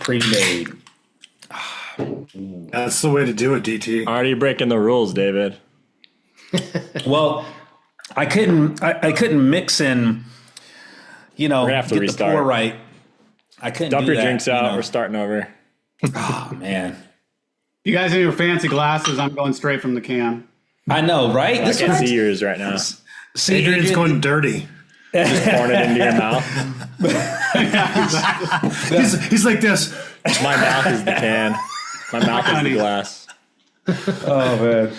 Pre-made. That's the way to do it, DT. Already breaking the rules, David. Well, I couldn't mix in, We're gonna have to get restart. the pour right. I couldn't Dump do your that, drinks out. We're starting over. Oh, man. You guys have your fancy glasses. I'm going straight from the can. I know, right? I can't see yours right now. See, Adrian's going dirty. Just pouring it into your mouth. He's like this. My mouth is the can. My mouth is the glass. Oh, man.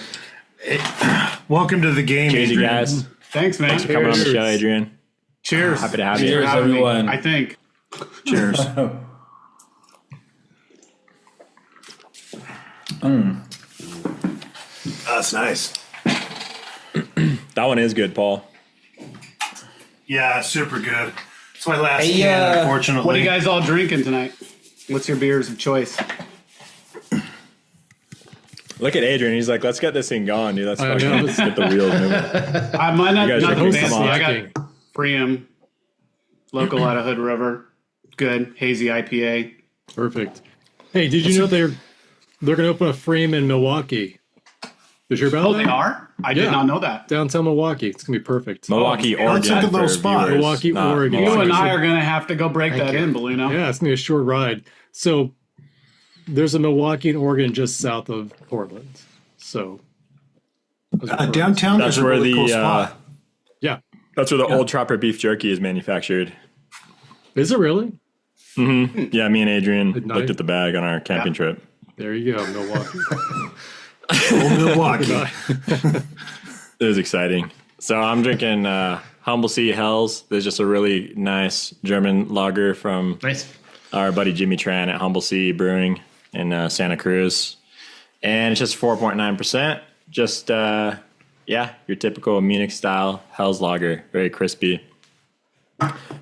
Welcome to the game, Cheers, you Adrian. guys. Thanks, man. Thanks for coming on the show, Adrian. Cheers. Happy to have you. Cheers, everyone. I think. Cheers. That's nice. That one is good, Paul. Yeah, super good. It's my last Hey, can, unfortunately. What are you guys all drinking tonight? What's your beers of choice? Look at Adrian. He's like, let's get this thing going, dude. Let's I fucking know. get the wheels moving. I might not, You guys nothing are fancy. come on. I got Priam, local out of Hood River. Good. Hazy IPA. Perfect. Hey, did you know they're going to open a frame in Milwaukee? Did you hear about Oh, that? they are? I did Yeah. not know that. Downtown Milwaukee. It's going to be perfect. Milwaukee, Oregon. That's like a little for spot. viewers, Milwaukee, not Oregon. You Milwaukee. and I are going to have to go break that in, Bellino. Yeah, it's going to be a short ride. So there's a Milwaukee and Oregon just south of Portland. So Downtown That's is a where really cool the spot. yeah. that's where the old Trapper beef jerky is manufactured. Is it really? Yeah, me and Adrian night. looked at the bag on our camping trip. There you go, Milwaukee. Old Milwaukee. It was exciting. So I'm drinking Humble Sea Hells. There's just a really nice German lager from our buddy Jimmy Tran at Humble Sea Brewing in Santa Cruz. And it's just 4.9%. Just, your typical Munich style Hell's lager. Very crispy.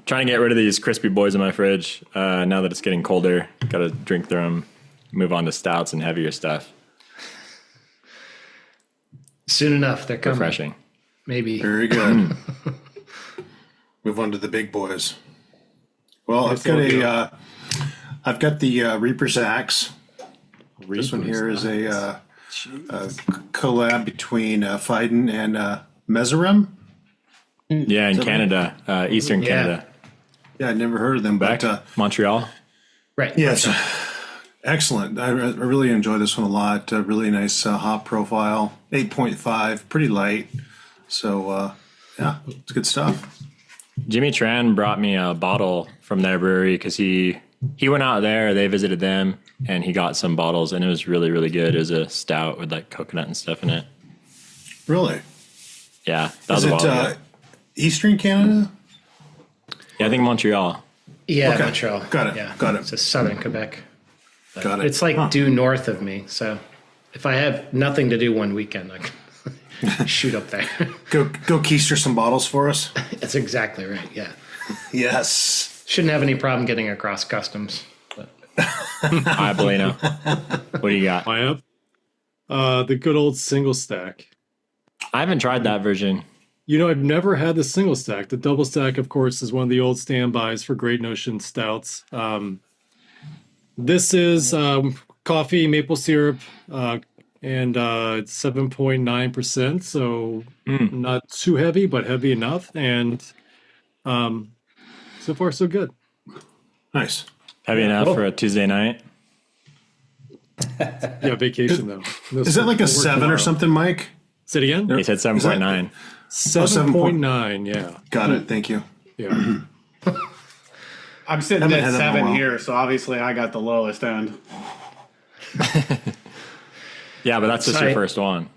Trying to get rid of these crispy boys in my fridge now that it's getting colder. Got to drink through them, move on to stouts and heavier stuff. Soon enough, they're coming. Refreshing. Maybe. Very good. Move on to the big boys. Well, I've got the Reaper's Axe. This one here is a collab between Fiden and Mezerim. Yeah, in Canada, Eastern Canada. Yeah, I'd never heard of them, Back but Montreal. Right. yes, excellent. I really enjoy this one a lot. Really nice hop profile, 8.5, pretty light. So it's good stuff. Jimmy Tran brought me a bottle from their brewery because he went out there, they visited them, and he got some bottles, and it was really, really good. It was a stout with like coconut and stuff in it. Really? Yeah, that was Is a it bottle. Eastern Canada? Yeah, I think Montreal. Yeah, Okay. Montreal. Got it. Yeah. Got it. It's southern Quebec. Got it. It's like due north of me. So if I have nothing to do one weekend, I can shoot up there. Go keister some bottles for us. That's exactly right. Yeah. Yes. Shouldn't have any problem getting across customs. But Hi, Bellino. What do you got? I have the good old single stack. I haven't tried that version. You know, I've never had the single stack. The double stack, of course, is one of the old standbys for Great Notion stouts. This is coffee, maple syrup, and it's 7.9%, so not too heavy, but heavy enough. And so far, so good. Nice. Heavy enough for a Tuesday night. Yeah, vacation, though. Is that like a 7 or something, Mike? Say it again? He said 7.9. 7.9, yeah. Got it. Thank you. Yeah. I'm sitting Haven't at had that in a 7 while. here, so obviously I got the lowest end. Yeah, but that's just Sorry. your first one.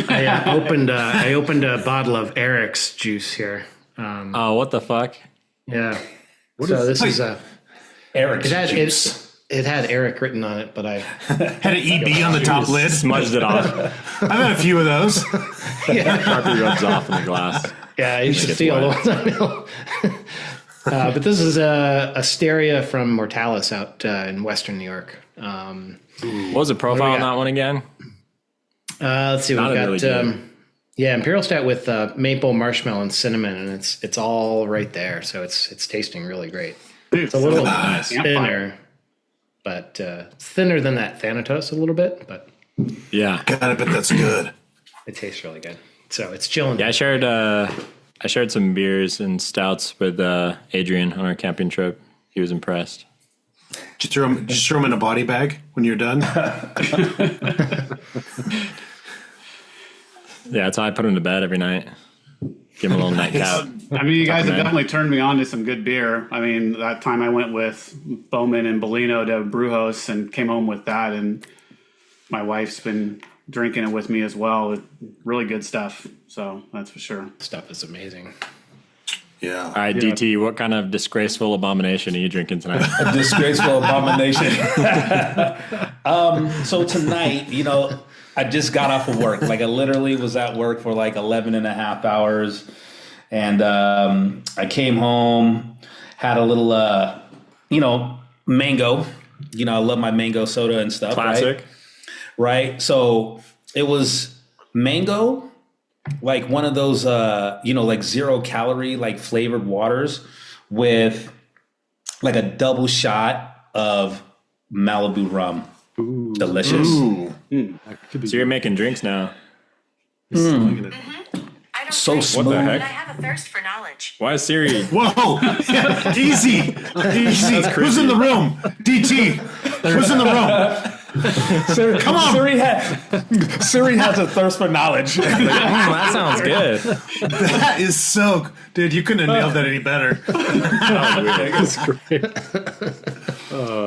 I opened a bottle of Eric's juice here. Oh, what the fuck? Yeah. This is Eric's it had juice. it had Eric written on it, but I Had an EB on the top lid. Smudged it off. I've had a few of those. Sharpie rubs off in the glass. yeah, I used to gets steal wet. those. But this is a Asteria from Mortalis out in Western New York. What was the profile we on got? that one again? Let's see, we've Sounded got really good. Imperial Stout with maple, marshmallow, and cinnamon, and it's all right there. So it's tasting really great. It's a little Campfire. thinner. but it's thinner than that Thanatos a little bit, but Yeah. God, I bet that's good. it tastes really good. So it's chilling. Yeah, I shared some beers and stouts with Adrian on our camping trip. He was impressed. Did you throw him in a body bag when you're done? Yeah, that's how I put him to bed every night. Give him a little nightcap. I mean, you guys have definitely turned me on to some good beer. I mean, that time I went with Bowman and Bellino to Brewhouse and came home with that, and my wife's been drinking it with me as well. Really good stuff. So that's for sure. Stuff is amazing. Yeah. All right, DT, what kind of disgraceful abomination are you drinking tonight? A disgraceful abomination. So tonight, you know, I just got off of work. Like I literally was at work for like 11 and a half hours. And I came home, had a little, you know, mango. You know, I love my mango soda and stuff. Classic. Right? So it was mango, like one of those, you know, like 0 calorie, like flavored waters with like a double shot of Malibu rum. Ooh. Delicious. Ooh. That could be So you're making drinks now. I don't So drink, smooth. What the but I heck? have a thirst for knowledge. Why is Siri? Whoa. Yeah, easy. Easy. Who's in the room? DT. Who's in the room? Come on. Siri has a thirst for knowledge. That sounds good. That is so. Dude, you couldn't have nailed that any better. That's great.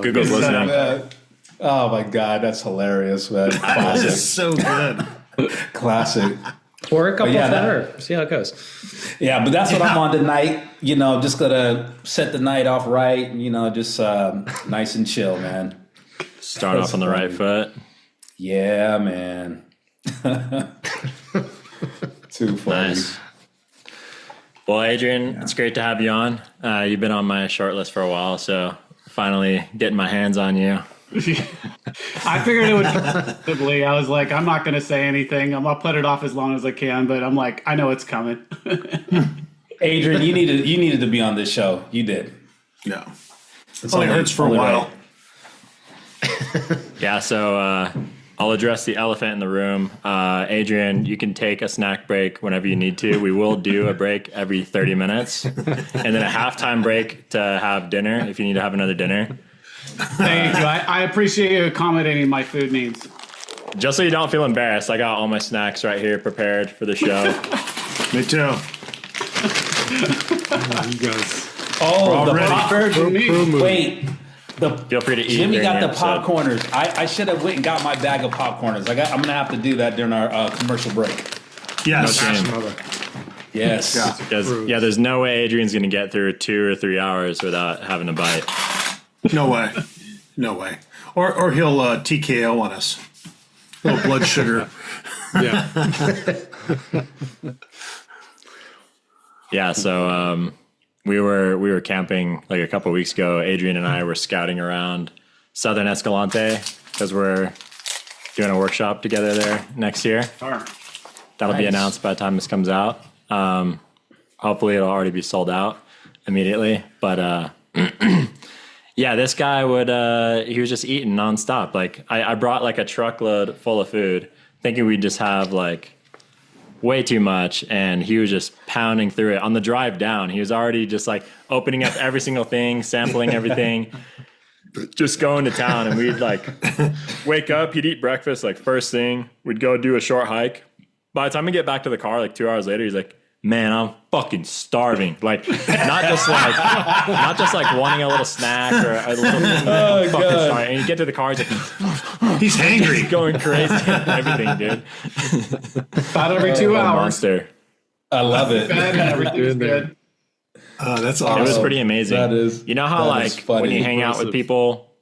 Google's listening. Oh my God, that's hilarious, man. That Classic. is so good. Classic. Pour a couple yeah, for her. See how it goes. Yeah, but that's what I'm on tonight. You know, just gonna set the night off right. You know, just nice and chill, man. Start off on the right foot. Yeah, man. Too funny. Nice. Well, Adrian, it's great to have you on. You've been on my short list for a while, so finally getting my hands on you. I figured it would possibly. I was like, I'm not going to say anything. I'll put it off as long as I can, but I'm like, I know it's coming. Adrian, you needed to be on this show. You did. No. It's Only hurts for a only while. right. Yeah, so I'll address the elephant in the room. Adrian, you can take a snack break whenever you need to. We will do a break every 30 minutes and then a halftime break to have dinner if you need to have another dinner. Thank you. I appreciate you accommodating my food needs. Just so you don't feel embarrassed, I got all my snacks right here prepared for the show. Me too. You guys. Oh, the ready. popcorn. Wait. Feel free to eat. Jimmy during got the episode. popcorners. I should have went and got my bag of popcorners. I'm gonna have to do that during our commercial break. Yes. No shame. Yes. Yeah. Because, yeah, there's no way Adrian's going to get through 2 or 3 hours without having a bite. No way. No way. Or he'll TKO on us. A little blood sugar. Yeah. Yeah, so we were camping like a couple weeks ago. Adrian and I were scouting around Southern Escalante because we're doing a workshop together there next year. Sure. That'll be Nice. announced by the time this comes out. Hopefully it'll already be sold out immediately. But yeah, this guy he was just eating nonstop. Like I brought like a truckload full of food thinking we'd just have like way too much. And he was just pounding through it on the drive down. He was already just like opening up every single thing, sampling everything, just going to town. And we'd like wake up, he'd eat breakfast like first thing. We'd go do a short hike. By the time we get back to the car, like 2 hours later, he's like, man, I'm fucking starving. Like, not just like wanting a little snack or a little thing. I'm fucking starving. And you get to the car, he's like, He's hangry. he's going crazy and everything, dude. About every 2 hours. Monster. I love it. Bed and everything's good. That's It awesome. was pretty amazing. That is- you know how that like is funny. when you hang out with Impressive. people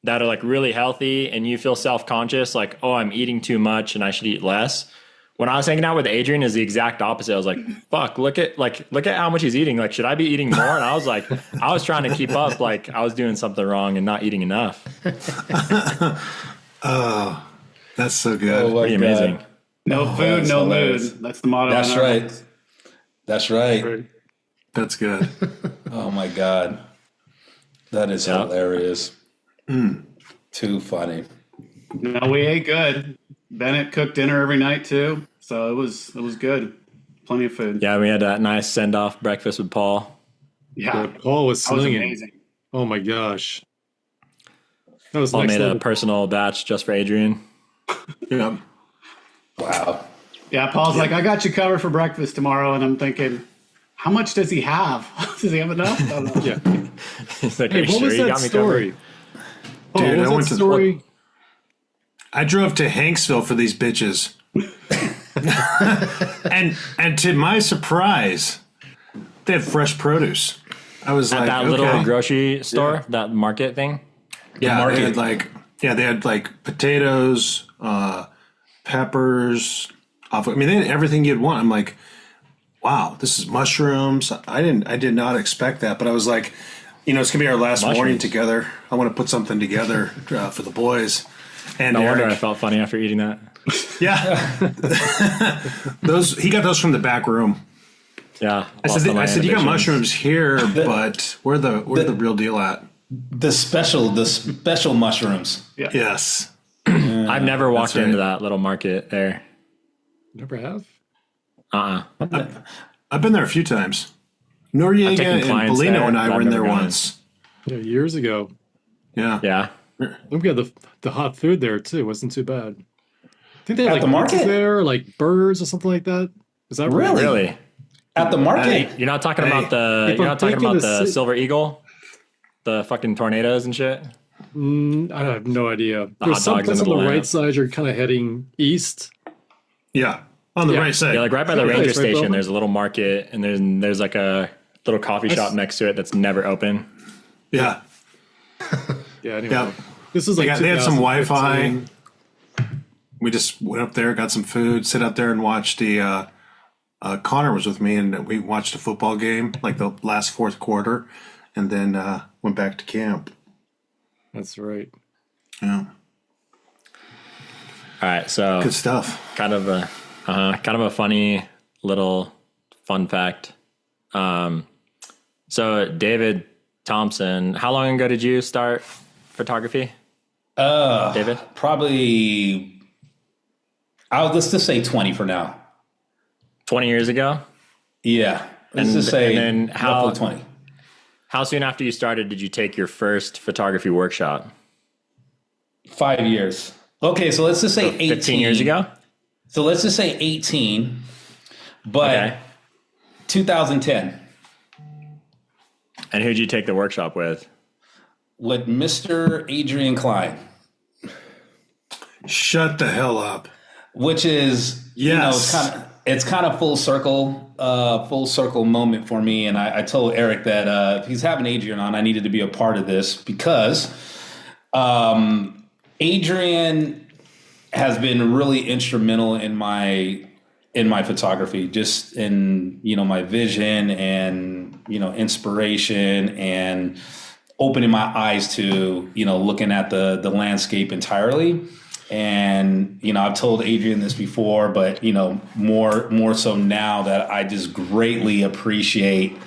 that are like really healthy and you feel self-conscious, like, oh, I'm eating too much and I should eat less. When I was hanging out with Adrian, is the exact opposite. I was like, fuck, look at how much he's eating. Like, should I be eating more? And I was like, I was trying to keep up. Like I was doing something wrong and not eating enough. That's so Oh good. my Pretty God. amazing. No food, that's no hilarious. mood. That's the motto. That's on our- right. That's right. That's good. Oh my God. That is Yeah. hilarious. Too funny. No, we ate good. Bennett cooked dinner every night too, so it was good. Plenty of food. Yeah, we had that nice send-off breakfast with Paul. Yeah, Paul was that was slinging. amazing. Oh my gosh. That was Paul next made a level. personal batch just for Adrian. Yeah. Wow. Yeah, Paul's like, I got you covered for breakfast tomorrow, and I'm thinking, how much does he have? Does he have enough? I don't know. Yeah. He's like, Hey, "Are you what sure was you that got me story? Oh, Dude, what I was went that to- story? I drove to Hanksville for these bitches. and to my surprise, they had fresh produce. I was At like, that okay. little grocery store, that market thing? Yeah, market. they had like potatoes, peppers. I mean, they had everything you'd want. I'm like, wow, this is mushrooms. I did not expect that, but I was like, it's gonna be our last morning Mushrooms. together. I want to put something together for the boys. And No wonder I Eric, felt funny after eating that. yeah, he got those from the back room. Yeah. I said, you got mushrooms here, but where's the real deal at? The special mushrooms. Yeah. Yes. I've never walked right. into that little market there. Never have. I've been there a few times. Noriega taken and clients Bellino there, and I but were I've in there never gone. once. Yeah, years ago. Yeah. Yeah. We got the hot food there too. It wasn't too bad. I think they had At like the market? pizzas there, like burgers or something like that. Is that right? Really? Really? At the market. You're not talking Hey, about the if you're I'm not talking thinking about the the ci- Silver Eagle? The fucking tornadoes and shit? I have no idea. There's hot some dogs place in on the the right lamp. side. You're kind of heading east. Yeah. On the Yeah. right side. Yeah, like right by the Yeah, ranger it's right station, above. there's a little market and there's like a little coffee shop next to it that's never open. yeah. Yeah. Anyway, Yeah. this is like They had some 2015. Wi-Fi. We just went up there, got some food, sit out there and watched the Connor was with me, and we watched a football game, like the last fourth quarter, and then went back to camp. That's right. Yeah. All right, so Good stuff. kind of a funny little fun fact. So David Thompson, how long ago did you start photography? David? Probably. Let's just say 20 for now. 20 years ago? Yeah. Let's just say and then roughly 20. How soon after you started did you take your first photography workshop? 5 years. Okay, so let's just say 18. 15 years ago? So let's just say 18, but Okay. 2010 And who'd you take the workshop with? with Mr. Adrian Klein, Shut the hell up. which is Yes. it's kind of full circle moment for me. And I told Eric that if he's having Adrian on, I needed to be a part of this because Adrian has been really instrumental in my photography, just in my vision and inspiration and opening my eyes to looking at the landscape entirely. And I've told Adrian this before, but more so now that I just greatly appreciate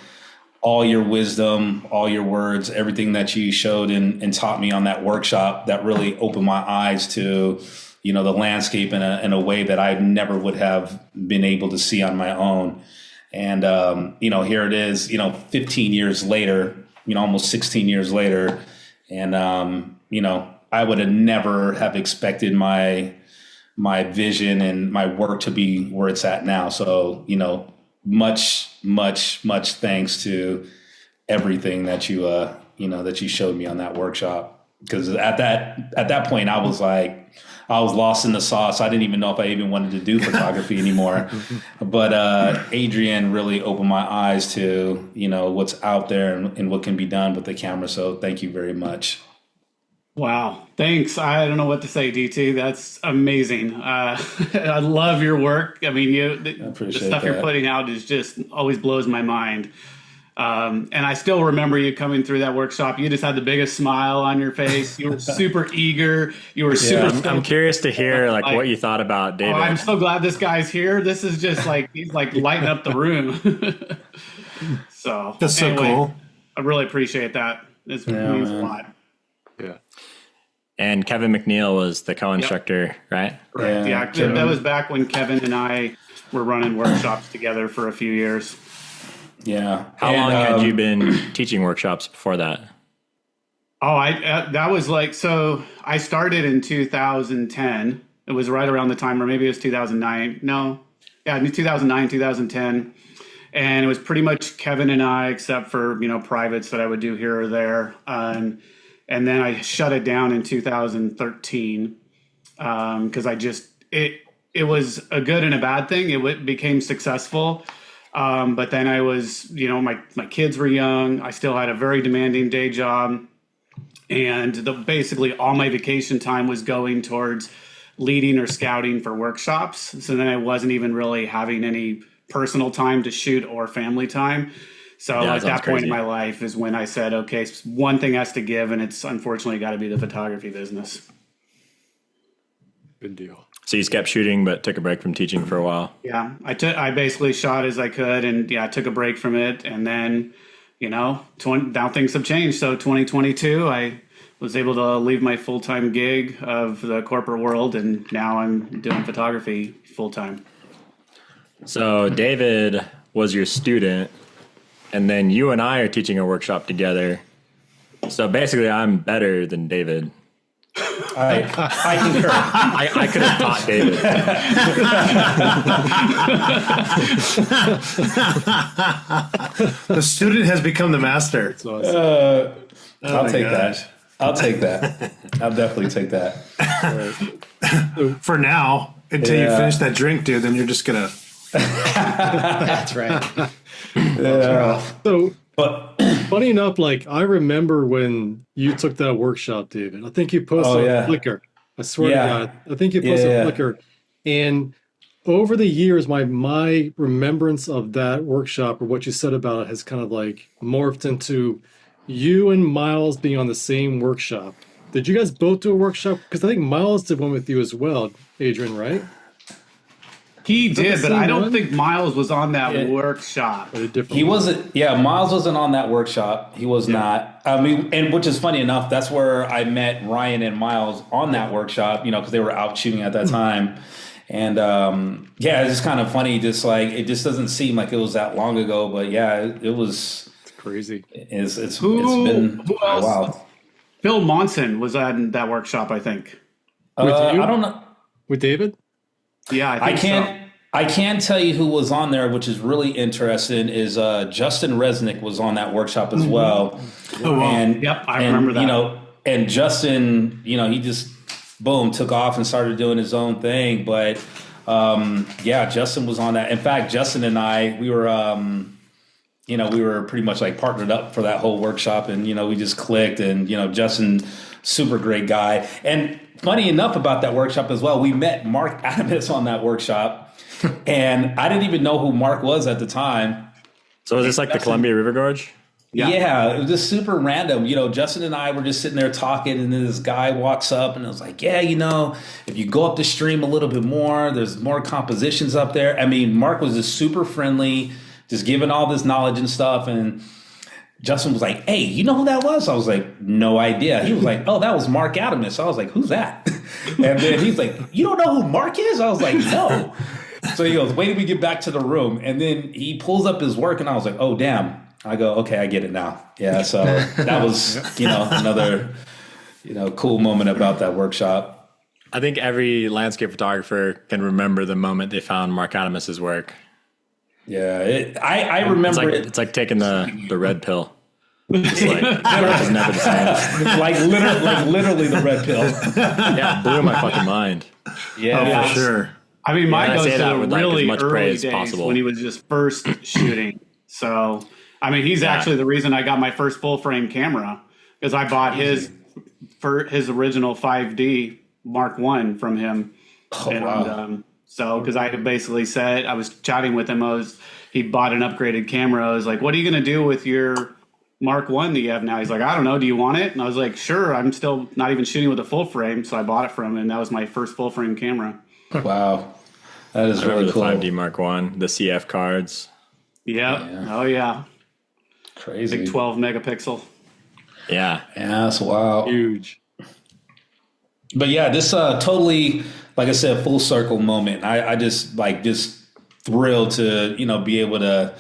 all your wisdom, all your words, everything that you showed and taught me on that workshop that really opened my eyes to, the landscape in a way that I never would have been able to see on my own. And, here it is, 15 years later, almost 16 years later. And, I would have never have expected my vision and my work to be where it's at now. So, much thanks to everything that you that you showed me on that workshop. Because at that point I was lost in the sauce. I didn't even know if I even wanted to do photography anymore. But Adrian really opened my eyes to what's out there and what can be done with the camera. So thank you very much. Wow. Thanks. I don't know what to say, DT. That's amazing. I love your work. I mean, the appreciate stuff you're that. putting out is just always blows my mind. And I still remember you coming through that workshop. You just had the biggest smile on your face. You were super eager. You were super I'm stoked. curious to hear what you thought about Oh, David. I'm so glad this guy's here. This is just he's lighting up the room. So That's so anyway, cool. I really appreciate that. It means a lot. Yeah. And Kevin McNeil was the co-instructor, right? Correct. Yeah, that was back when Kevin and I were running workshops together for a few years. Yeah. How long had you been teaching workshops before that? Oh, that was like, so I started in 2010. It was right around the time, or maybe it was 2009. No, yeah, 2009, 2010. And it was pretty much Kevin and I, except for, privates that I would do here or there. And then I shut it down in 2013 because it was a good and a bad thing. It became successful. But then I was, my kids were young. I still had a very demanding day job. And basically all my vacation time was going towards leading or scouting for workshops. So then I wasn't even really having any personal time to shoot or family time. So at that point in my life is when I said, okay, one thing has to give, and it's unfortunately got to be the photography business. Good deal. So you kept shooting, but took a break from teaching for a while. Yeah, I basically shot as I could, and I took a break from it, and then, now things have changed. So 2022, I was able to leave my full-time gig of the corporate world, and now I'm doing photography full-time. So David was your student, and then you and I are teaching a workshop together. So basically, I'm better than David. I concur. I could have taught David. The student has become the master. I'll take that. I'll take that. I'll definitely take that. For now, until you finish that drink, dude, then you're just going to... That's right. So, funny enough, I remember when you took that workshop, David. I think you posted on Flickr. I swear to God. I think you posted on Flickr. And over the years, my remembrance of that workshop or what you said about it has kind of morphed into you and Miles being on the same workshop. Did you guys both do a workshop? Because I think Miles did one with you as well, Adrian, right? He did, but I don't think Miles was on that workshop. He wasn't. Yeah, Miles wasn't on that workshop. He was not. I mean, and which is funny enough, that's where I met Ryan and Miles on that workshop. Because they were out shooting at that time, and it's just kind of funny. Just it just doesn't seem like it was that long ago, but it was. It's crazy. It's been a while. Phil Monson was at that workshop, I think. With you? I don't know. With David? Yeah, I can't tell you who was on there, which is really interesting. Is Justin Resnick was on that workshop as well. Oh, wow. And I remember that. And Justin, he just took off and started doing his own thing. But Justin was on that. In fact, Justin and I, we were pretty much partnered up for that whole workshop, and we just clicked. And Justin, super great guy. And funny enough about that workshop as well, we met Mark Adamus on that workshop, and I didn't even know who Mark was at the time. So is this the Columbia River Gorge? Yeah, it was just super random. Justin and I were just sitting there talking, and then this guy walks up, and I was like, if you go up the stream a little bit more, there's more compositions up there. I mean, Mark was just super friendly, just giving all this knowledge and stuff, and Justin was like, hey, you know who that was? I was like, no idea. He was like, oh, that was Mark Adamus. I was like, who's that? And then he's like, you don't know who Mark is? I was like, no. So he goes, wait till we get back to the room. And then he pulls up his work, and I was like, oh, damn. I go, okay, I get it now. Yeah, so that was, another, cool moment about that workshop. I think every landscape photographer can remember the moment they found Mark Adamus's work. Yeah, I remember it's like taking the red pill. It's it's never the same. literally the red pill. Yeah, it blew my fucking mind. Yeah, for sure. I mean, mine goes to the really as much early praise days possible. when he was just first shooting. So, I mean, he's actually the reason I got my first full frame camera, because I bought his original 5D Mark I from him. Oh, and, wow. So, because I had basically said, I was chatting with him, he bought an upgraded camera. I was like, what are you going to do with your Mark I that you have now? He's like, I don't know. Do you want it? And I was like, sure. I'm still not even shooting with a full frame. So I bought it from him, and that was my first full frame camera. Wow. That is really cool. The 5D Mark I, the CF cards. Yep. Yeah. Oh, yeah. Crazy. Big 12 megapixel. Yeah. Yeah, that's wild. Huge. But yeah, this totally, like I said, full circle moment. I just thrilled to, be able to,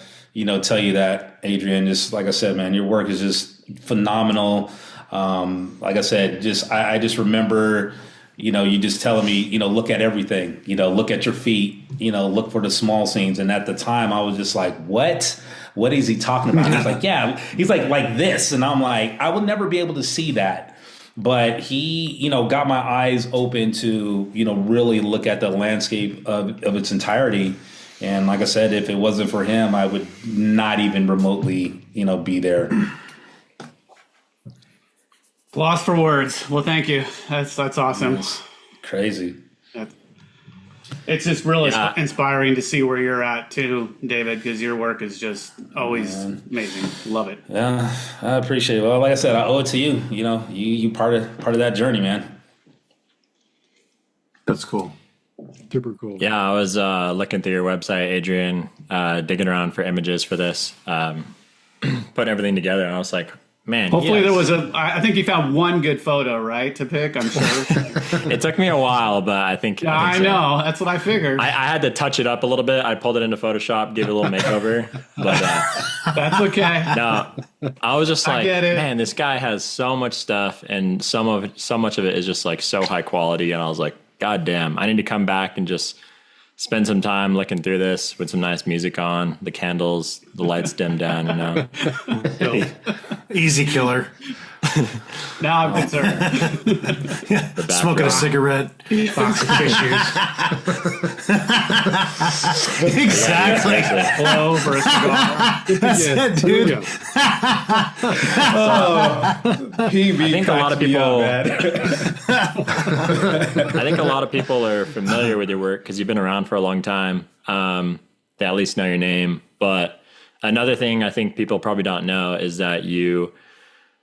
tell you that, Adrian. Just like I said, man, your work is just phenomenal. Like I said, I just remember, you just telling me, look at everything, look at your feet, look for the small scenes. And at the time I was just like, what is he talking about? He's like, yeah, he's like this. And I'm like, I would never be able to see that. But he, got my eyes open to, really look at the landscape of its entirety. And like I said, if it wasn't for him, I would not even remotely, be there. Lost for words. Well, thank you. That's awesome. It's crazy. It's just really inspiring to see where you're at too, David, because your work is just always amazing. Love it. Yeah, I appreciate it. Well, like I said, I owe it to you. You part of that journey, man. That's cool. Super cool. Yeah, I was looking through your website, Adrian, digging around for images for this, putting everything together, and I was like, man. Hopefully there was I think you found one good photo, right, to pick, I'm sure. It took me a while, but I think I know. That's what I figured. I had to touch it up a little bit. I pulled it into Photoshop, gave it a little makeover. But that's okay. No, I was just like, man, this guy has so much stuff, and so much of it is just like so high quality. And I was like, God damn, I need to come back and just spend some time looking through this with some nice music on, the candles, the lights dimmed down, Easy killer. Now I'm concerned. Smoking a cigarette. Box of tissues. Exactly. Blow for a cigar. That's it, dude. I think a lot of people. I think a lot of people are familiar with your work because you've been around for a long time. They at least know your name. But another thing I think people probably don't know is that you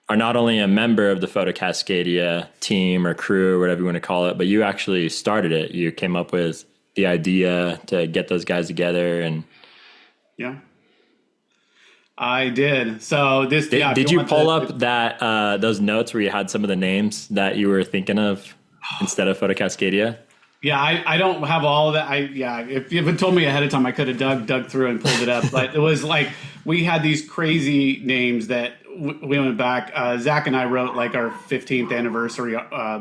are not only a member of the Photo Cascadia team or crew or whatever you want to call it, but you actually started it. You came up with the idea to get those guys together, and yeah, I did. So this did you pull up that those notes where you had some of the names that you were thinking of instead of Photo Cascadia? Yeah, I don't have all of that. If you had told me ahead of time, I could have dug through and pulled it up. But it was like we had these crazy names that we went back. Zach and I wrote like our 15th anniversary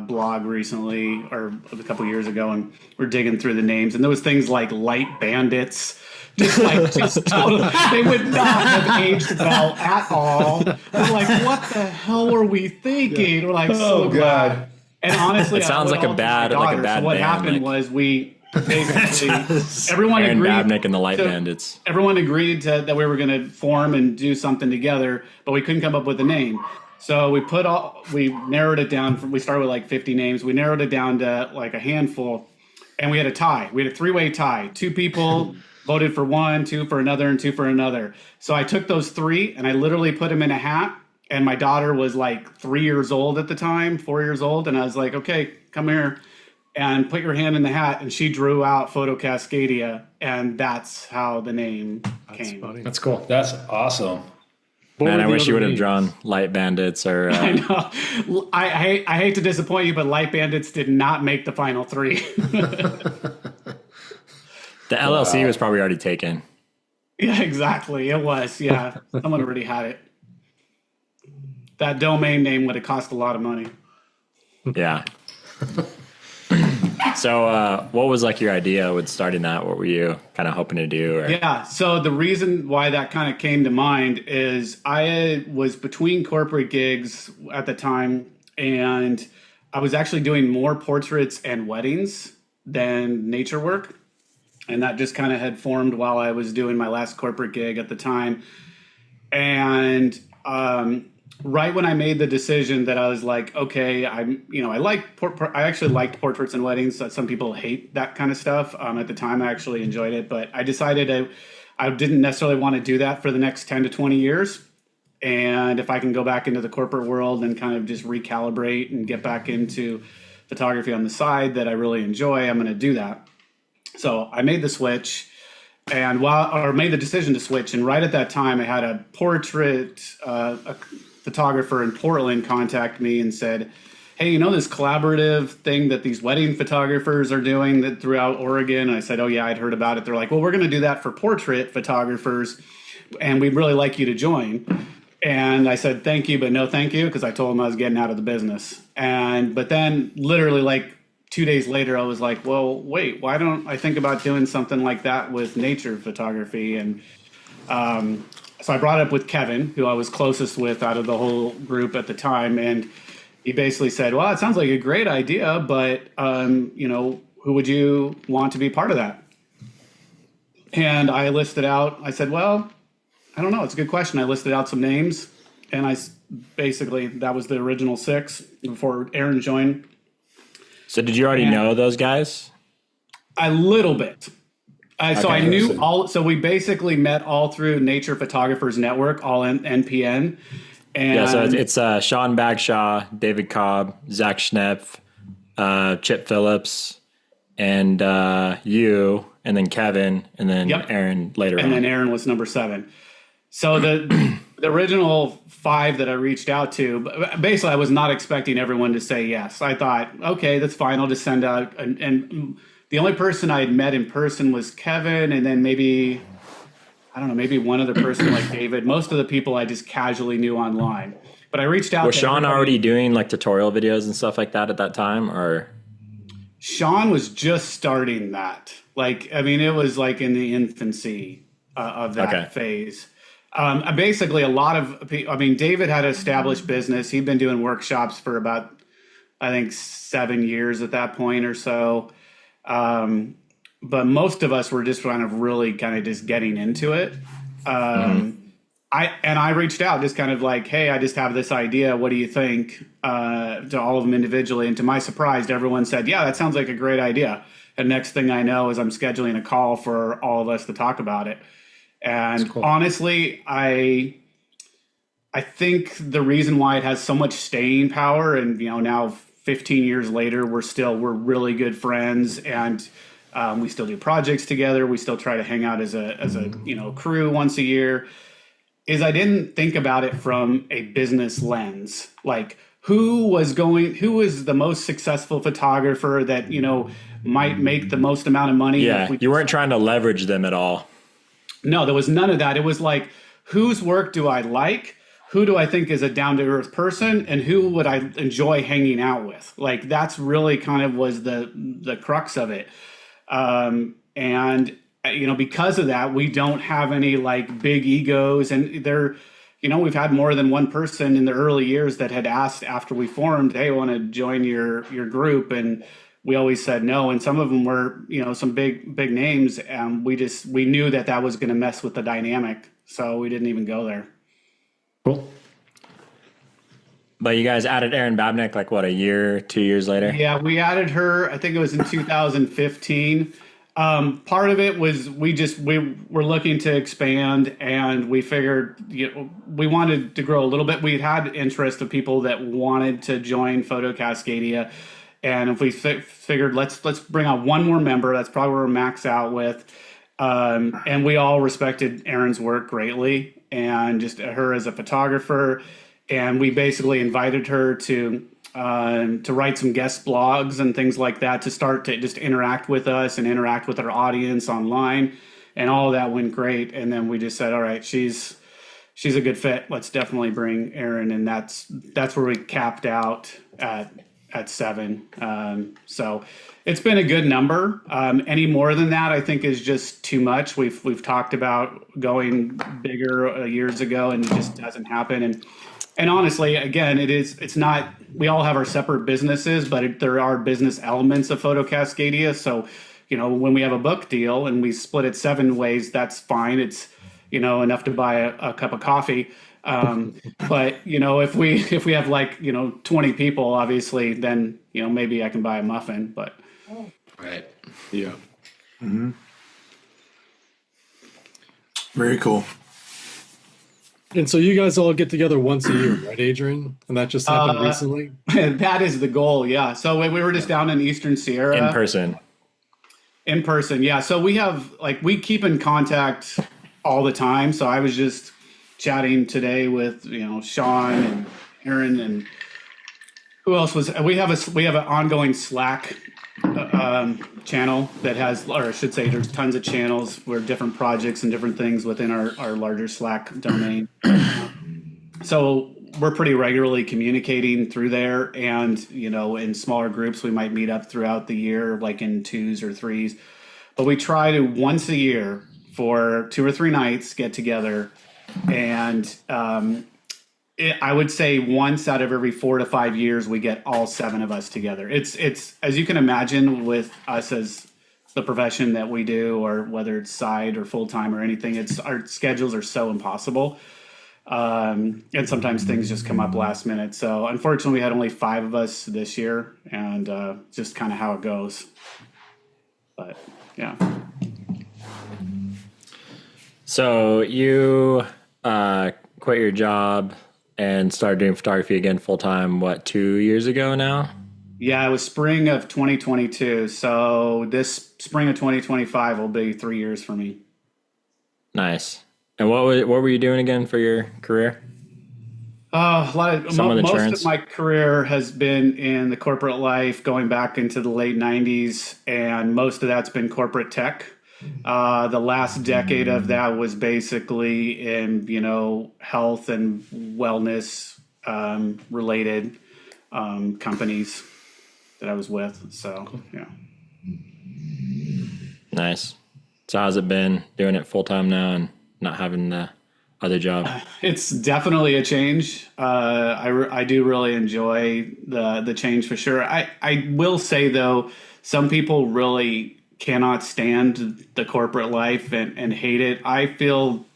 blog recently, or a couple years ago, and we're digging through the names. And there was things like Light Bandits. Just totally, they would not have aged well at all. We're like, what the hell were we thinking? We're like, so glad. And honestly, it sounds like a bad so what band, happened was we basically everyone Aaron agreed. Babnick and the Light Bandits. Everyone agreed that we were going to form and do something together, but we couldn't come up with a name. So we narrowed it down. We started with like 50 names. We narrowed it down to like a handful, and we had a tie. We had a 3-way tie. 2 people voted for one, 2 for another, and 2 for another. So I took those 3 and I literally put them in a hat. And my daughter was like 3 years old at the time, 4 years old. And I was like, okay, come here and put your hand in the hat. And she drew out Photo Cascadia. And that's how the name came. Funny. That's cool. That's awesome. Man, I wish you would have drawn Light Bandits or. I know. I hate to disappoint you, but Light Bandits did not make the final 3. The LLC was probably already taken. Yeah, exactly. It was. Yeah. Someone already had it. That domain name would have cost a lot of money. Yeah. So what was like your idea with starting that? What were you kind of hoping to do? Or? Yeah. So the reason why that kind of came to mind is I was between corporate gigs at the time, and I was actually doing more portraits and weddings than nature work. And that just kind of had formed while I was doing my last corporate gig at the time. And right when I made the decision that I was like, okay, I actually liked portraits and weddings. Some people hate that kind of stuff. At the time, I actually enjoyed it, but I decided I didn't necessarily want to do that for the next 10 to 20 years. And if I can go back into the corporate world and kind of just recalibrate and get back into photography on the side that I really enjoy, I'm going to do that. So I made the switch. And made the decision to switch, and right at that time, I had a portrait a photographer in Portland contact me and said, hey, this collaborative thing that these wedding photographers are doing that throughout Oregon? And I said, oh yeah, I'd heard about it. They're like, well, we're going to do that for portrait photographers, and we'd really like you to join. And I said, thank you, but no thank you, because I told them I was getting out of the business. But then literally like 2 days later, I was like, well, wait, why don't I think about doing something like that with nature photography? And so I brought it up with Kevin, who I was closest with out of the whole group at the time. And he basically said, well, it sounds like a great idea, but, who would you want to be part of that? And I listed out, I said, well, I don't know. It's a good question. I listed out some names, and that was the original 6 before Aaron joined. So did you already know those guys? A little bit. So I knew all. So we basically met all through Nature Photographers Network, all NPN. And so it's Sean Bagshaw, David Cobb, Zach Schnepf, Chip Phillips, and you, and then Kevin, and then Aaron later on. And then Aaron was number 7. So the original 5 that I reached out to, basically I was not expecting everyone to say yes. I thought, okay, that's fine. I'll just send out. And the only person I had met in person was Kevin, and then maybe one other person like David. Most of the people I just casually knew online. But I reached out to Sean already doing like tutorial videos and stuff like that at that time, or? Sean was just starting that. It was like in the infancy of that phase. Basically, a lot of people, David had an established business. He'd been doing workshops for about, I think, 7 years at that point or so. But most of us were just really just getting into it. I reached out just kind of like, hey, I just have this idea. What do you think? To all of them individually. And to my surprise, everyone said, yeah, that sounds like a great idea. And next thing I know is I'm scheduling a call for all of us to talk about it. And honestly, I think the reason why it has so much staying power, and now 15 years later, we're really good friends, and we still do projects together. We still try to hang out as a crew once a year. Is I didn't think about it from a business lens, like who was the most successful photographer that might make the most amount of money. Yeah, you weren't trying to leverage them at all. No, there was none of that. It was like, whose work do I like? Who do I think is a down-to-earth person? And who would I enjoy hanging out with? Like, that's really kind of was the crux of it. Because of that, we don't have any like big egos. And we've had more than one person in the early years that had asked after we formed, hey, I want to join your group. And we always said no, and some of them were, some big names, and we knew that was going to mess with the dynamic, so we didn't even go there. Cool. But you guys added Erin Babnick like what, a year, 2 years later? Yeah, we added her. I think it was in 2015. Part of it was we were looking to expand, and we figured we wanted to grow a little bit. We had interest of people that wanted to join Photo Cascadia. And if we figured let's bring on one more member, that's probably where we're max out with. And we all respected Erin's work greatly, and just her as a photographer. And we basically invited her to write some guest blogs and things like that, to start to just interact with us and interact with our audience online. And all of that went great. And then we just said, all right, she's a good fit. Let's definitely bring Erin. And that's where we capped out at 7. So it's been a good number. Any more than that, I think, is just too much. We've talked about going bigger years ago, and it just doesn't happen. And honestly, again, it's not, we all have our separate businesses, but there are business elements of Photo Cascadia. So, when we have a book deal and we split it 7 ways, that's fine. It's, enough to buy a cup of coffee. But if we have like 20 people, obviously, then maybe I can buy a muffin. But right, yeah, very cool. And so you guys all get together once a year, right, Adrian? And that just happened recently? That is the goal, yeah. So we were just down in Eastern Sierra. In person, yeah. So we keep in contact all the time. So I was just chatting today with, Sean and Aaron and Who else was? We have an ongoing Slack channel that has, or I should say, there's tons of channels where different projects and different things within our larger Slack domain. So we're pretty regularly communicating through there, and in smaller groups we might meet up throughout the year, like in 2s or 3s. But we try to once a year for 2 or 3 nights get together, and I would say once out of every 4 to 5 years, we get all 7 of us together. It's as you can imagine with us as the profession that we do, or whether it's side or full time or anything, our schedules are so impossible. And sometimes things just come up last minute. So unfortunately, we had only 5 of us this year, and just kind of how it goes. But yeah. So you quit your job and started doing photography again full time, 2 years ago now? Yeah, it was spring of 2022. So this spring of 2025 will be 3 years for me. Nice. And what were you doing again for your career? Most of my career has been in the corporate life, going back into the late 90s, and most of that's been corporate tech. The last decade of that was basically in, health and wellness related companies that I was with. So, yeah. Nice. So how's it been doing it full time now and not having the other job? It's definitely a change. I do really enjoy the change for sure. I will say, though, some people really cannot stand the corporate life and hate it. I feel,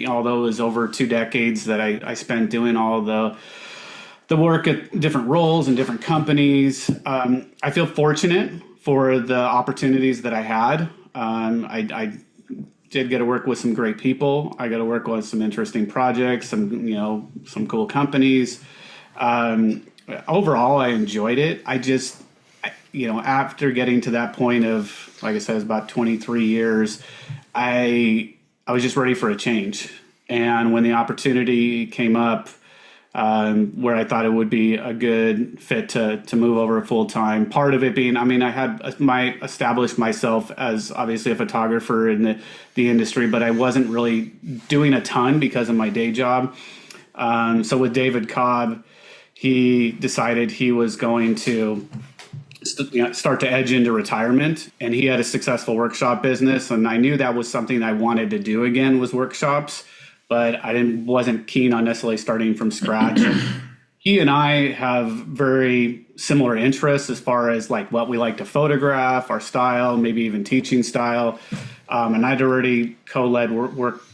although it was over 2 decades that I spent doing all the work at different roles and different companies, I feel fortunate for the opportunities that I had. I did get to work with some great people. I got to work with some interesting projects, some cool companies. Overall, I enjoyed it. I just, after getting to that point of, like I said, it was about 23 years, I was just ready for a change. And when the opportunity came up, where I thought it would be a good fit to move over full time, part of it being, I had established myself as obviously a photographer in the industry, but I wasn't really doing a ton because of my day job. So with David Cobb, he decided he was going to start to edge into retirement, and he had a successful workshop business, and I knew that was something I wanted to do again, was workshops, but I wasn't keen on necessarily starting from scratch. He and I have very similar interests as far as like what we like to photograph, our style, maybe even teaching style, and I'd already co-led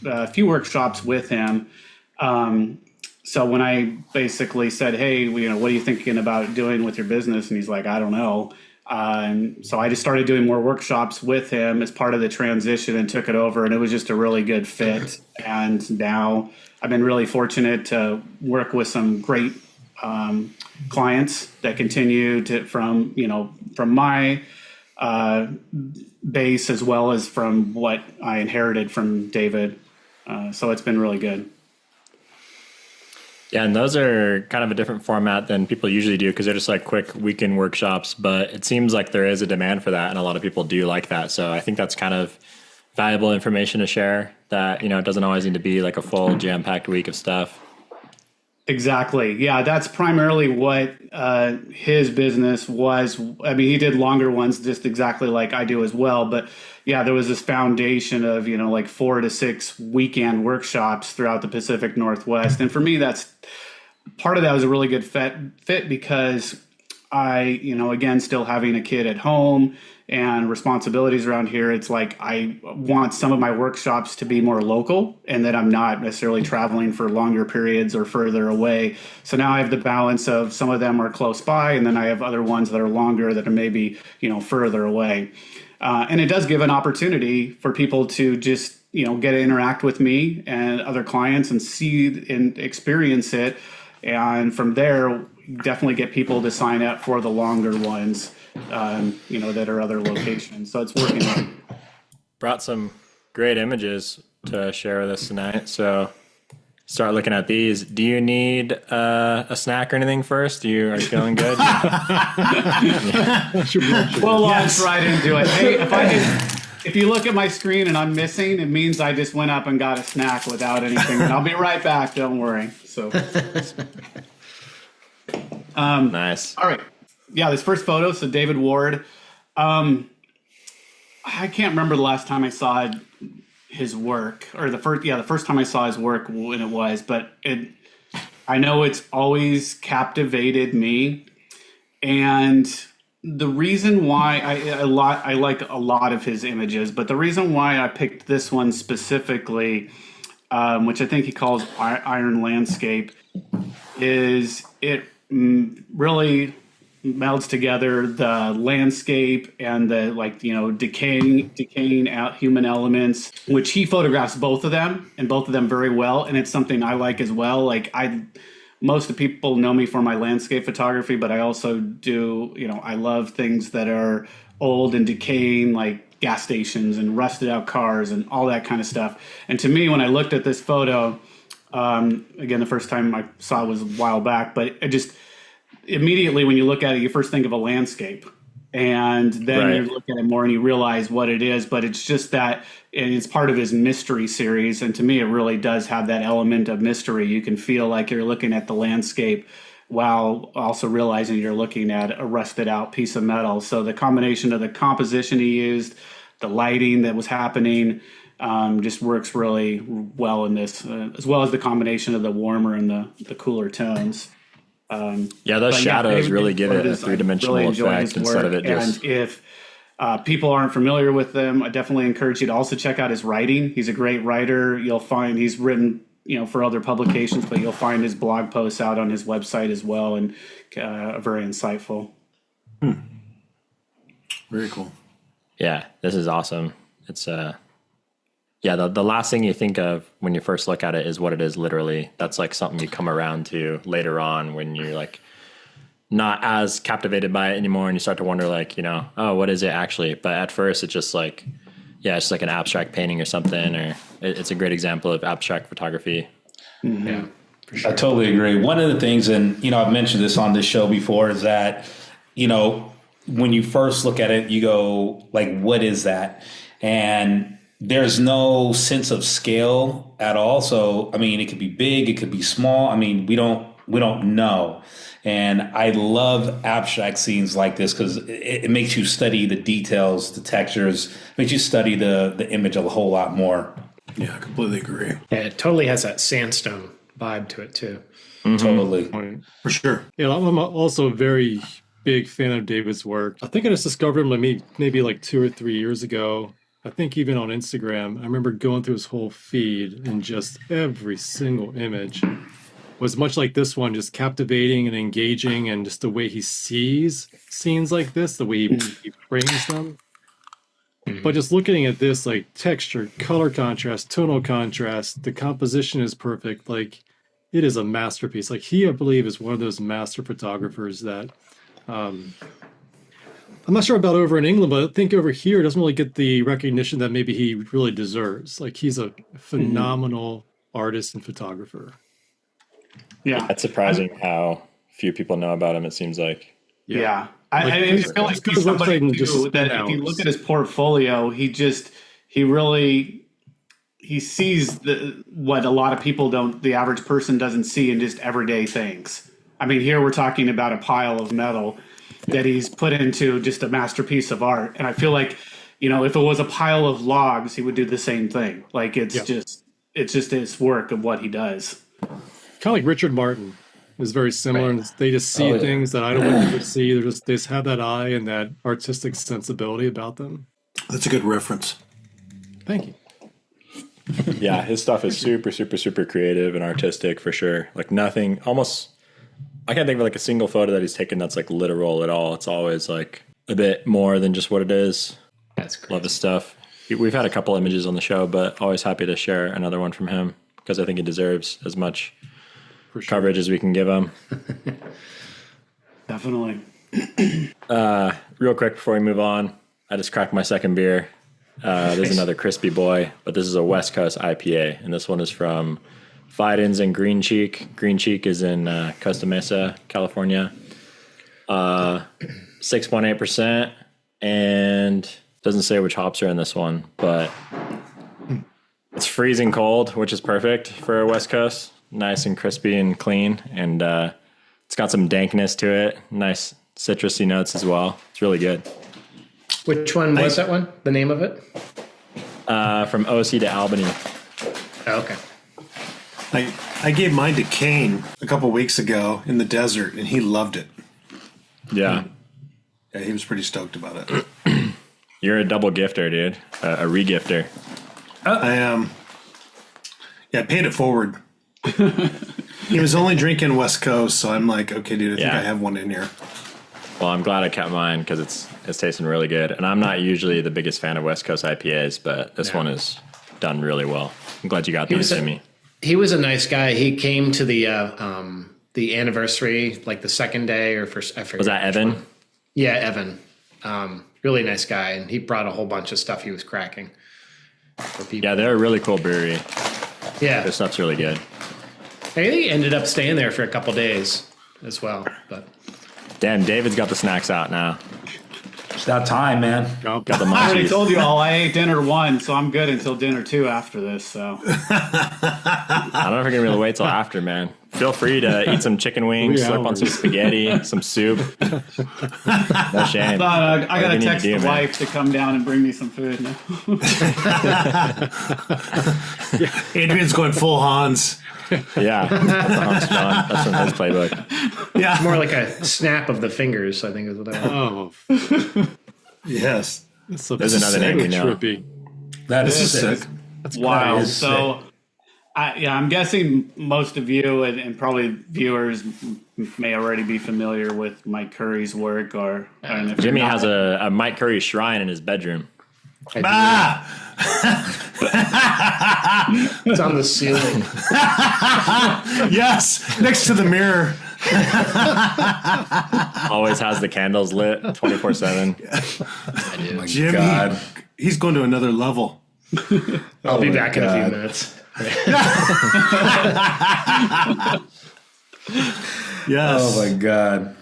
a few workshops with him. So when I basically said, hey, what are you thinking about doing with your business? And he's like, I don't know. So I just started doing more workshops with him as part of the transition and took it over. And it was just a really good fit. And now I've been really fortunate to work with some great clients that continue from my base as well as from what I inherited from David. So it's been really good. Yeah, and those are kind of a different format than people usually do because they're just like quick weekend workshops, but it seems like there is a demand for that and a lot of people do like that. So I think that's kind of valuable information to share that, it doesn't always need to be like a full jam-packed week of stuff. Exactly. Yeah, that's primarily what his business was. He did longer ones just exactly like I do as well, but yeah, there was this foundation of, like 4 to 6 weekend workshops throughout the Pacific Northwest. And for me, that's part of that was a really good fit because I, again, still having a kid at home and responsibilities around here, it's like I want some of my workshops to be more local and that I'm not necessarily traveling for longer periods or further away. So now I have the balance of some of them are close by, and then I have other ones that are longer that are maybe, further away. And it does give an opportunity for people to just, get to interact with me and other clients and see and experience it. And from there, definitely get people to sign up for the longer ones, that are other locations. So it's working. Brought some great images to share with us tonight. So start looking at these, do you need a snack or anything first? Are you feeling good? We'll launch right into it. Hey, if you look at my screen and I'm missing, it means I just went up and got a snack without anything. And I'll be right back. Don't worry. So, nice. All right. Yeah, this first photo. So David Ward. I can't remember the last time I saw his work, or the first time I saw his work when it was, but I know it's always captivated me. And the reason why I like a lot of his images, but the reason why I picked this one specifically, which I think he calls Iron Landscape, is it really melds together the landscape and the decaying out human elements, which he photographs both of them very well, and it's something I like as well. Like most of the people know me for my landscape photography, but I also do, I love things that are old and decaying, like gas stations and rusted out cars and all that kind of stuff. And to me, when I looked at this photo, again, the first time I saw it was a while back, but it just immediately when you look at it, you first think of a landscape. And then you look at it more and you realize what it is, but it's just that it's part of his mystery series. And to me, it really does have that element of mystery. You can feel like you're looking at the landscape while also realizing you're looking at a rusted out piece of metal. So the combination of the composition he used, the lighting that was happening, just works really well in this, as well as the combination of the warmer and the cooler tones. Those shadows really give it a three-dimensional effect instead of it just... And if people aren't familiar with them, I definitely encourage you to also check out his writing. He's a great writer. You'll find he's written, for other publications, but you'll find his blog posts out on his website as well, and very insightful. Very cool. Yeah, this is awesome. It's the last thing you think of when you first look at it is what it is literally. That's like something you come around to later on when you're like not as captivated by it anymore and you start to wonder what is it actually? But at first it's just like, it's like an abstract painting or something, or it's a great example of abstract photography. Mm-hmm. Yeah, for sure. I totally agree. One of the things, and I've mentioned this on this show before, is that, when you first look at it, you go like, what is that? And there's no sense of scale at all. So, it could be big, it could be small. We don't know. And I love abstract scenes like this because it makes you study the details, the textures, makes you study the image a whole lot more. Yeah, I completely agree. Yeah, it totally has that sandstone vibe to it too. Mm-hmm. Totally. For sure. Yeah, I'm also a very big fan of David's work. I think I just discovered him maybe like 2 or 3 years ago. I think even on Instagram, I remember going through his whole feed and just every single image was much like this one, just captivating and engaging, and just the way he sees scenes like this, the way he frames them. But just looking at this, like texture, color contrast, tonal contrast, the composition is perfect. Like it is a masterpiece. Like he, I believe, is one of those master photographers that I'm not sure about over in England, but I think over here doesn't really get the recognition that maybe he really deserves. Like he's a phenomenal artist and photographer. Yeah, it's surprising how few people know about him. It sees like, I feel like he's somebody too, that if you look at his portfolio, he sees what a lot of people don't, the average person doesn't see in just everyday things. Here we're talking about a pile of metal that he's put into just a masterpiece of art. And I feel like, if it was a pile of logs, he would do the same thing. Like it's just his work of what he does. Kind of like Richard Martin is very similar. Right. And they just see things that I don't ever see. They just have that eye and that artistic sensibility about them. That's a good reference. Thank you. Yeah, his stuff is super, super, super creative and artistic for sure. Like nothing, almost, I can't think of like a single photo that he's taken that's like literal at all. It's always like a bit more than just what it is. That's crazy. Love his stuff. We've had a couple images on the show, but always happy to share another one from him because I think he deserves as much coverage as we can give him. Definitely. Real quick before we move on, I just cracked my second beer. There's another crispy boy, but this is a West Coast IPA, and this one is from Fiden's in Green Cheek. Green Cheek is in Costa Mesa, California. 6.8%, and doesn't say which hops are in this one, but it's freezing cold, which is perfect for a West Coast. Nice and crispy and clean, and it's got some dankness to it. Nice citrusy notes as well. It's really good. Which one was that one? The name of it? From OC to Albany. Oh, okay. I gave mine to Kane a couple weeks ago in the desert, and he loved it. Yeah. Yeah, he was pretty stoked about it. You're a double gifter, dude. A regifter. I am. Yeah, I paid it forward. He was only drinking West Coast, so I'm like, okay, dude, I think I have one in here. Well, I'm glad I kept mine because it's tasting really good. And I'm not usually the biggest fan of West Coast IPAs, but this one is done really well. I'm glad you got these to me. He was a nice guy. He came to the anniversary, like the second day or first. I forget. Was that Evan? Yeah, Evan. Really nice guy, and he brought a whole bunch of stuff he was cracking for people. Yeah, they're a really cool brewery. Yeah, Their stuff's really good. I think he ended up staying there for a couple days as well. But Damn, David's got the snacks out now. It's that time, man. Got the I already munchies. told you all I ate dinner 1, so I'm good until dinner 2 after this. So I don't know if we're gonna be able to wait till after, man. Feel free to eat some chicken wings, slurp on some spaghetti, some soup. No shame. I Whatever gotta you need text to do, the man. wife to come down and bring me some food now. Adrian's going full Hans. Yeah, that's John. That's from his playbook. Yeah. more like a snap of the fingers, I think is what I want. Oh, Yes. There's another name we know. trippy. That This is sick. sick. Wow. That is So, I'm guessing most of you and probably viewers may already be familiar with Mike Curry's work, or and if you're Jimmy not- has a Mike Curry shrine in his bedroom. It's on the ceiling. Yes, next to the mirror. Always has the candles lit 24/7. Jimmy, God. he's going to another level. I'll be back in a few God. minutes. Yes. Oh my God.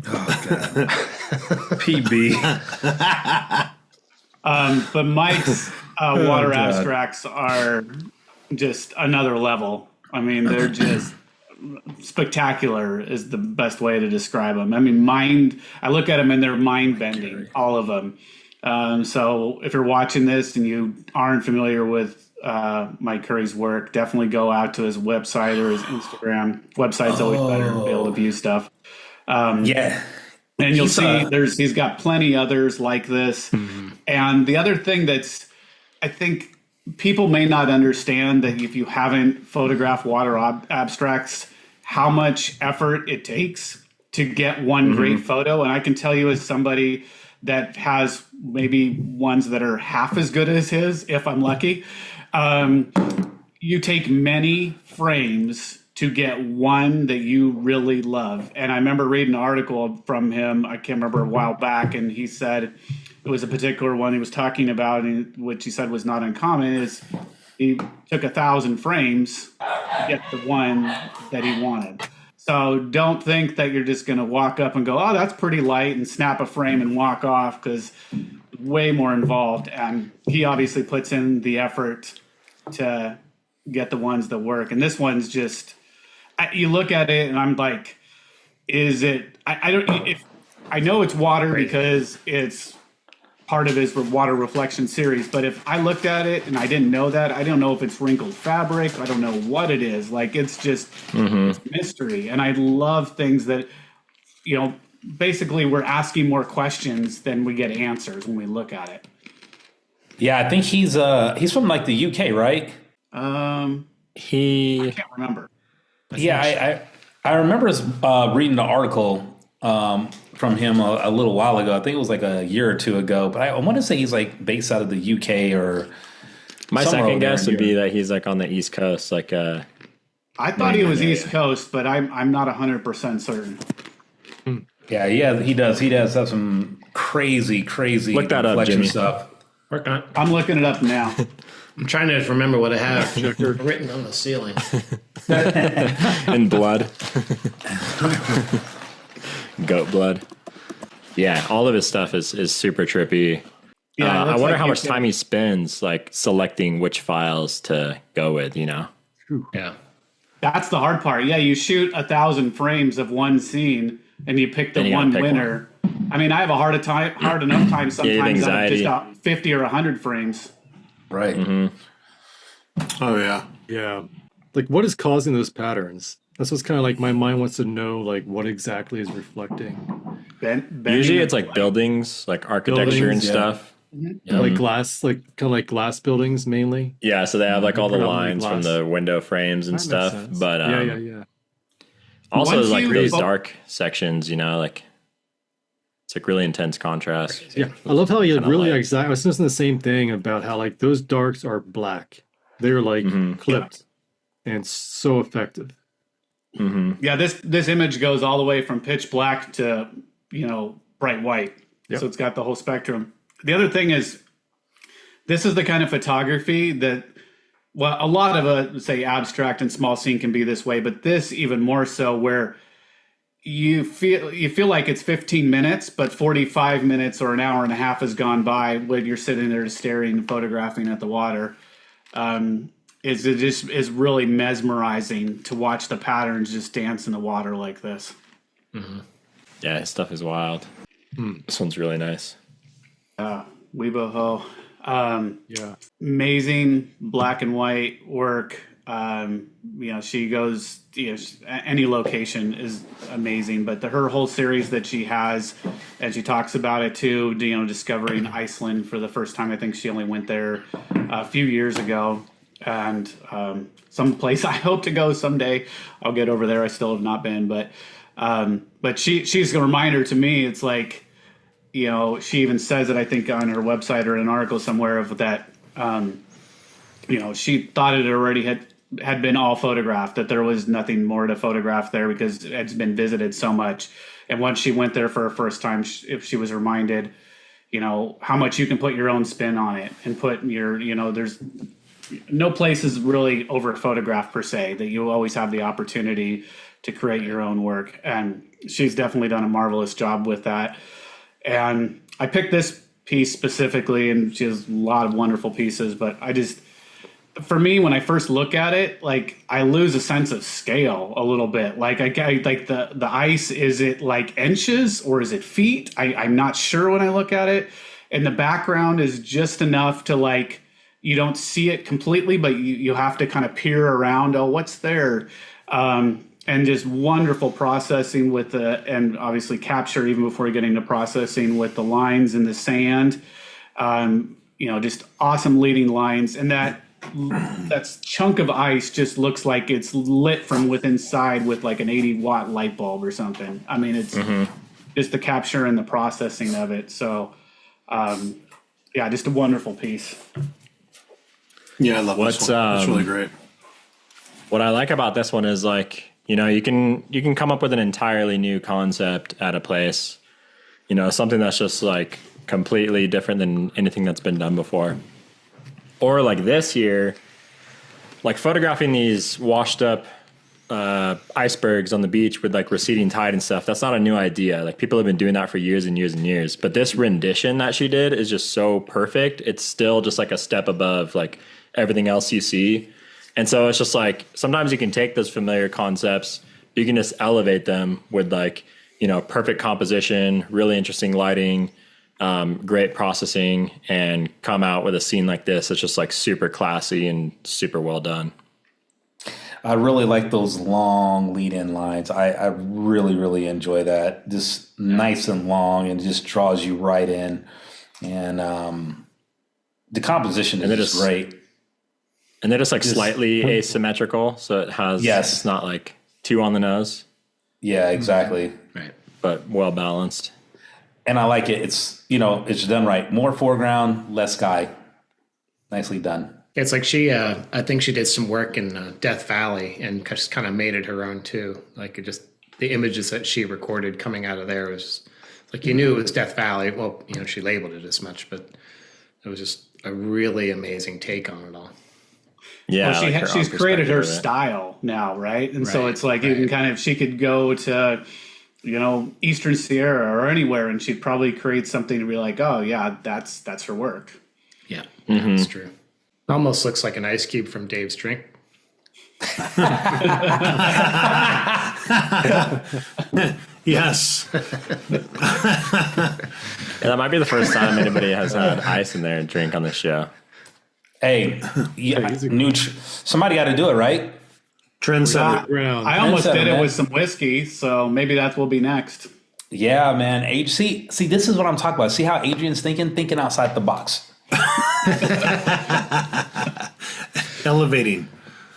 Oh God. PB. But Mike's water God. abstracts are just another level. I mean, they're just spectacular is the best way to describe them. I mean, I look at them and they're mind bending, all of them. So if you're watching this and you aren't familiar with Mike Curry's work, definitely go out to his website or his Instagram. Website's always better to be able to view stuff. Yeah. And you'll see he's got plenty others like this. Mm-hmm. And the other thing that's, I think people may not understand that if you haven't photographed water abstracts, how much effort it takes to get one great photo. And I can tell you as somebody that has maybe ones that are half as good as his, if I'm lucky, you take many frames to get one that you really love. And I remember reading an article from him, I can't remember, a while back, and he said it was a particular one he was talking about, and which he said was not uncommon, is he took 1,000 frames to get the one that he wanted. So don't think that you're just going to walk up and go, oh, that's pretty light, and snap a frame and walk off, because way more involved. And he obviously puts in the effort to get the ones that work. And this one's just, you look at it and I'm like, is it, I don't, if I know it's water because it's part of his water reflection series, but if I looked at it and I didn't know that, I don't know if it's wrinkled fabric, I don't know what it is. Like, it's just it's mystery. And I love things that, basically we're asking more questions than we get answers when we look at it. Yeah, I think he's from like the UK, right? I can't remember. Yeah, I remember reading the article from him a little while ago. I think it was like a year or two ago. But I want to say he's like based out of the UK or. My somewhere second over there guess in would be Europe. that he's like on the East Coast, like I thought he was East Coast, but I'm not 100% certain. Yeah, he does. He does have some crazy Look that up, reflection Jimmy. stuff. Working on it. I'm looking it up now. I'm trying to remember what I have written on the ceiling. In blood. Goat blood. Yeah, all of his stuff is super trippy. Yeah, I wonder how much time he spends like selecting which files to go with, you know? Yeah. That's the hard part. Yeah, you shoot 1,000 frames of one scene and you pick the one winner. I mean, I have a hard enough time sometimes of just out 50 or 100 frames. Right. Mm-hmm. Oh, yeah. Yeah. Like, what is causing those patterns? That's what's kind of like my mind wants to know, like, what exactly is reflecting. Usually it's like buildings, like architecture and stuff. Mm-hmm. Like glass, like kind of like glass buildings mainly. Yeah, so they have like all the lines from the window frames and stuff. But yeah. Also, there's like those dark sections, you know, like it's like really intense contrast. Yeah, I love how you really exact. I was thinking the same thing about how like those darks are black. They're like clipped and so effective. Mm-hmm. Yeah, this image goes all the way from pitch black to bright white. Yep. So it's got the whole spectrum. The other thing is, this is the kind of photography that, well, a lot of say abstract and small scene can be this way, but this even more so, where you feel like it's 15 minutes, but 45 minutes or an hour and a half has gone by when you're sitting there staring and photographing at the water. Is really mesmerizing to watch the patterns just dance in the water like this. Mm-hmm. Yeah, his stuff is wild. This one's really nice. Huibo Hou. Amazing black and white work. She goes, any location is amazing, but her whole series that she has, and she talks about it too, discovering Iceland for the first time. I think she only went there a few years ago, and some place I hope to go someday. I'll get over there. I still have not been, but she's a reminder to me. It's like, she even says it, I think, on her website or an article somewhere of that, she thought it already had been all photographed, that there was nothing more to photograph there because it's been visited so much. And once she went there for her first time, she was reminded, how much you can put your own spin on it and put your, there's no place is really over photographed per se, that you always have the opportunity to create your own work. And she's definitely done a marvelous job with that. And I picked this piece specifically, and she has a lot of wonderful pieces, but for me, when I first look at it, like, I lose a sense of scale a little bit. Like, I like the ice, is it like inches or is it feet? I'm not sure when I look at it. And the background is just enough to, like, you don't see it completely, but you have to kind of peer around. Oh, what's there? And just wonderful processing and obviously capture even before getting to processing with the lines in the sand. Just awesome leading lines. And that chunk of ice just looks like it's lit from inside with like an 80-watt light bulb or something. I mean, it's just the capture and the processing of it. So, just a wonderful piece. Yeah, I love this one. It's really great. What I like about this one is, like, you can come up with an entirely new concept at a place, something that's just like completely different than anything that's been done before. Or like this here, like photographing these washed up icebergs on the beach with like receding tide and stuff. That's not a new idea. Like, people have been doing that for years and years and years. But this rendition that she did is just so perfect. It's still just like a step above like everything else you see. And so it's just like, sometimes you can take those familiar concepts, you can just elevate them with like, perfect composition, really interesting lighting, great processing, and come out with a scene like this. It's just like super classy and super well done. I really like those long lead-in lines. I really, really enjoy that. Just nice and long, and just draws you right in. And the composition is just great. And they're just like slightly asymmetrical, so it has it's not like too on the nose. Yeah, exactly. Right. But well balanced. And I like it. It's it's done right. More foreground, less sky. Nicely done. It's like I think she did some work in Death Valley and just kind of made it her own too. Like, the images that she recorded coming out of there was like, you knew it was Death Valley. Well, she labeled it as much, but It was just a really amazing take on it all. Yeah, well, she's created her style now, right? And so it's like you can she could go to, Eastern Sierra or anywhere, and she'd probably create something to be like, oh yeah, that's her work. Yeah, that's true. Almost looks like an ice cube from Dave's drink. Yes. That might be the first time anybody has had ice in their drink on the show. Hey, somebody got to do it, right? Trendsetter. I almost did it with some whiskey, so maybe that will be next. Yeah, man. See, this is what I'm talking about. See how Adrian's thinking outside the box. Elevating.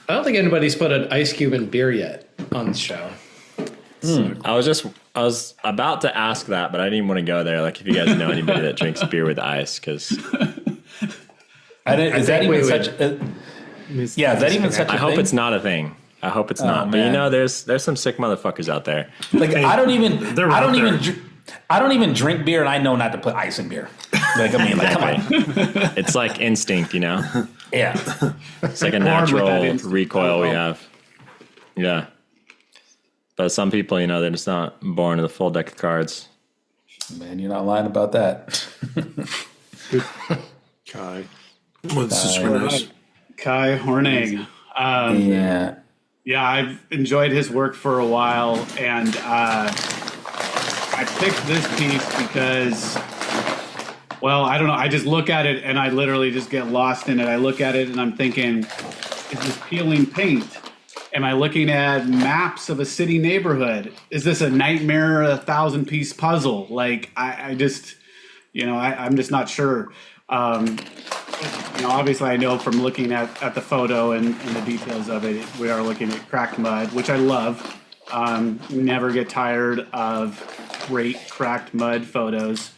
I don't think anybody's put an ice cube in beer yet on the show. So I was about to ask that, but I didn't even want to go there. Like, if you guys know anybody that drinks beer with ice, because is that even such a I hope thing? it's not a thing. I hope it's not. Man. But there's some sick motherfuckers out there. Like, I don't even drink beer, and I know not to put ice in beer. Like, I mean, like, come on. It's like instinct, Yeah. It's like a natural recoil we have. Yeah. But some people, they're just not born with a full deck of cards. Man, you're not lying about that. Kai. This is really nice. Kai Hornung. Yeah, I've enjoyed his work for a while, and I picked this piece because, well, I don't know. I just look at it and I literally just get lost in it. I look at it and I'm thinking, is this peeling paint? Am I looking at maps of a city neighborhood? Is this a nightmare, 1,000-piece puzzle? Like, I just, I'm just not sure. Obviously I know from looking at the photo and the details of it, we are looking at cracked mud, which I love. Never get tired of great cracked mud photos.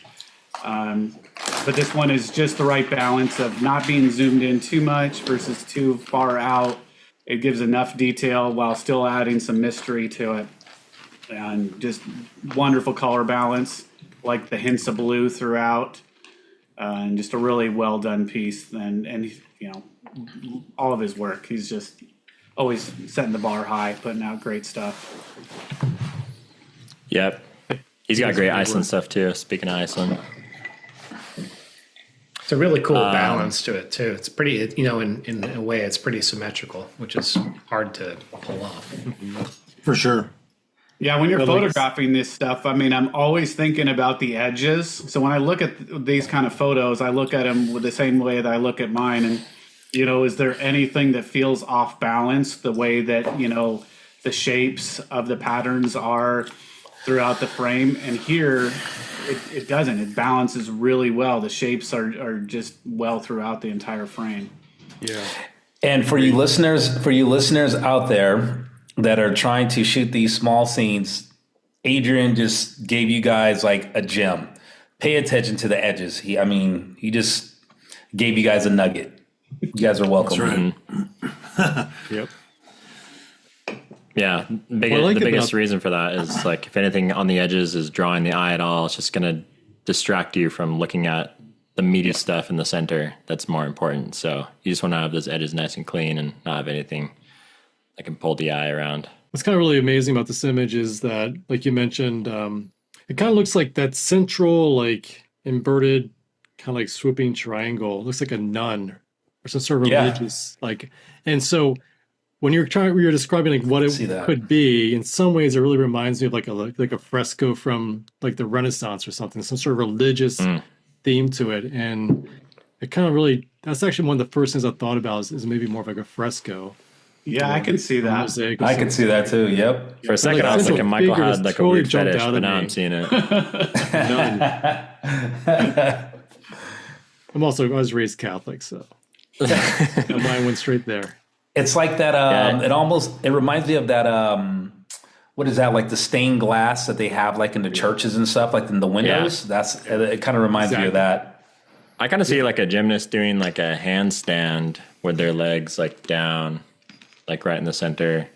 But this one is just the right balance of not being zoomed in too much versus too far out. It gives enough detail while still adding some mystery to it. And just wonderful color balance, like the hints of blue throughout. And just a really well done piece, and all of his work. He's just always setting the bar high, putting out great stuff. Yep, he's got great Iceland stuff too. Speaking of Iceland, it's a really cool balance to it too. It's pretty, in a way, it's pretty symmetrical, which is hard to pull off. For sure. Yeah, when you're photographing this stuff, I mean, I'm always thinking about the edges. So when I look at these kind of photos, I look at them with the same way that I look at mine. And, is there anything that feels off balance the way that, the shapes of the patterns are throughout the frame? And here, it doesn't. It balances really well. The shapes are just well throughout the entire frame. Yeah. And for you listeners out there that are trying to shoot these small scenes, Adrian just gave you guys like a gem. Pay attention to the edges. He just gave you guys a nugget. You guys are welcome. That's right. Yep. Yeah, the biggest reason for that is, like, if anything on the edges is drawing the eye at all, it's just going to distract you from looking at the meaty stuff in the center. That's more important. So you just want to have those edges nice and clean and not have anything that can pull the eye around. What's kind of really amazing about this image is that, like you mentioned, it kind of looks like that central, like, inverted, kind of like swooping triangle. It looks like a nun or some sort of religious, and so when you're describing like what it could be, in some ways it really reminds me of like a fresco from like the Renaissance or something, some sort of religious theme to it. And it kind of really, that's actually one of the first things I thought about is maybe more of like a fresco. Yeah, I can see that. I can see that too. Yep. For a second, I was thinking Michael had like a weird fetish, but now I'm seeing it. I was raised Catholic, so mine went straight there. It's like that. It reminds me of that. What is that? Like the stained glass that they have like in the churches and stuff, like in the windows. Yeah. It kind of reminds me of that. I kind of see like a gymnast doing like a handstand with their legs like down, like right in the center.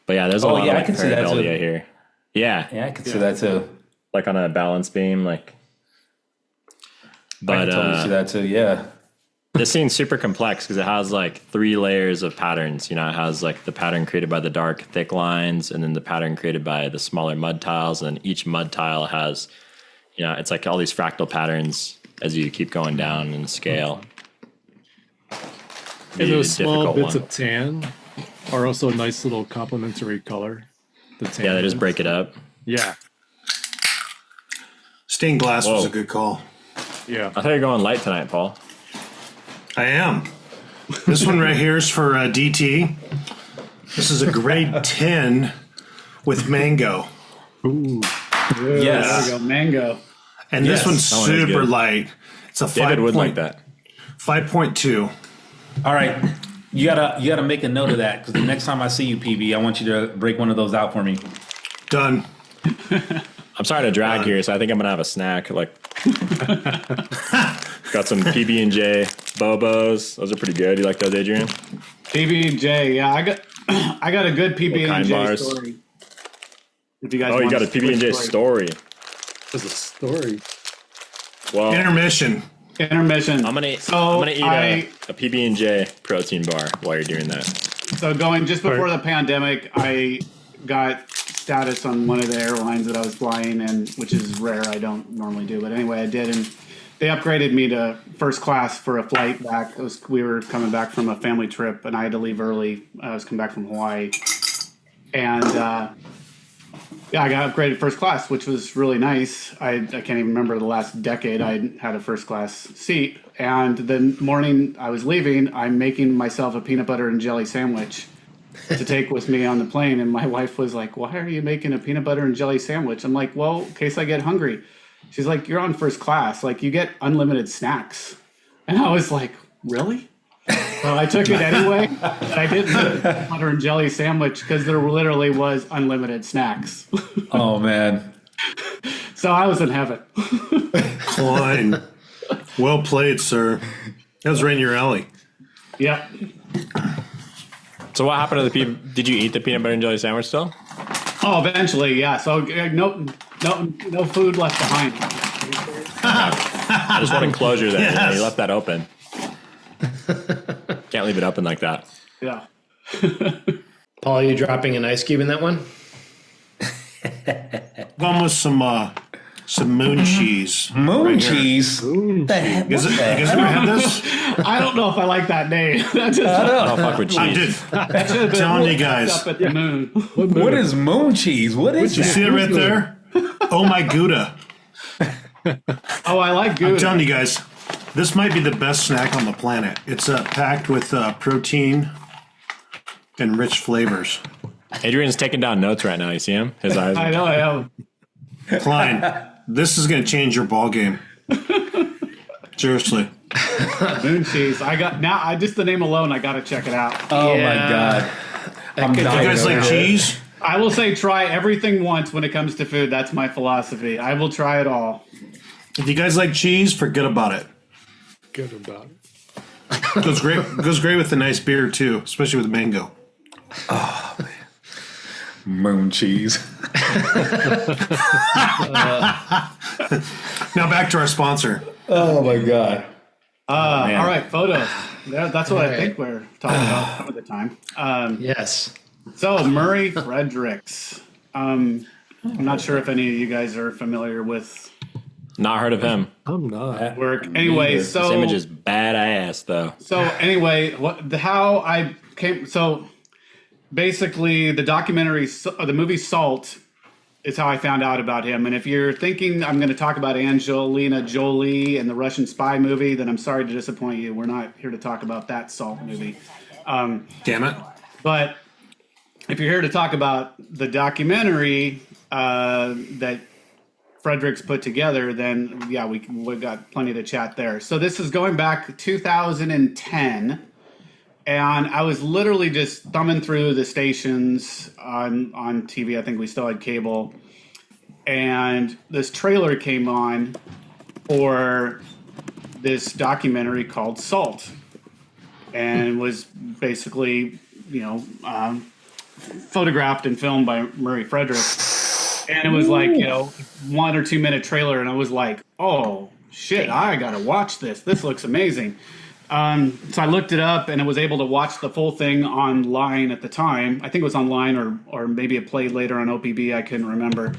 But yeah, there's a lot of like variability here. Yeah, I can see that too. Like on a balance beam, like. But I can totally see that too. Yeah. This scene's super complex because it has like 3 layers of patterns. You know, it has like the pattern created by the dark, thick lines, and then the pattern created by the smaller mud tiles. And each mud tile has, you know, it's like all these fractal patterns as you keep going down in scale. And those small bits of tan are also a nice little complementary color. The tan. Yeah, they just break it up. Yeah. Stained glass was a good call. Yeah. I thought you were going light tonight, Paul. I am. This one right here is for DT. This is a grade 10 with mango. Ooh. Yes. There we go, mango. And this one's that one is super good. light. It's a David would like that. 5.2. All right. You gotta make a note of that because the next time I see you, PB, I want you to break one of those out for me. Done. I'm sorry to drag here, so I think I'm gonna have a snack. Like, got some PB&J Bobos. Those are pretty good. You like those, Adrian? PB&J, yeah, I got a good kind PB&J bars? story. If you guys Oh, you want got a PB&J quick story. There's a story. Well, Intermission. Intermission. I'm gonna eat a PB&J protein bar while you're doing that. So going just before the pandemic, I got status on one of the airlines that I was flying, and which is rare. I don't normally do, but anyway, I did, and they upgraded me to first class for a flight back. We were coming back from a family trip, and I had to leave early. I was coming back from Hawaii, and I got upgraded first class, which was really nice. I can't even remember the last decade I had a first class seat. And the morning I was leaving, I'm making myself a peanut butter and jelly sandwich to take with me on the plane. And my wife was like, "Why are you making a peanut butter and jelly sandwich?" I'm like, "Well, in case I get hungry." She's like, "You're on first class. Like, you get unlimited snacks." And I was like, "Really?" So I took it anyway. But I didn't do a peanut butter and jelly sandwich because there literally was unlimited snacks. Oh man. So I was in heaven. Klein. Well played, sir. That was right in your alley. Yep. So what happened to the did you eat the peanut butter and jelly sandwich still? Oh, eventually, yeah. So no food left behind. I just wanted closure there. Yes. You know, you left that open. Can't leave it open like that. Yeah. Paul, are you dropping an ice cube in that one? Gone with some moon cheese. Moon cheese. You guys ever had this? I don't know if I like that name. That just, I don't fuck with cheese. I did. I'm telling you guys. up at the moon. What is moon cheese? What is You that? see it right there? Oh my Gouda. Oh, I like I'm Gouda. telling you guys, this might be the best snack on the planet. It's packed with protein and rich flavors. Adrian's taking down notes right now. You see him? His eyes. I know. I am. Klein, this is going to change your ball game. Seriously. Moon cheese. Just the name alone, I got to check it out. Oh my god. I'm You dying guys over like here. cheese? I will say try everything once when it comes to food. That's my philosophy. I will try it all. If you guys like cheese, forget about it. Good about it. Goes great with a nice beer too, especially with mango. Oh man. Moon cheese. Now back to our sponsor. Oh my god. All right, photos. That's what I think we're talking about some of the time. Yes. So Murray Fredericks. I'm not sure if any of you guys are familiar with Not heard of him. I'm not. work. Anyway, This so image is badass, though. So anyway, how I came. So basically, the documentary, the movie Salt, is how I found out about him. And if you're thinking I'm going to talk about Angelina Jolie and the Russian spy movie, then I'm sorry to disappoint you. We're not here to talk about that Salt movie. Damn it. But if you're here to talk about the documentary that Fredericks put together, then yeah, we've got plenty to chat there. So this is going back 2010, and I was literally just thumbing through the stations on TV. I think we still had cable, and this trailer came on for this documentary called Salt, and was basically, photographed and filmed by Murray Fredericks. And it was like, 1 or 2 minute trailer. And I was like, oh, shit, I got to watch this. This looks amazing. So I looked it up and I was able to watch the full thing online at the time. I think it was online or maybe it played later on OPB. I couldn't remember.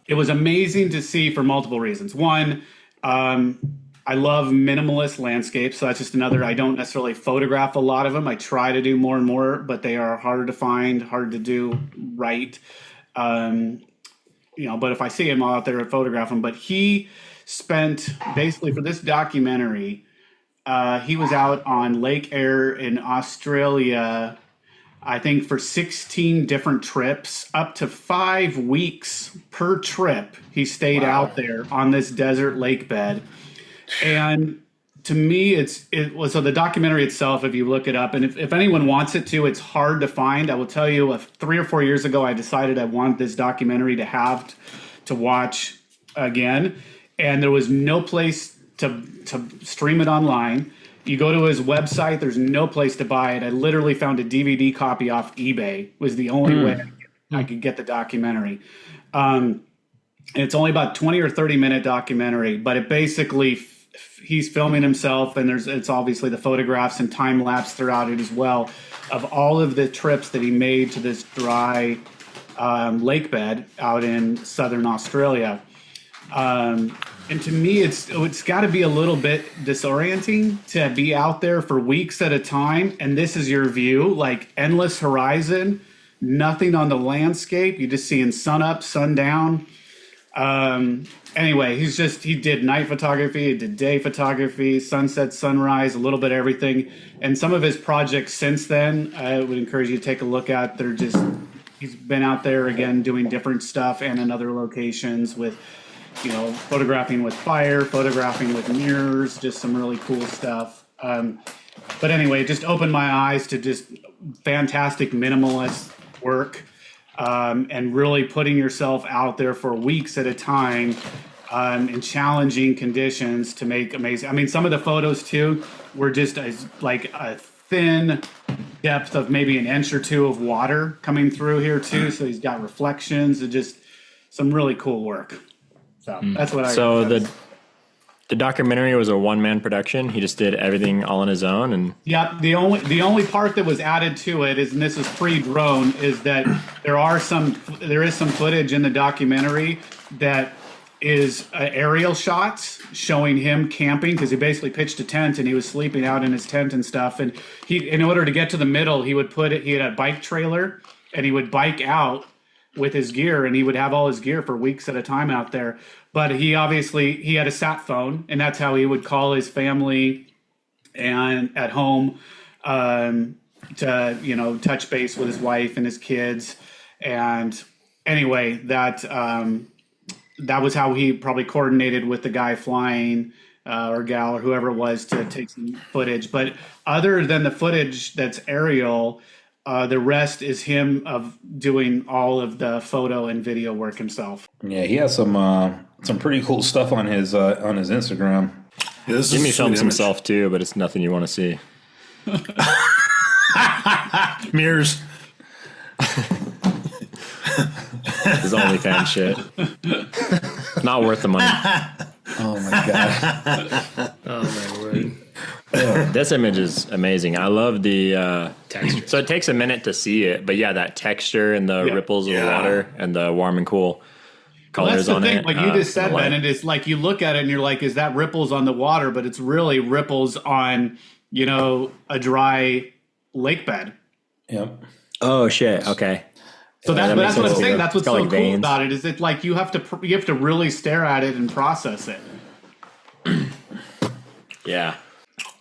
It was amazing to see for multiple reasons. One, I love minimalist landscapes. So that's just another, I don't necessarily photograph a lot of them. I try to do more and more, but they are harder to find, hard to do right. But if I see him out there, I photograph him. But he spent basically for this documentary, he was out on Lake Eyre in Australia, I think for 16 different trips, up to 5 weeks per trip. He stayed out there on this desert lake bed. And to me, so the documentary itself, if you look it up, and if anyone wants it to, it's hard to find. I will tell you, 3 or 4 years ago, I decided I wanted this documentary to watch again. And there was no place to stream it online. You go to his website, there's no place to buy it. I literally found a DVD copy off eBay. Was the only way I could get the documentary. It's only about 20 or 30 minute documentary, but it basically he's filming himself, and it's obviously the photographs and time lapse throughout it as well of all of the trips that he made to this dry lake bed out in southern Australia. And to me, it's got to be a little bit disorienting to be out there for weeks at a time, and this is your view, like endless horizon, nothing on the landscape. You're just seeing sun up, sun down. Anyway, he did night photography, he did day photography, sunset, sunrise, a little bit of everything. And some of his projects since then, I would encourage you to take a look at. He's been out there again doing different stuff and in other locations with, photographing with fire, photographing with mirrors, just some really cool stuff. But anyway, it just opened my eyes to just fantastic minimalist work. And really putting yourself out there for weeks at a time in challenging conditions to make amazing. I mean, some of the photos too were just like a thin depth of maybe an inch or two of water coming through here too. So he's got reflections and just some really cool work. So that's what I. So the documentary was a one-man production. He just did everything all on his own, and the only part that was added to it is, and this is pre-drone, is that there is some footage in the documentary that is aerial shots showing him camping, because he basically pitched a tent and he was sleeping out in his tent and stuff. And in order to get to the middle, he had a bike trailer and he would bike out with his gear, and he would have all his gear for weeks at a time out there. But he had a sat phone, and that's how he would call his family and at home to touch base with his wife and his kids. And anyway, that was how he probably coordinated with the guy flying or gal or whoever it was to take some footage. But other than the footage that's aerial, the rest is him of doing all of the photo and video work himself. Yeah, he has some pretty cool stuff on his Instagram. Yeah, Jimmy films himself too, but it's nothing you want to see. Mirrors. His OnlyFans shit. Not worth the money. Oh my god. Oh my word. This image is amazing. I love the texture. So it takes a minute to see it, but yeah, that texture and the ripples of the water and the warm and cool colors on it. Like you just said, Ben, and it's like you look at it and you're like, is that ripples on the water? But it's really ripples on, a dry lake bed. Yep. Oh shit. Okay. So that's what I'm saying. That's what's so like cool veins about it, is it like you have to really stare at it and process it. Yeah.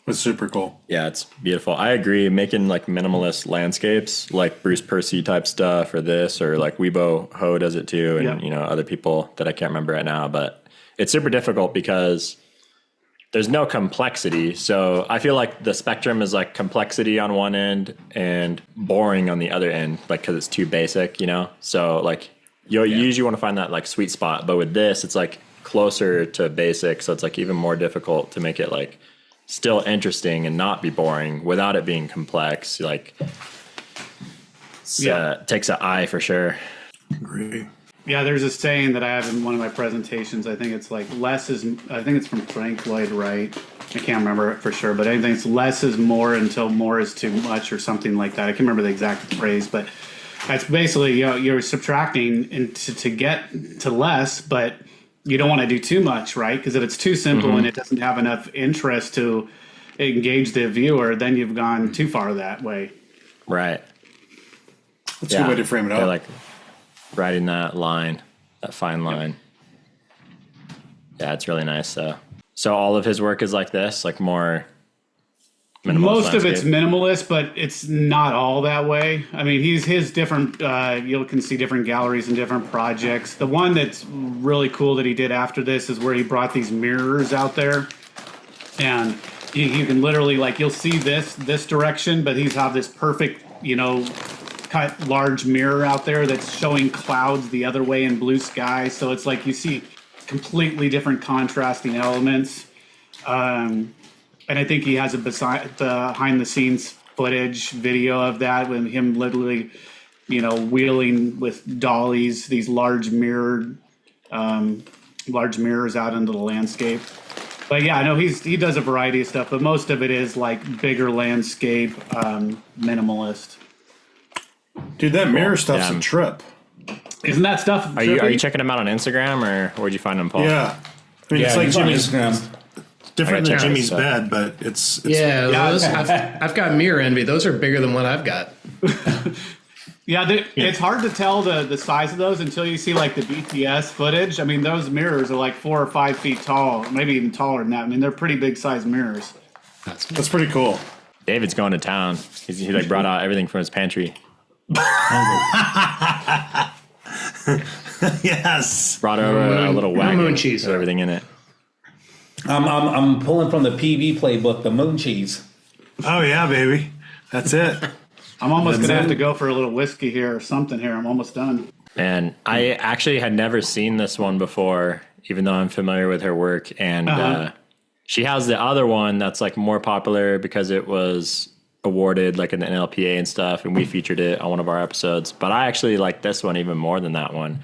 It's super cool. Yeah, it's beautiful. I agree. Making like minimalist landscapes, like Bruce Percy type stuff, or this, or like Huibo Hou does it too, and other people that I can't remember right now. But it's super difficult because there's no complexity. So I feel like the spectrum is like complexity on one end and boring on the other end, like because it's too basic, So like you usually want to find that like sweet spot, but with this, it's like closer to basic, so it's like even more difficult to make it like still interesting and not be boring without it being complex. Like, takes an eye for sure. Agree. Yeah, there's a saying that I have in one of my presentations. I think it's like I think it's from Frank Lloyd Wright. I can't remember it for sure, but I think it's less is more until more is too much or something like that. I can't remember the exact phrase, but that's basically, you're subtracting to get to less, but you don't want to do too much, right? Because if it's too simple and it doesn't have enough interest to engage the viewer, then you've gone too far that way. Right. That's a good way to frame it up. Like riding that line, that fine line. Yeah, it's really nice. So all of his work is like this, like more minimalist. Most of it's minimalist, but it's not all that way. I mean, his different, you can see different galleries and different projects. The one that's really cool that he did after this is where he brought these mirrors out there. And you can literally, like, you'll see this direction, but he's have this perfect, cut large mirror out there that's showing clouds the other way in blue sky. So it's like you see completely different contrasting elements. And I think he has a behind the scenes footage video of that with him literally, wheeling with dollies, these large mirrors out into the landscape. But yeah, I know he does a variety of stuff, but most of it is like bigger landscape, minimalist. Dude, that mirror stuff's a trip. Isn't that stuff? Are you checking him out on Instagram, or where'd you find him, Paul? Yeah, I mean, it's like Jimmy's Instagram. Different than Jimmy's bed, but it's those, I've got mirror envy. Those are bigger than what I've got. It's hard to tell the size of those until you see like the BTS footage. I mean, those mirrors are like 4 or 5 feet tall, maybe even taller than that. I mean, they're pretty big size mirrors. That's pretty cool. David's going to town. He like brought out everything from his pantry. Yes. Brought over a little wagon moon cheese with everything in it. I'm pulling from the PB playbook, the moon cheese. Oh yeah, baby. That's it. I'm almost going to have to go for a little whiskey here or something here. I'm almost done. And I actually had never seen this one before, even though I'm familiar with her work. And she has the other one that's like more popular because it was awarded like in the NLPA and stuff, and we featured it on one of our episodes. But I actually like this one even more than that one,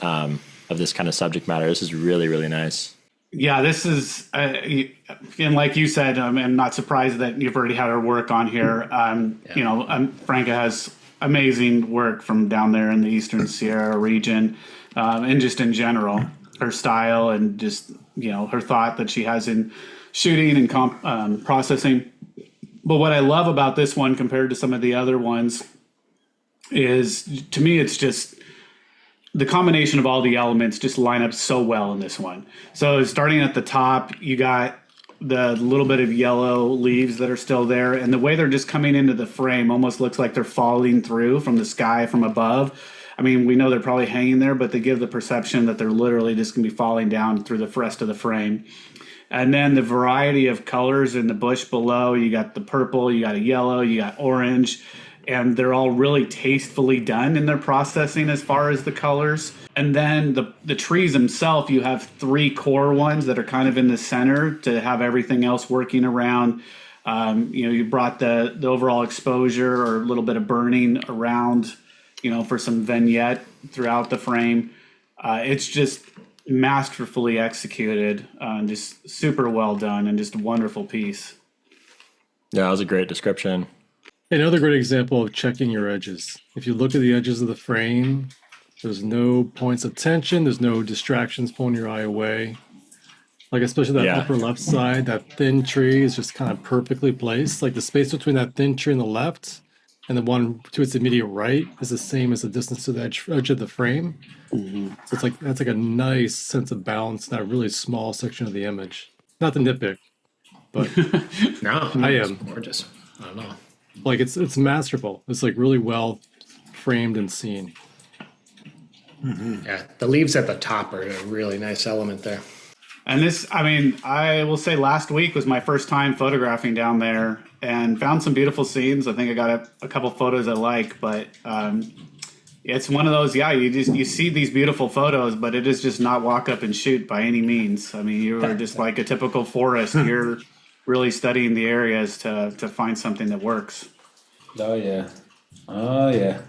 of this kind of subject matter. This is really, really nice. Yeah, this is, and like you said, I'm not surprised that you've already had her work on here. Franka has amazing work from down there in the Eastern Sierra region, and just in general, her style and just, her thought that she has in shooting and processing. But what I love about this one compared to some of the other ones is, to me, it's just the combination of all the elements just line up so well in this one. So starting at the top, you got the little bit of yellow leaves that are still there, and the way they're just coming into the frame almost looks like they're falling through from the sky from above. I mean, we know they're probably hanging there, but they give the perception that they're literally just going to be falling down through the rest of the frame. And then the variety of colors in the bush below, you got the purple, you got a yellow, you got orange, and they're all really tastefully done in their processing as far as the colors. And then the trees themselves, you have 3 core ones that are kind of in the center to have everything else working around. You brought the overall exposure or a little bit of burning around, for some vignette throughout the frame. It's just masterfully executed, just super well done, and just a wonderful piece. Yeah, that was a great description. Another great example of checking your edges. If you look at the edges of the frame, there's no points of tension, there's no distractions pulling your eye away. Like especially that upper left side, that thin tree is just kind of perfectly placed. Like the space between that thin tree on the left and the one to its immediate right is the same as the distance to the edge of the frame. Mm-hmm. So it's like that's like a nice sense of balance in that really small section of the image. Not to nitpick, but no, I am gorgeous. I don't know. Like it's masterful. It's like really well framed and seen. Mm-hmm. Yeah, the leaves at the top are a really nice element there. And this, I mean, I will say last week was my first time photographing down there and found some beautiful scenes. I think I got a couple photos I like, but it's one of those, you see these beautiful photos, but it is just not walk up and shoot by any means. I mean, you are just like a typical forest. You're really studying the areas to find something that works. Oh, yeah. Oh, yeah.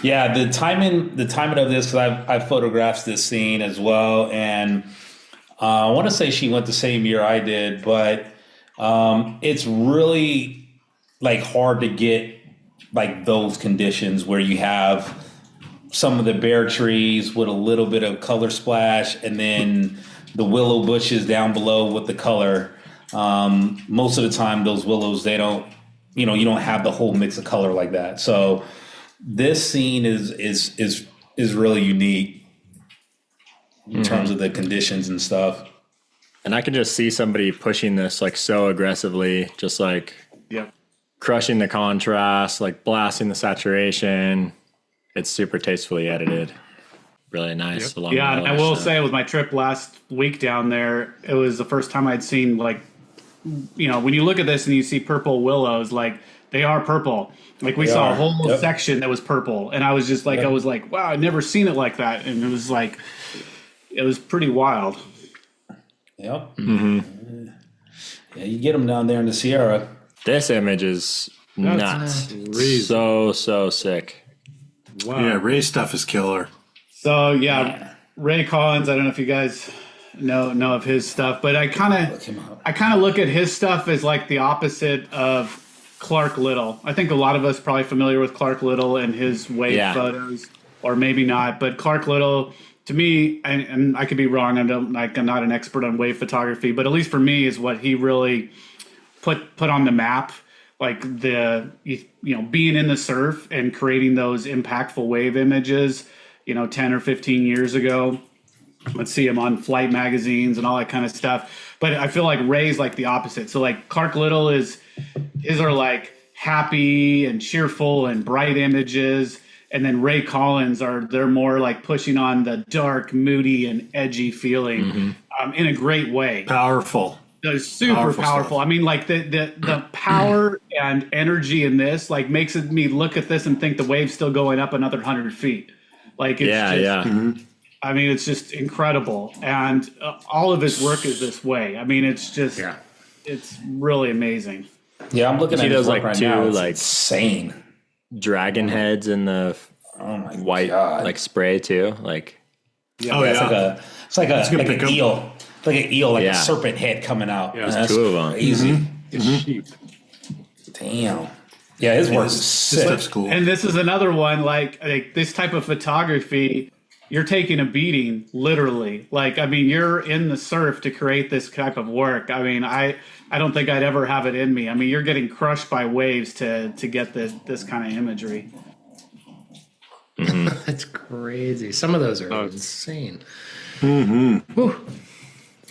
Yeah, the timing of this, because I photographed this scene as well, and I want to say she went the same year I did, but it's really like hard to get like those conditions where you have some of the bare trees with a little bit of color splash, and then the willow bushes down below with the color. Most of the time, those willows, they don't, you don't have the whole mix of color like that. So this scene is really unique in terms of the conditions and stuff. And I can just see somebody pushing this like so aggressively, just like crushing the contrast, like blasting the saturation. It's super tastefully edited. Really nice. Yep. Yeah, and I will say with my trip last week down there, it was the first time I'd seen like, when you look at this and you see purple willows, like they are purple. Like we saw a whole section that was purple, and I was just like, I was like, wow, I'd never seen it like that, and it was like, it was pretty wild. Yep. Mm-hmm. Yeah, you get them down there in the Sierra. This image is nuts. So sick. Wow. Yeah, Ray's stuff is killer. So Ray Collins, I don't know if you guys know of his stuff, but I kind of look at his stuff as like the opposite of Clark Little. I think a lot of us are probably familiar with Clark Little and his wave photos, or maybe not. But Clark Little, to me, and I could be wrong. I'm not an expert on wave photography, but at least for me, is what he really put on the map. Like being in the surf and creating those impactful wave images, 10 or 15 years ago. Let's see him on flight magazines and all that kind of stuff. But I feel like Ray's like the opposite. So like Clark Little is like happy and cheerful and bright images. And then Ray Collins they're more like pushing on the dark, moody and edgy feeling in a great way. Powerful. They're super powerful. I mean, like the power and energy in this, like makes me look at this and think the wave's still going up another 100 feet. Like it's I mean, it's just incredible, and all of his work is this way. I mean, it's just it's really amazing. Yeah, I'm looking at his work right now. It's like insane dragon heads in the white like spray too. Like it's like an eel. Like an eel, like a serpent head coming out. Yeah, that's two of them. Easy. Damn. Yeah, his work is sick. That's cool. And this is another one, like this type of photography, you're taking a beating, literally. Like, I mean, you're in the surf to create this type of work. I mean, I don't think I'd ever have it in me. I mean, you're getting crushed by waves to get this kind of imagery. That's crazy. Some of those are insane.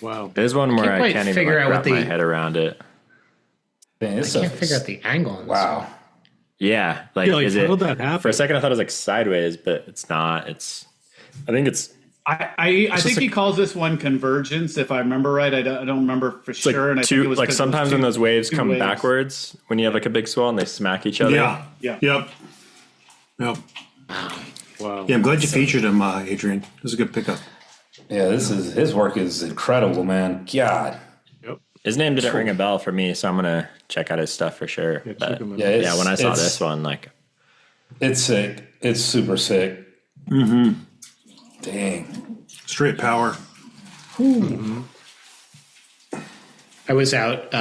Wow. There's one where I can't even wrap my head around it. Man, I can't figure out the angle on this. Wow. Yeah. Like, is how it, did that happen? For a second I thought it was like sideways, but it's not. I think it's I think he calls this one convergence, if I remember right. I don't remember for sure. Like and I think it was like sometimes when those waves come backwards, when you have like a big swell and they smack each other. Yeah. Yep. Wow. Yeah, I'm glad you featured him, Adrian. This is a good pickup. Yeah, his work is incredible, man. God. Yep. His name didn't ring a bell for me, so I'm gonna check out his stuff for sure. Yeah, when I saw this one, like, it's sick. It's super sick. Dang. Straight power. I was out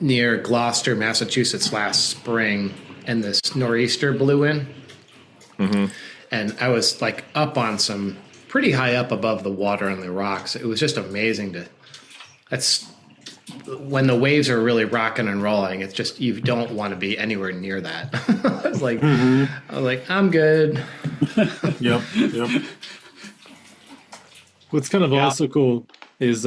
near Gloucester, Massachusetts last spring, and this nor'easter blew in. And I was like up on some pretty high up above the water on the rocks. It was just amazing that's when the waves are really rocking and rolling. It's just, you don't want to be anywhere near that. I was like, I'm good. Yep. What's kind of also cool is,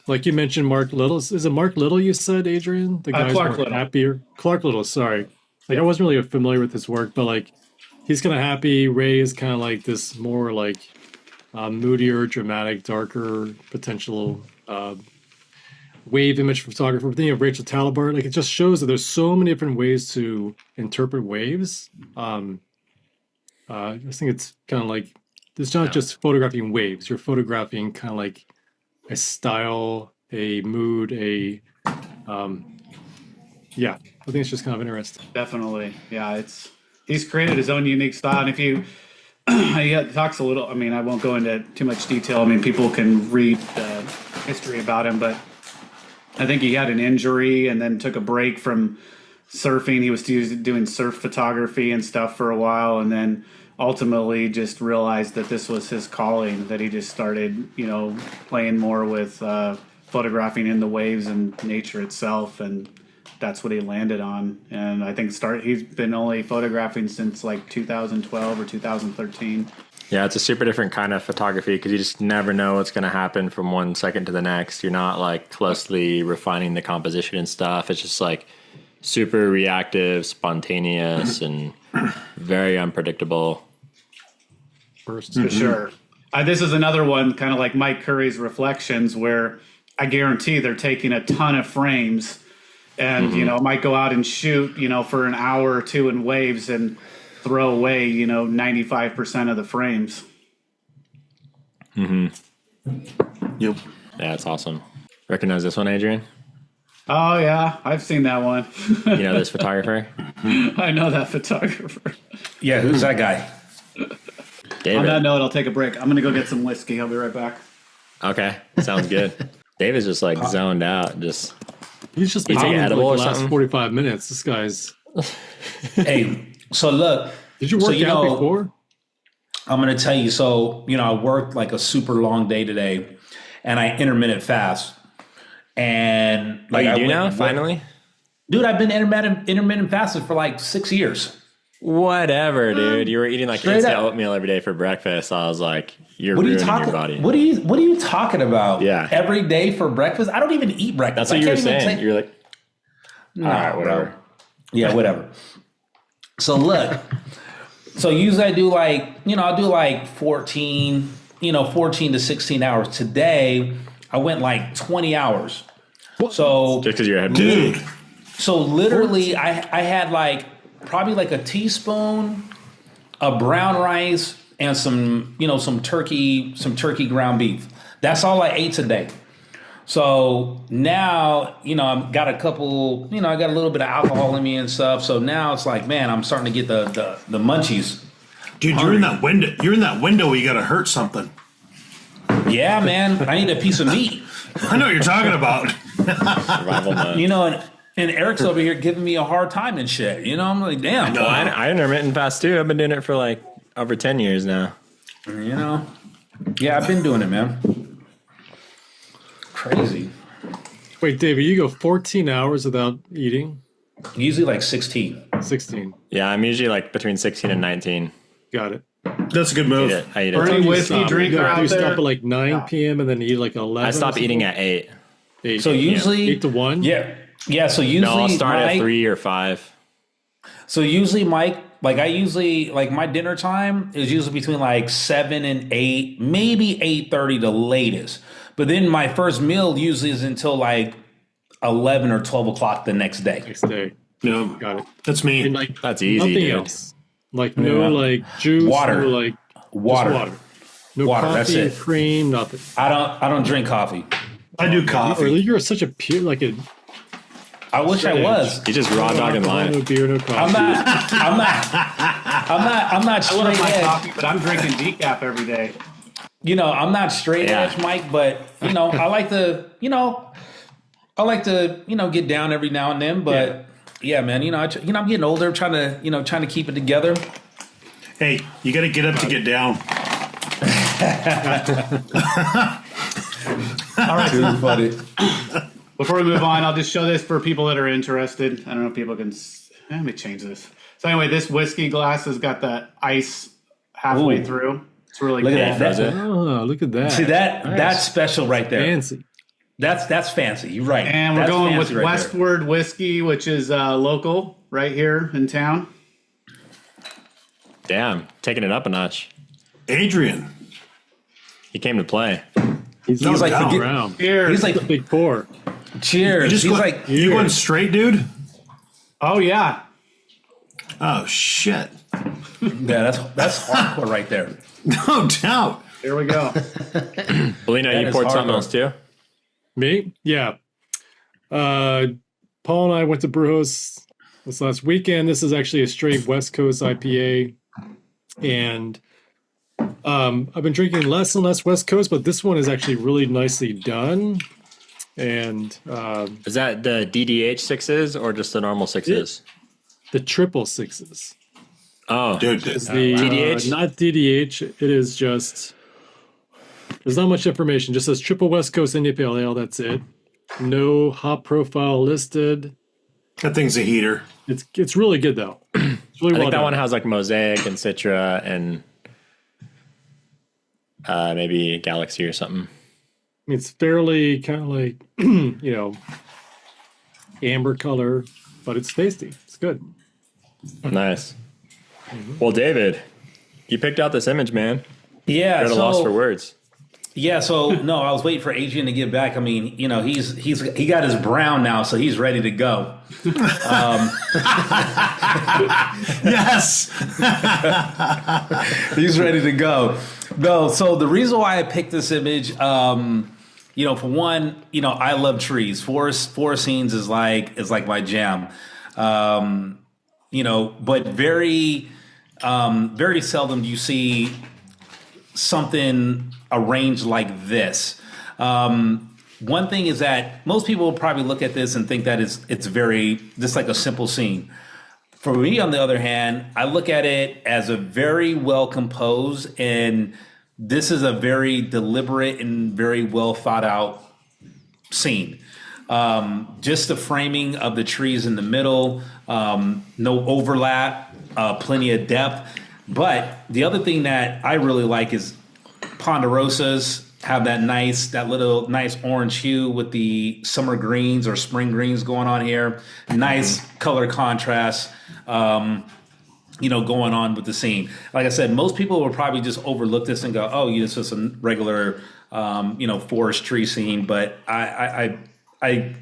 like you mentioned, Mark Little. Is it Mark Little you said, Adrian? The guy's Clark Little. happier. Clark Little, sorry. Like, I wasn't really familiar with his work, but like, he's kind of happy. Ray is kind of like this more like moodier, dramatic, darker, potential wave image photographer. But then you have Rachel Talabart. Like, it just shows that there's so many different ways to interpret waves. I just think it's kind of like, it's not just photographing waves. You're photographing kind of like a style, a mood, I think it's just kind of interesting. Definitely. Yeah, it's he's created his own unique style. And if you, he talks a little, I mean, I won't go into too much detail. I mean, people can read history about him, but I think he had an injury and then took a break from surfing. He was doing surf photography and stuff for a while, and then ultimately just realized that this was his calling, that he just started, playing more with photographing in the waves and nature itself, and that's what he landed on. And I think he's been only photographing since like 2012 or 2013. Yeah, it's a super different kind of photography because you just never know what's going to happen from one second to the next. You're not like closely refining the composition and stuff. It's just like super reactive, spontaneous, and very unpredictable. For sure. This is another one, kind of like Mike Curry's Reflections, where I guarantee they're taking a ton of frames and, might go out and shoot, for an hour or two in waves and throw away, 95% of the frames. Mm-hmm. Yep. Yeah, that's awesome. Recognize this one, Adrian? Oh, yeah. I've seen that one. You know this photographer? I know that photographer. Yeah, who's that guy? David. On that note, I'll take a break. I'm going to go get some whiskey. I'll be right back. Okay, sounds good. David's just like zoned out. He's just been taking edible like or the last something? 45 minutes. This guy's. Hey, so look. Did you work out before? I'm going to tell you. So, I worked like a super long day today, and I intermittent fast. And like, you do now? Finally? Dude, I've been intermittent fasting for like 6 years. Whatever, dude. You were eating like Straight instant up. oatmeal every day for breakfast. I was like, you're What are you ruining talking? your body. What are you talking about? Yeah. Every day for breakfast? I don't even eat breakfast. That's what you were can't even saying. take- You're like, No, all right, whatever. bro. Yeah, whatever. So look, so usually I do like, I'll do like 14 to 16 hours. Today, I went like 20 hours. So just because you're ahead. Dude. So literally, I had like probably like a teaspoon of brown rice and some turkey ground beef. That's all I ate today. So now, I've got a couple, I got a little bit of alcohol in me and stuff. So now it's like, man, I'm starting to get the munchies. Dude, you're in that window. You're in that window where you got to hurt something. Yeah, man, I need a piece of meat. I know what you're talking about. Survival mode. And Eric's over here giving me a hard time and shit. I'm like, damn. Well, I intermittent fast too. I've been doing it for like over 10 years now. Yeah, I've been doing it, man. Crazy. Wait, David, you go 14 hours without eating? Usually like 16. 16. Yeah, I'm usually like between 16 and 19. Got it. That's a good move. I eat For it. any whiskey drinker Do out you there? stop at like 9 p.m. and then eat like 11? I stop eating at 8. 8. So usually 8 to 1? Yeah. So usually No, I'll start Mike, at 3 or 5. So usually Mike, like I usually like my dinner time is usually between like 7 and 8, maybe 8:30 the latest. But then my first meal usually is until like 11 or 12 o'clock the next day. Next day. No, Got it. that's me. And like That's easy, nothing dude. else. Like no like juice, Water. no like Water. just water. No Water, coffee, that's it. cream, nothing. I don't drink coffee. I do Or coffee. you're such a pure like a I wish I was. You just raw dogging alcohol, no life. beer, no coffee. I'm not I love straight my edge. coffee, but I'm drinking decaf every day. I'm not straight Yeah. edge, Mike, but I like to, get down every now and then, but yeah, man, I'm getting older, trying to keep it together. Hey, you got to get up to get down. All right. Too funny. Before we move on, I'll just show this for people that are interested. I don't know if people can. Let me change this. So anyway, this whiskey glass has got the ice halfway Ooh. through. It's really Look cool. at that. Oh, look at that. See that's special right there. Fancy. That's fancy. You're right. And we're That's going with fancy right there. Westward Whiskey, which is local right here in town. Damn, taking it up a notch. Adrian. He came to play. He's No like doubt. forget around. Here. He's like, Big pour. cheers. Just He's go- like, you going straight, dude? Oh yeah. Oh, shit. yeah, that's hardcore right there. No doubt. Here we go. Belina, you is poured hard something work. else too? Me? Yeah. Paul and I went to Brews this last weekend. This is actually a straight West Coast IPA, and I've been drinking less and less West Coast, but this one is actually really nicely done. And is that the DDH sixes or just the normal sixes? The triple sixes. Oh, dude, it's the DDH, not DDH. It is just. There's not much information. Just says triple West Coast India Pale Ale. That's it. No hop profile listed. That thing's a heater. It's really good though. It's really I think that done. one has like Mosaic and Citra and maybe Galaxy or something. It's fairly kind of like amber color, but it's tasty. It's good. Nice. Well, David, you picked out this image, man. Yeah, you're at a loss for words. Yeah, so no, I was waiting for Adrian to get back. I mean, he got his brown now, so he's ready to go. Yes, he's ready to go. No, so the reason why I picked this image, for one, I love trees. Forest scenes is like my jam. But very seldom do you see something arranged like this. One thing is that most people will probably look at this and think that it's very just like a simple scene. For me, on the other hand, I look at it as a very well composed, and this is a very deliberate and very well thought out scene. Just the framing of the trees in the middle, no overlap, plenty of depth. But the other thing that I really like is Ponderosas have that little nice orange hue with the summer greens or spring greens going on here. Nice color contrast, going on with the scene. Like I said, most people will probably just overlook this and go, "Oh, it's just a regular, forest tree scene." But I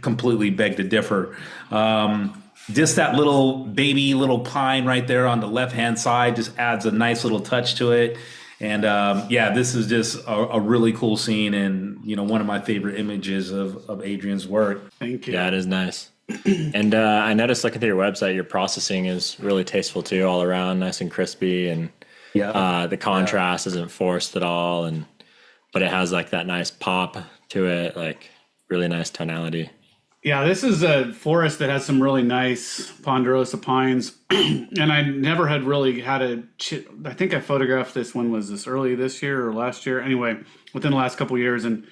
completely beg to differ. Just that little pine right there on the left-hand side just adds a nice little touch to it. And this is just a really cool scene, and one of my favorite images of Adrian's work. Thank you. Yeah, it is nice. And I noticed looking through your website, your processing is really tasteful too, all around, nice and crispy, and the contrast isn't forced at all, but it has like that nice pop to it, like really nice tonality. Yeah, this is a forest that has some really nice ponderosa pines, and I never had really had I think I photographed this one, was this early this year or last year? Anyway, within the last couple of years, and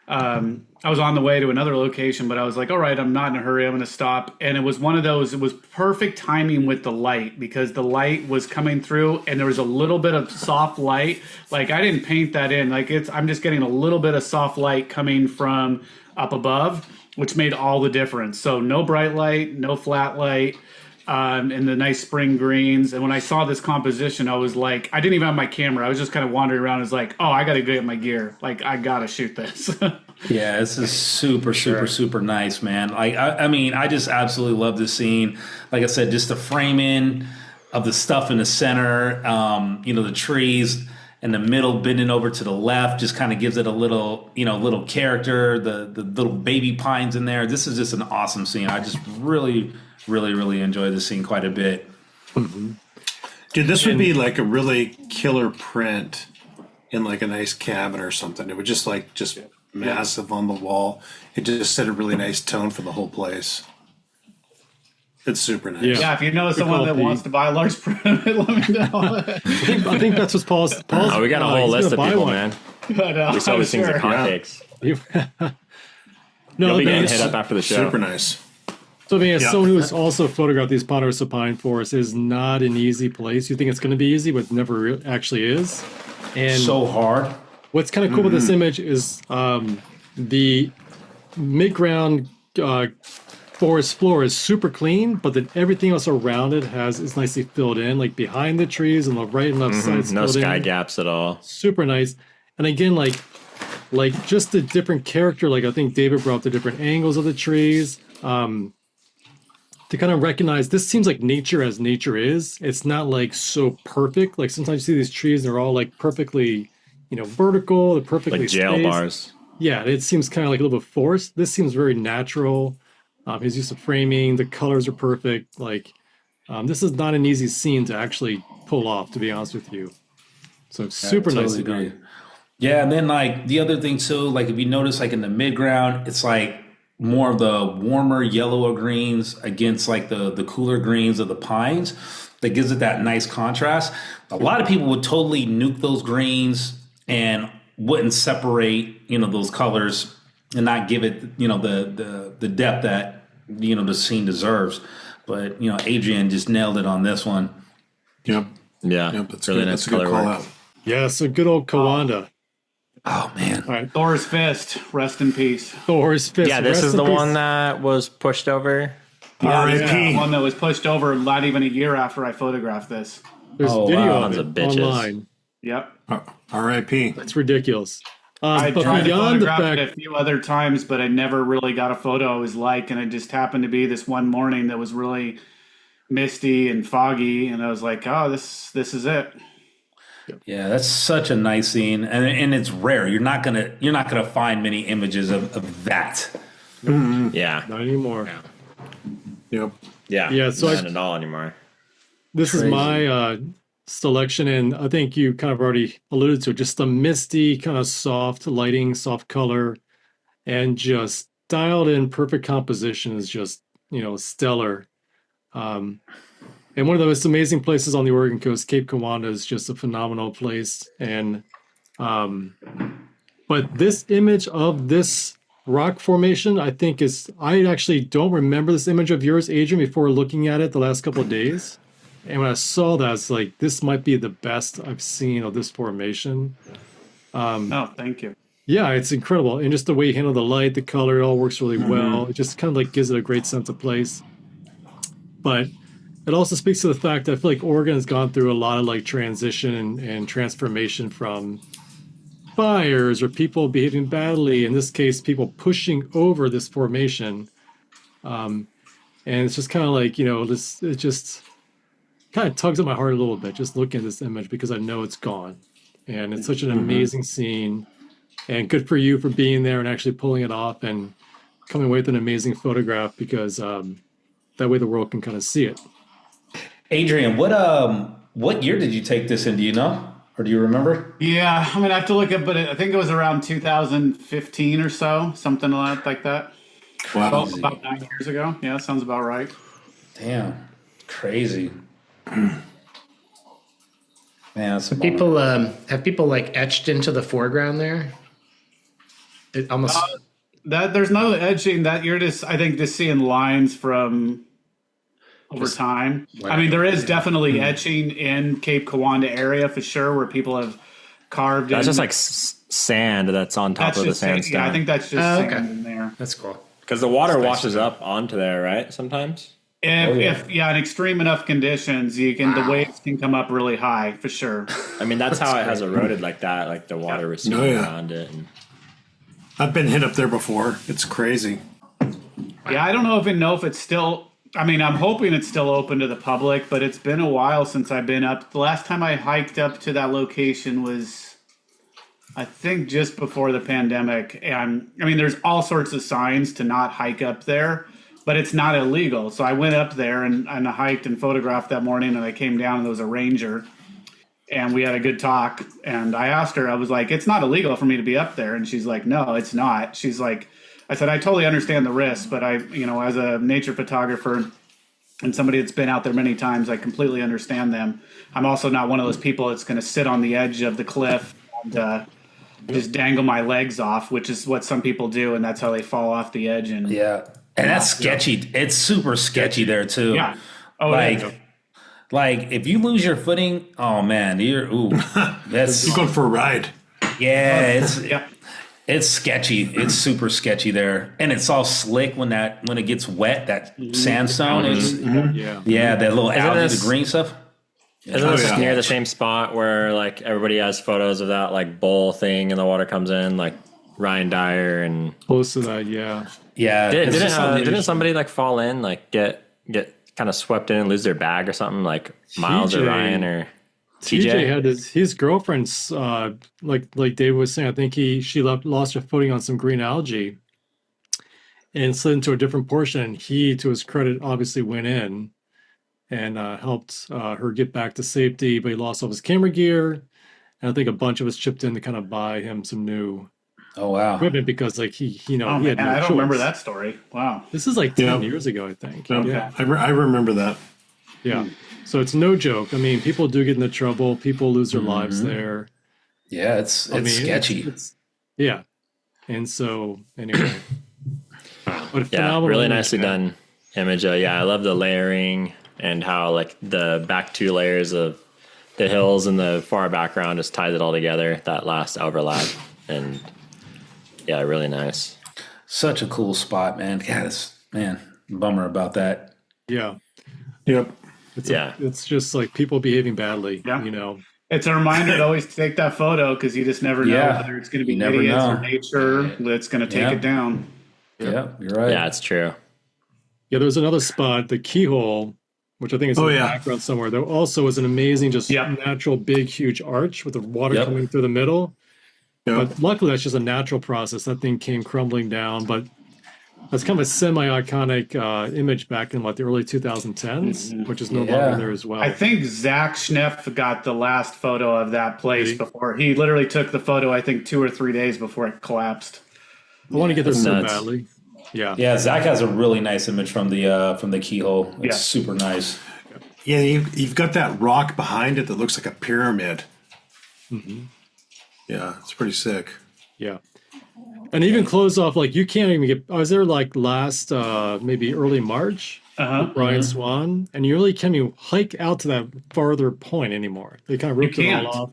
I was on the way to another location, but I was like, all right, I'm not in a hurry, I'm going to stop. And it was one of those, it was perfect timing with the light, because the light was coming through and there was a little bit of soft light. Like I didn't paint that in, I'm just getting a little bit of soft light coming from up above, which made all the difference. So no bright light, no flat light, and the nice spring greens. And when I saw this composition, I was like, I didn't even have my camera. I was just kind of wandering around. I was like, oh, I got to get my gear. Like, I got to shoot this. Yeah, this is super nice, man. I just absolutely love this scene. Like I said, just the framing of the stuff in the center, the trees in the middle bending over to the left just kind of gives it a little character. The little baby pines in there. This is just an awesome scene. I just really enjoy this scene quite a bit. Mm-hmm. Dude, this would be like a really killer print in like a nice cabin or something. It would just massive on the wall. It just set a really nice tone for the whole place. It's super nice. Yeah, if you know someone that wants to buy a large print, let me know. I think that's what Paul's oh, we got a whole list of people, man. But, we saw these things at hotcakes. No, you'll be getting hit up after the show. Super nice. So I mean, as someone who's also photographed these Ponderosa pine forests, is not an easy place. You think it's going to be easy, but it never actually is. And so hard. What's kind of cool with this image is the mid-ground forest floor is super clean, but then everything else around it is nicely filled in, like behind the trees on the right and left sides. No sky gaps at all. Super nice. And again, like just the different character. Like I think David brought up the different angles of the trees. To kind of recognize this seems like nature as nature is. It's not like so perfect. Like sometimes you see these trees, they're all like perfectly, vertical, they're perfectly like jail spaced. bars. Yeah, it seems kind of like a little bit forced. This seems very natural. His use of framing, the colors are perfect. Like, this is not an easy scene to actually pull off, to be honest with you. So super nicely done. Yeah, and then like the other thing too, like if you notice, like in the mid ground, it's like more of the warmer yellower greens against like the cooler greens of the pines. That gives it that nice contrast. A lot of people would totally nuke those greens and wouldn't separate, you know, those colors and not give it, you know, the depth that, you know, the scene deserves. But, you know, Adrian just nailed it on this one. Yep. Yeah. Yep. That's really good. nice That's a good color call work. out. Yeah, so good old Kawanda. Oh, man. All right. Thor's Fist, rest in peace. Thor's Fist. Yeah, this is the one that was pushed over. Yeah, one that was pushed over not even a year after I photographed this. There's video Tons of of it bitches. online. Yep. R.I.P. That's ridiculous. I But tried to beyond the photograph fact, it a few other times, but I never really got a photo I was like, and it just happened to be this one morning that was really misty and foggy, and I was like, oh, this is it. Yeah, that's such a nice scene, and it's rare. You're not gonna find many images of that. Yeah. not anymore. Yep. Yeah. Yeah, so not at all anymore. This is my selection, and I think you kind of already alluded to it, just the misty, kind of soft lighting, soft color, and just dialed in perfect composition is just, you know, stellar. And one of the most amazing places on the Oregon coast, Cape Kiwanda, is just a phenomenal place. And but this image of this rock formation, I think I actually don't remember this image of yours, Adrian, before looking at it the last couple of days. And when I saw that, I was like, this might be the best I've seen of this formation. Oh, thank you. Yeah, it's incredible. And just the way you handle the light, the color, it all works really well. It just kind of like gives it a great sense of place. But it also speaks to the fact that I feel like Oregon has gone through a lot of like transition and transformation from fires or people behaving badly. In this case, people pushing over this formation. And it's just kind of like, you know, it just kind of tugs at my heart a little bit just looking at this image because I know it's gone. And it's such an amazing scene. And good for you for being there and actually pulling it off and coming away with an amazing photograph because that way the world can kind of see it. Adrian, what year did you take this in? Do you know, or do you remember? Yeah, I mean, I have to look up, but I think it was around 2015 or so, something like that. Wow. About 9 years ago. Yeah, sounds about right. Damn, crazy. Man, that's People have people like etched into the foreground there. It almost that there's no edging. That you're just, I think, just seeing lines from over time. I mean, there is definitely etching in Cape Kiwanda area for sure, where people have carved. That's in. just like sand that's on top of the sandstone. Yeah, I think that's just sand in there. That's cool. Because the water washes up onto there, right? Sometimes. If in extreme enough conditions, the waves can come up really high for sure. I mean, that's how it has eroded like that. Like the water receding around it. And I've been hit up there before. It's crazy. Yeah, I don't know if it's still. I mean, I'm hoping it's still open to the public, but it's been a while since I've been up. The last time I hiked up to that location was, I think, just before the pandemic. And I mean, there's all sorts of signs to not hike up there, but it's not illegal. So I went up there and I hiked and photographed that morning, and I came down and there was a ranger, and we had a good talk. And I asked her, I was like, it's not illegal for me to be up there. And she's like, no, it's not. She's like, I said, I totally understand the risk, but as a nature photographer and somebody that's been out there many times, I completely understand them. I'm also not one of those people that's going to sit on the edge of the cliff and just dangle my legs off, which is what some people do, and that's how they fall off the edge. And that's sketchy. Yeah. It's super sketchy there too. Yeah. Oh, like if you lose your footing, oh man, you're going for a ride. Yeah, it's sketchy. It's super sketchy there, and it's all slick when it gets wet. That sandstone is that little algae, the green stuff. Isn't this near the same spot where like everybody has photos of that like bowl thing and the water comes in, like Ryan Dyer and close to that? Yeah. Didn't somebody like fall in, like get kind of swept in and lose their bag or something, like Miles or Ryan or TJ had his girlfriend's like Dave was saying, I think she lost her footing on some green algae, and slid into a different portion. And he, to his credit, obviously went in and helped her get back to safety, but he lost all his camera gear. And I think a bunch of us chipped in to kind of buy him some new equipment because like he had no I don't choice. remember that story. Wow. This is like 10 years ago, I think. Okay. Yeah. I remember that. Yeah. So it's no joke. I mean, people do get into trouble. People lose their lives there. Yeah, it's sketchy. Yeah. And so anyway. But really nicely done image. I love the layering and how like the back 2 layers of the hills in the far background just ties it all together. That last overlap, and really nice. Such a cool spot, man. Bummer about that. Yeah. Yep. It's just like people behaving badly. Yeah. You know. It's a reminder to always take that photo because you just never know whether it's going to be idiots or nature that's going to take it down. Yeah, you're right. Yeah, it's true. Yeah, there's another spot, the Keyhole, which I think is in the background somewhere. There also is an amazing, just natural, big, huge arch with the water coming through the middle. Yep. But luckily, that's just a natural process. That thing came crumbling down, but that's kind of a semi-iconic image back in like the early 2010s, which is no longer there as well. I think Zach Schneff got the last photo of that place before. He literally took the photo, I think, 2 or 3 days before it collapsed. I want to get there so badly. Yeah. Zach has a really nice image from the Keyhole. It's super nice. Yeah, you've got that rock behind it that looks like a pyramid. Mm-hmm. Yeah, it's pretty sick. Yeah. And even close off, like you can't even get, I was there like last, maybe early March, with Brian Swan, and you really can't even hike out to that farther point anymore. They kind of roped it all off.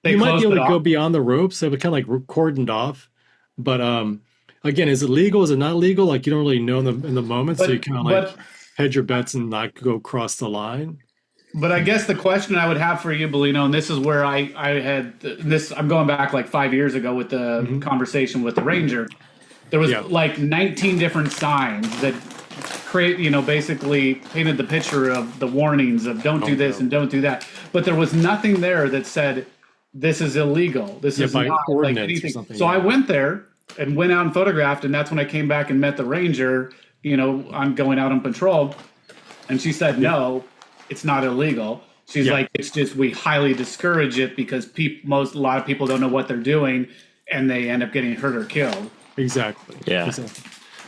You might be able to go beyond the ropes. They were kind of like cordoned off. But again, is it legal? Is it not legal? Like you don't really know in the moment, so you kind of like hedge your bets and not go across the line. But I guess the question I would have for you, Bellino, and this is where I had this. I'm going back like 5 years ago with the conversation with the Ranger. There was like 19 different signs that basically painted the picture of the warnings of don't do this and don't do that. But there was nothing there that said this is illegal. This is not like anything. So I went there and went out and photographed, and that's when I came back and met the Ranger. I'm going out on patrol, and she said no. It's not illegal. She's like, it's just we highly discourage it because a lot of people don't know what they're doing, and they end up getting hurt or killed. Exactly. Yeah. Exactly.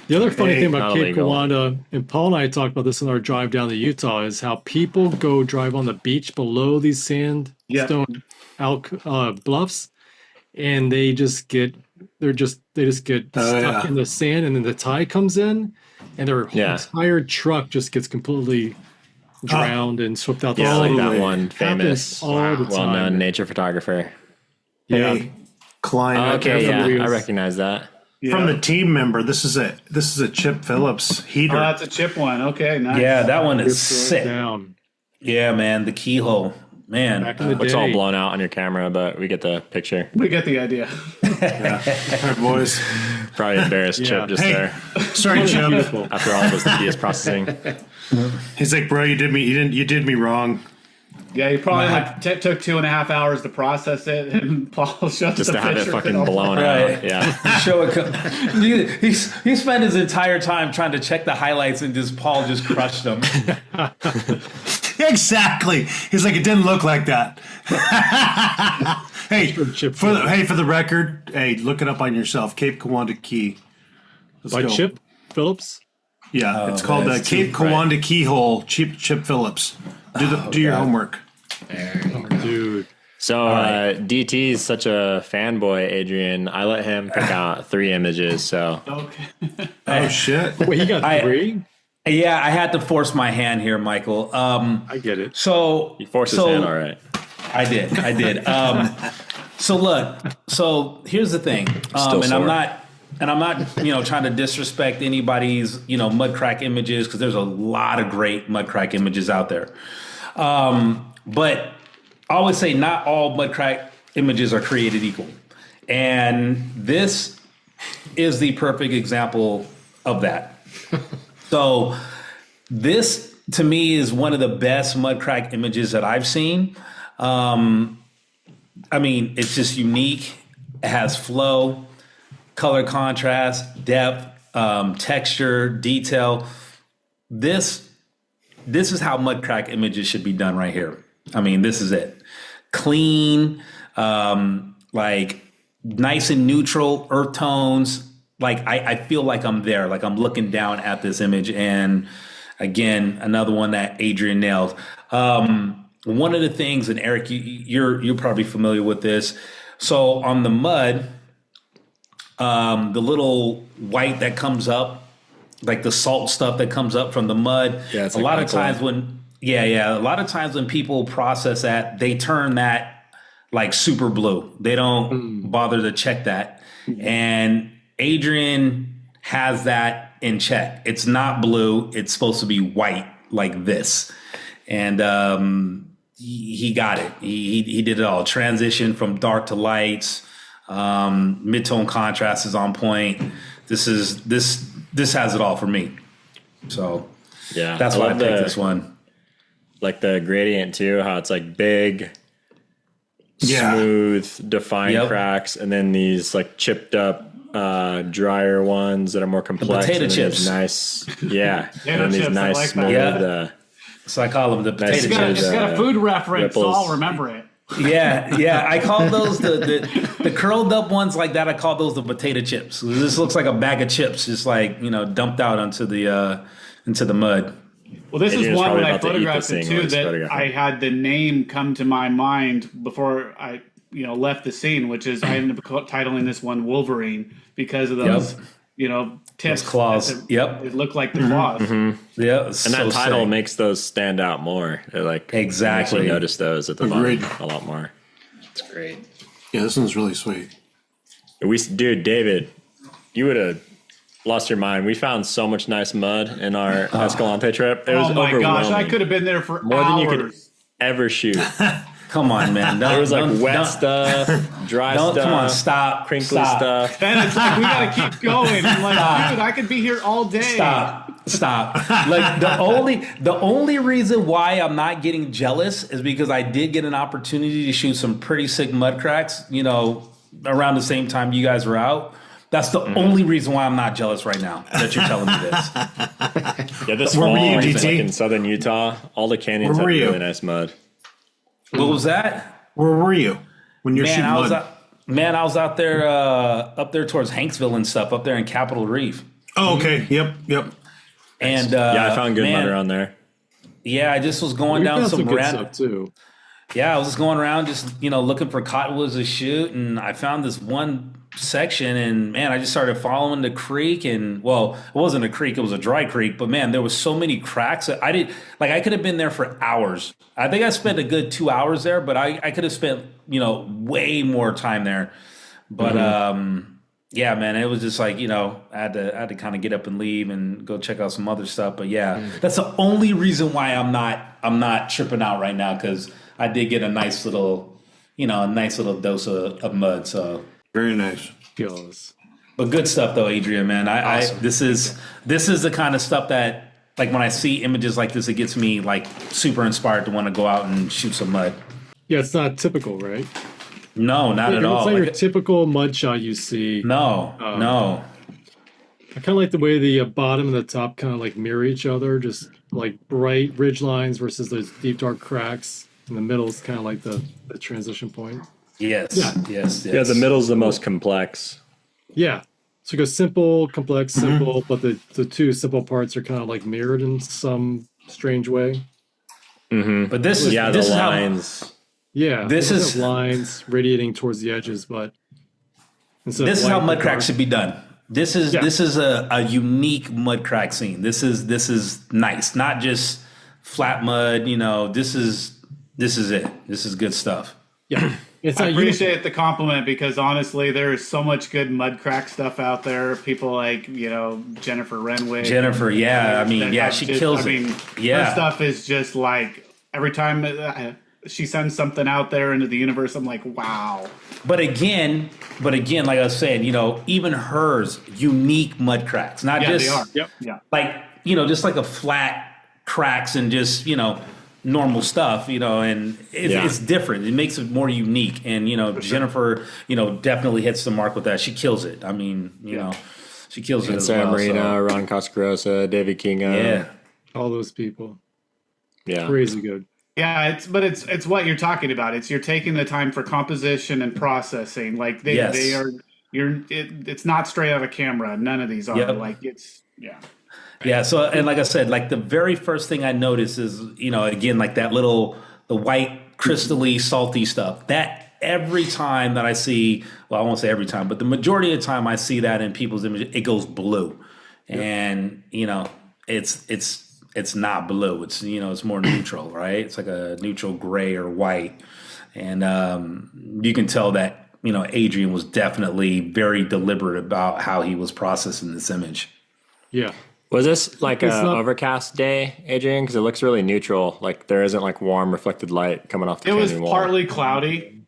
The other funny thing about Cape Kiwanda, and Paul and I talked about this in our drive down to Utah, is how people go drive on the beach below these sandstone bluffs, and they just get stuck in the sand, and then the tide comes in, and their whole entire truck just gets completely drowned and swept out the sea. Like that one famous, well-known nature photographer. Hey, Klein. I recognize that. From the team member, this is a Chip Phillips heater. Oh, that's a Chip one. Okay, nice. Yeah, that one is sick. Yeah, man, the Keyhole. Man, looks all blown out on your camera, but we get the picture. We get the idea. All right, boys. Probably embarrassed Chip just there. Sorry, Chip. After all of his tedious processing. He's like, bro, you did me wrong. Yeah, he probably took 2.5 hours to process it, and Paul showed just to have it fucking blown out. Yeah, he spent his entire time trying to check the highlights, and Paul just crushed him. Exactly. He's like, it didn't look like that. For the record, look it up on yourself. Cape Kiwanda Key. By Chip Phillips. Yeah, it's called the Cape Kiwanda Keyhole. Chip Phillips. Do your homework. Dude. So DT is such a fanboy, Adrian. I let him pick out 3 images. So oh shit! Wait, he got 3? Yeah, I had to force my hand here, Michael. I get it. So you forced his hand, all right. I did. So here's the thing, and I'm not trying to disrespect anybody's mud crack images, because there's a lot of great mud crack images out there. But I always say not all mud crack images are created equal, and this is the perfect example of that. So this, to me, is one of the best mud crack images that I've seen. I mean, it's just unique. It has flow, color contrast, depth. texture, detail. This is how mud crack images should be done right here. I mean, this is it. Clean, like nice and neutral earth tones. Like I feel like I'm there, like I'm looking down at this image. And again, another one that Adrian nailed. One of the things, and Eric, you're probably familiar with this. So on the mud, the little white that comes up, like the salt stuff that comes up from the mud. Yeah, it's a lot of times when people process that, they turn that like super blue. They don't bother to check that. And Adrian has that in check. It's not blue. It's supposed to be white like this. And he got it. He did it all. Transition from dark to lights. Mid-tone contrast is on point. This has it all for me. So yeah, that's why I picked this one. Like the gradient too, how it's like big, smooth, defined cracks, and then these like chipped up, drier ones that are more complex. The potato chips, nice, and these chips, nice, like smooth. So I call them the potato chips. It's got a food reference, so I'll remember it. Yeah. I call those the curled up ones like that. I call those the potato chips. This looks like a bag of chips, just like dumped out into the mud. Well, this Adrian's is one when I about to eat photographed this it thing too that I had the name come to my mind before I left the scene, which is I ended up titling this one Wolverine because of those tips, those claws. It looked like the claws. Yeah, and that title makes those stand out more. Exactly. You notice those at the bottom a lot more. It's great. Yeah, this one's really sweet. Dude, David, you would have lost your mind. We found so much nice mud in our Escalante trip. It was my overwhelming. gosh, I could have been there for more hours. than you could ever shoot. Come on, man. There was like wet stuff, dry stuff. Come on, stop. Crinkly Stop. stuff. And it's like, we got to keep going. I'm like, dude, I could be here all day. Stop. Like the only reason why I'm not getting jealous is because I did get an opportunity to shoot some pretty sick mud cracks, around the same time you guys were out. That's the only reason why I'm not jealous right now that you're telling me this. Yeah, this fall, like in southern Utah, all the canyons have really nice mud. What was that? Where were you when you're shooting mud? I was out there, up there towards Hanksville and stuff, up there in Capitol Reef. Oh, okay. Yep. And I found good mud around there. Yeah, I just was going down some random stuff too. Yeah, I was just going around just looking for cottonwoods to shoot, and I found this one section, and man, I just started following the creek, and well, it wasn't a creek, it was a dry creek, but man, there was so many cracks that I could have been there for hours. I think I spent a good 2 hours there, but I could have spent way more time there. But yeah, man, it was just like I had to kind of get up and leave and go check out some other stuff. But yeah, that's the only reason why I'm not tripping out right now, because I did get a nice little dose of mud. So very nice. But good stuff though, Adrian, man. Awesome. This is the kind of stuff that, like, when I see images like this, it gets me like super inspired to want to go out and shoot some mud. Yeah, it's not typical, right? No, not at all. It's not your typical mud shot you see. No. I kind of like the way the bottom and the top kind of like mirror each other, just like bright ridge lines versus those deep dark cracks. In the middle is kind of like the transition point. Yes. Yeah, the middle's the most complex. Yeah. So it goes simple, complex, simple, but the two simple parts are kind of like mirrored in some strange way. But this is the lines. This is lines radiating towards the edges, but this is how mud cracks should be done. This is a unique mud crack scene. This is nice, not just flat mud. This is it. This is good stuff. Yeah. I appreciate the compliment, because honestly, there is so much good mud crack stuff out there. People like, Jennifer Renwick. She kills it. Her stuff is just like, every time she sends something out there into the universe, I'm like, wow. But again, like I was saying, even hers unique mud cracks, not just they are. Yep. Yeah. Like, just like a flat cracks and just, normal stuff, and it's different. It makes it more unique. And, Jennifer, definitely hits the mark with that. She kills it. I mean, She kills it and as Sarah well. Marino, Ron Coscarosa, David Kingo. Yeah. All those people. Yeah. Crazy good. Yeah, it's what you're talking about. It's you're taking the time for composition and processing. Like they are. It's not straight out of camera. None of these are. Yep. Like it's Yeah. So, and like I said, like the very first thing I noticed is, again, like the white, crystally, salty stuff. That every time that I see, well, I won't say every time, but the majority of the time I see that in people's images, it goes blue, and it's not blue. It's it's more neutral, right? It's like a neutral gray or white, and you can tell that Adrian was definitely very deliberate about how he was processing this image. Yeah. Was this like an overcast day, Adrian? Because it looks really neutral. Like there isn't like warm reflected light coming off the canyon wall. It was partly cloudy.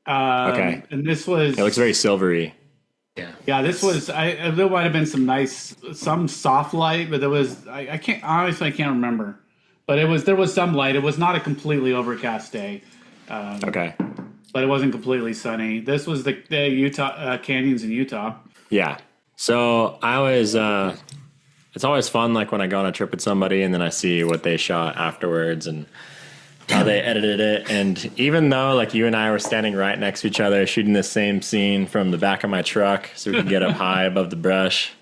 Okay. And this was. It looks very silvery. Yeah. This was. There might have been some soft light, but there was. I can't honestly. I can't remember. But there was some light. It was not a completely overcast day. Okay. But it wasn't completely sunny. This was the Utah canyons in Utah. Yeah. So I always. It's always fun, like when I go on a trip with somebody and then I see what they shot afterwards and how they edited it. And even though like you and I were standing right next to each other shooting the same scene from the back of my truck so we could get up high above the brush,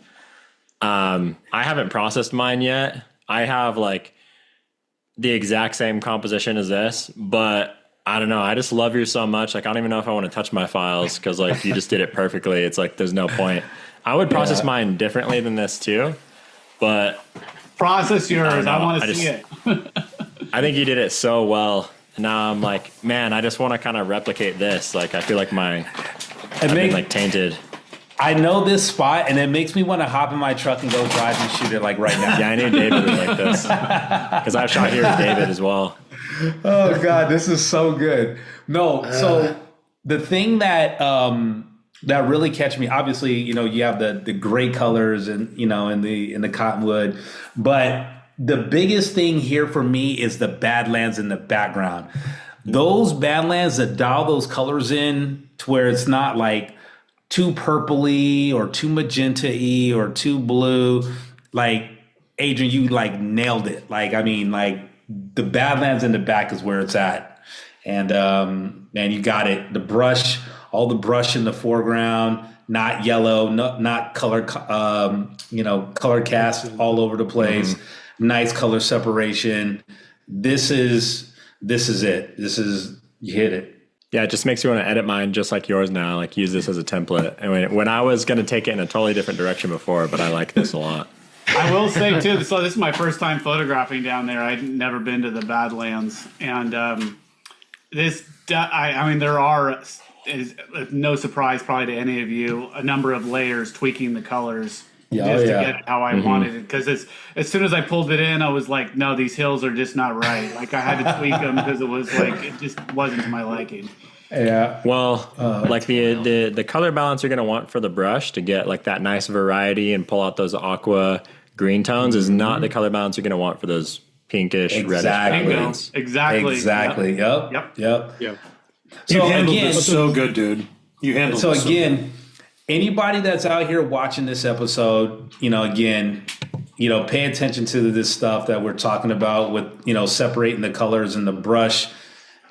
I haven't processed mine yet. I have like the exact same composition as this, but I don't know. I just love you so much. Like I don't even know if I want to touch my files because like you just did it perfectly. It's like there's no point. I would process mine differently than this too. But process yours. I want to see it. I think you did it so well. Now I'm like, man, I just want to kind of replicate this. Like, I feel like I've been like tainted. I know this spot, and it makes me want to hop in my truck and go drive and shoot it like right now. Yeah, I knew David was like this because I've shot here with David as well. Oh God, this is so good. No, so the thing that really catch me, obviously, you have the gray colors and in the cottonwood, but the biggest thing here for me is the Badlands in the background. Those Badlands that dial those colors in to where it's not like too purpley or too magenta-y or too blue. Like Adrian, you like nailed it. Like I mean, like the Badlands in the back is where it's at, and man, you got it. The brush. All the brush in the foreground, not yellow, not color, color cast all over the place. Mm-hmm. Nice color separation. This is it. You hit it. Yeah, it just makes you want to edit mine just like yours now. Like use this as a template. And when I was going to take it in a totally different direction before, but I like this a lot. I will say too. So this is my first time photographing down there. I'd never been to the Badlands, and I mean there are. Is no surprise probably to any of you, a number of layers tweaking the colors to get it how I wanted it. Because as soon as I pulled it in, I was like, no, these hills are just not right. Like I had to tweak them because it was like it just wasn't to my liking. Yeah. Well, like the color balance you're going to want for the brush to get like that nice variety and pull out those aqua green tones is not the color balance you're going to want for those pinkish, reddish backgrounds. Exactly. Yep. You handled this so good, dude. You handled so this again, anybody that's out here watching this episode, pay attention to this stuff that we're talking about with, separating the colors in the brush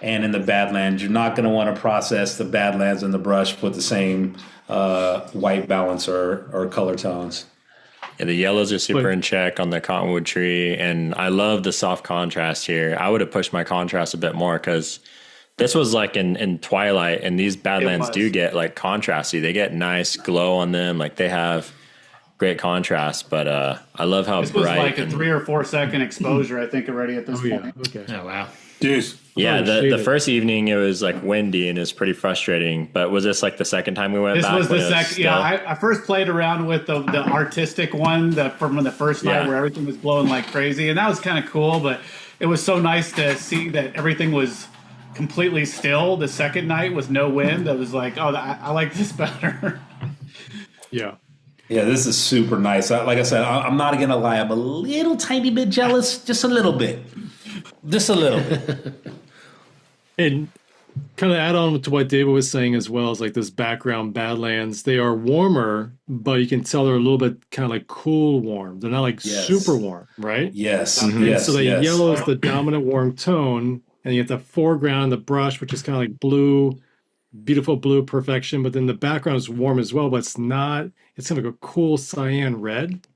and in the Badlands. You're not going to want to process the Badlands and the brush with the same white balance or color tones. Yeah, the yellows are super in check on the cottonwood tree, and I love the soft contrast here. I would have pushed my contrast a bit more because this was like in twilight, and these Badlands do get like contrasty. They get nice glow on them. Like they have great contrast, but I love how this bright. was like a 3 or 4 second exposure, I think, already at this point. Okay. Oh, wow. Dude. Yeah, the first evening it was like windy and it was pretty frustrating. But was this like the second time we went this back? This was the second. Yeah, I first played around with the artistic one from the first night where everything was blowing like crazy, and that was kind of cool. But it was so nice to see that everything was completely still. The second night with no wind, I was like, oh, I like this better. Yeah. Yeah, this is super nice. Like I said, I'm not going to lie. I'm a little tiny bit jealous, just a little bit. Just a little bit. And kind of add on to what David was saying as well as like this background Badlands. They are warmer, but you can tell they're a little bit kind of like cool warm. They're not like super warm, right? Yes. Yes. So the yellow is the dominant warm tone, and you get the foreground, the brush, which is kind of like blue, beautiful blue perfection. But then the background is warm as well, but it's not. It's kind of like a cool cyan red,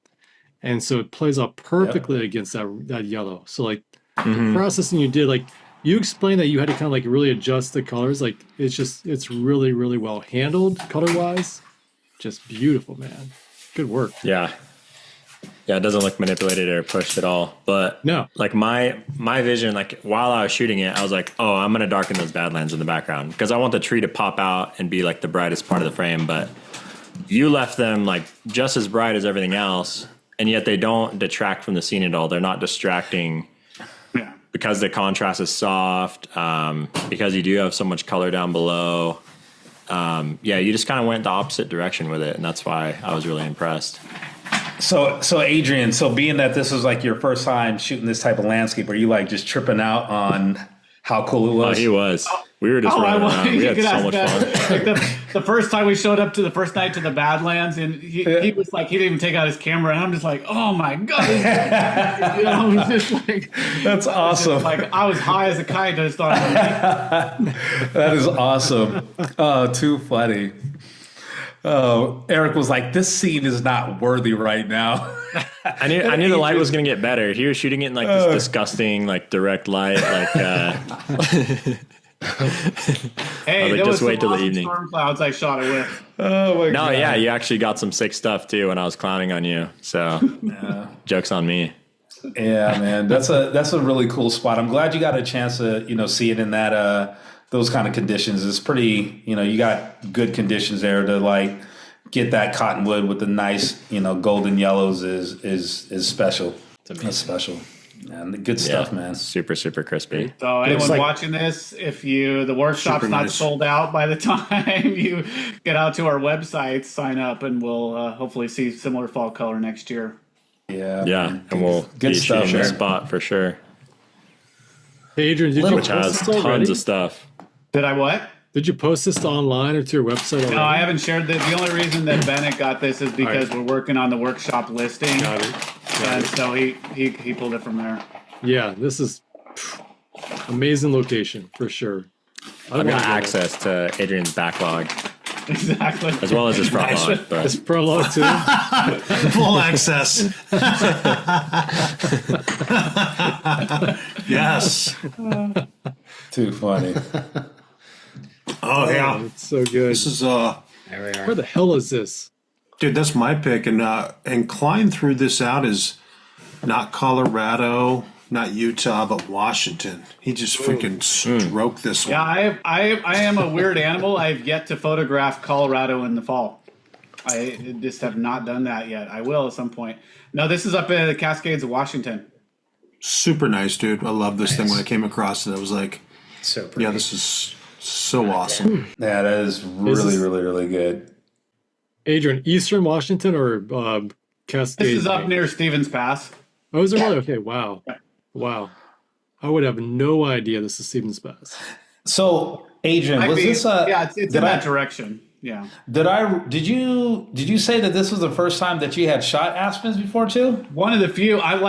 and so it plays out perfectly against that yellow. So like the processing you did, like. You explained that you had to kind of like really adjust the colors. Like it's really, really well handled color wise. Just beautiful, man. Good work. Yeah. Yeah, it doesn't look manipulated or pushed at all. But no, like my vision, like while I was shooting it, I was like, oh, I'm gonna darken those Badlands in the background because I want the tree to pop out and be like the brightest part of the frame. But you left them like just as bright as everything else, and yet they don't detract from the scene at all. They're not distracting. Because the contrast is soft, because you do have so much color down below. You just kind of went the opposite direction with it, and that's why I was really impressed. So Adrian, being that this was like your first time shooting this type of landscape, are you like just tripping out on how cool it was? Oh, he was. We were just running around. We had so much fun. Like the first time we showed up to the first night to the Badlands, and he was like, he didn't even take out his camera, and I'm just like, oh my god, it was just like, that's awesome. Like I was high as a kite just on. That is awesome. Oh, too funny. Oh, Eric was like, this scene is not worthy right now. I knew the light was going to get better. He was shooting it in like this disgusting, like direct light. Like, hey, like, there just was wait till the awesome evening. Storm clouds I shot it with. Oh my god! No, yeah, you actually got some sick stuff too when I was clowning on you. So, joke's on me. Yeah, man, that's a really cool spot. I'm glad you got a chance to see it in that those kind of conditions. It's pretty, you got good conditions there to like get that cottonwood with the nice, golden yellows is special. It's special. And good stuff, man. Super, super crispy. So anyone watching this, if the workshop's not sold out by the time you get out to our website, sign up and we'll hopefully see similar fall color next year. Yeah. Yeah. And we'll good stuff in the spot for sure. Hey, Adrian, did you post has this already? tons of stuff. Did I what? Did you post this online or to your website already? No, I haven't shared this. The only reason that Bennett got this is because we're working on the workshop listing. Got it. And so he pulled it from there. Yeah, this is amazing location for sure. I've got access to Adrian's backlog. Exactly. As well as his front log. But. His front log too. Full access. Yes. Too funny. Oh yeah, it's so good. This is there we are. Where the hell is this? Dude, that's my pick, and Klein threw this out as not Colorado, not Utah, but Washington. He just freaking stroked this one. Yeah, I am a weird animal. I've yet to photograph Colorado in the fall. I just have not done that yet. I will at some point. No, this is up in the Cascades of Washington. Super nice, dude. I love this thing. When I came across it, I was like, so pretty. Yeah, this is so awesome. Yeah, that is really, really, really good. Adrian, Eastern Washington or Cascades? This is up near Stevens Pass. Oh, is it really? Okay, wow. Wow. I would have no idea this is Stevens Pass. So, Adrian, it's in that direction. Yeah. Did you say that this was the first time that you had shot aspens before too? One of the few. I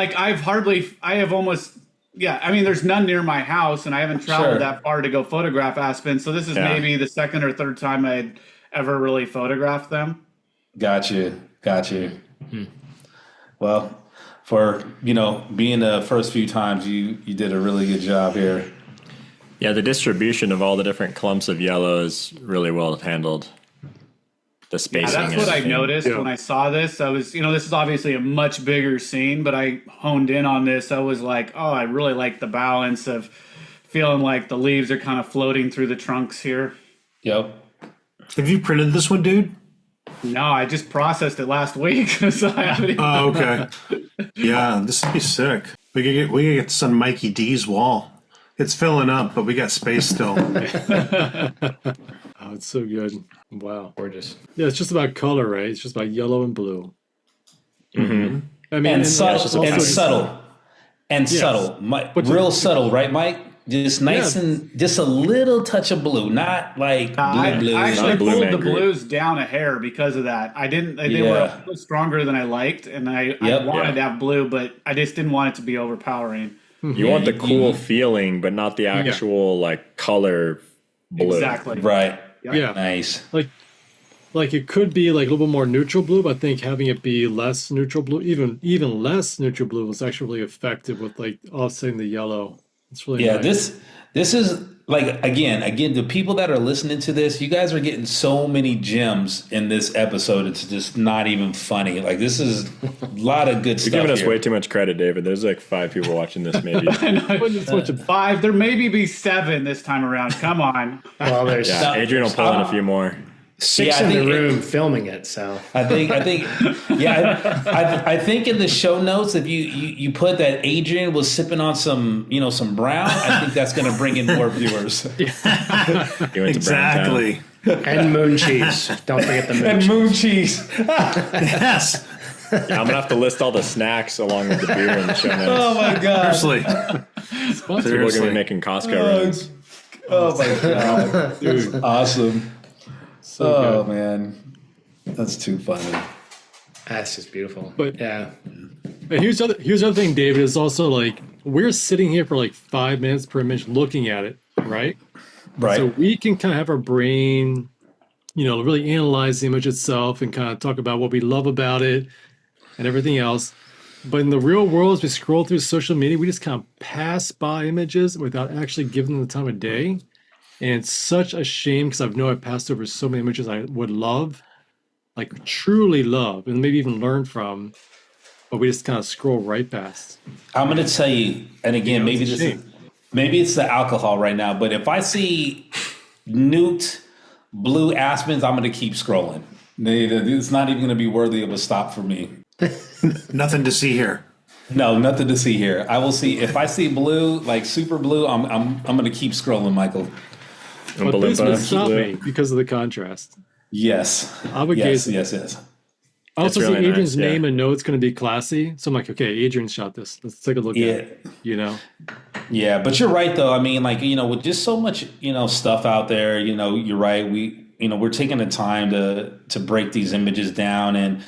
mean, there's none near my house, and I haven't traveled that far to go photograph aspens. So this is maybe the second or third time I'd ever really photographed them. Got you. Well, for being the first few times, you did a really good job here. Yeah, the distribution of all the different clumps of yellow is really well handled. The spacing. Yeah, that's what I noticed when I saw this. I was, this is obviously a much bigger scene, but I honed in on this. I was like, oh, I really like the balance of feeling like the leaves are kind of floating through the trunks here. Yep. Have you printed this one, dude? No, I just processed it last week. So I haven't even okay. Yeah, this would be sick. We could get this on Mikey D's wall. It's filling up, but we got space still. Oh, it's so good. Wow. Gorgeous. Yeah, it's just about color, right? It's just about yellow and blue. Mm-hmm. I mean, and subtle. Subtle. Real subtle, right, Mike? just nice and just a little touch of blue, not like blue. I actually Blue pulled Man the Group. blues down a hair because of that. I didn't. They were a little stronger than I liked, and I wanted to have blue, but I just didn't want it to be overpowering. You want the cool feeling, but not the actual like color blue. Exactly. Right. Yeah. Nice. Like it could be like a little bit more neutral blue, but I think having it be less neutral blue, even less neutral blue, was actually really effective with like offsetting the yellow. It's really nice. This is like again, the people that are listening to this, you guys are getting so many gems in this episode. It's just not even funny. Like this is a lot of good stuff. You're giving us here. way too much credit, David. There's like 5 people watching this, maybe. I know. 5. There maybe be 7 this time around. Come on. Well, there's Adrian will pull in a few more. 6 in the room filming it, so I think in the show notes, if you put that Adrian was sipping on some brown, I think that's going to bring in more viewers. Exactly. and moon cheese. Don't forget the moon And cheese. moon cheese. Yes. Yeah, I'm gonna have to list all the snacks along with the beer in the show notes. Oh my god! People are gonna be making Costco runs. Oh my god, dude! Awesome. So good. Man, that's too funny. That's just beautiful. But yeah. But here's the other thing, David, is also like we're sitting here for like 5 minutes per image looking at it, right? Right. So we can kind of have our brain, really analyze the image itself and kind of talk about what we love about it and everything else. But in the real world, as we scroll through social media, we just kind of pass by images without actually giving them the time of day. And it's such a shame because I've passed over so many images I would love, like truly love, and maybe even learn from, but we just kind of scroll right past. I'm going to tell you, and again, maybe it's the alcohol right now, but if I see Newt blue aspens, I'm going to keep scrolling. It's not even going to be worthy of a stop for me. Nothing to see here. No, nothing to see here. I will see if I see blue, like super blue. I'm going to keep scrolling, Michael. But this would stop me because of the contrast. Yes. Yes. I also see really Adrian's nice, name and know it's going to be classy. So I'm like, okay, Adrian shot this. Let's take a look at it. Yeah, but you're right though. I mean, like, with just so much, stuff out there, you're right. We're taking the time to break these images down. And,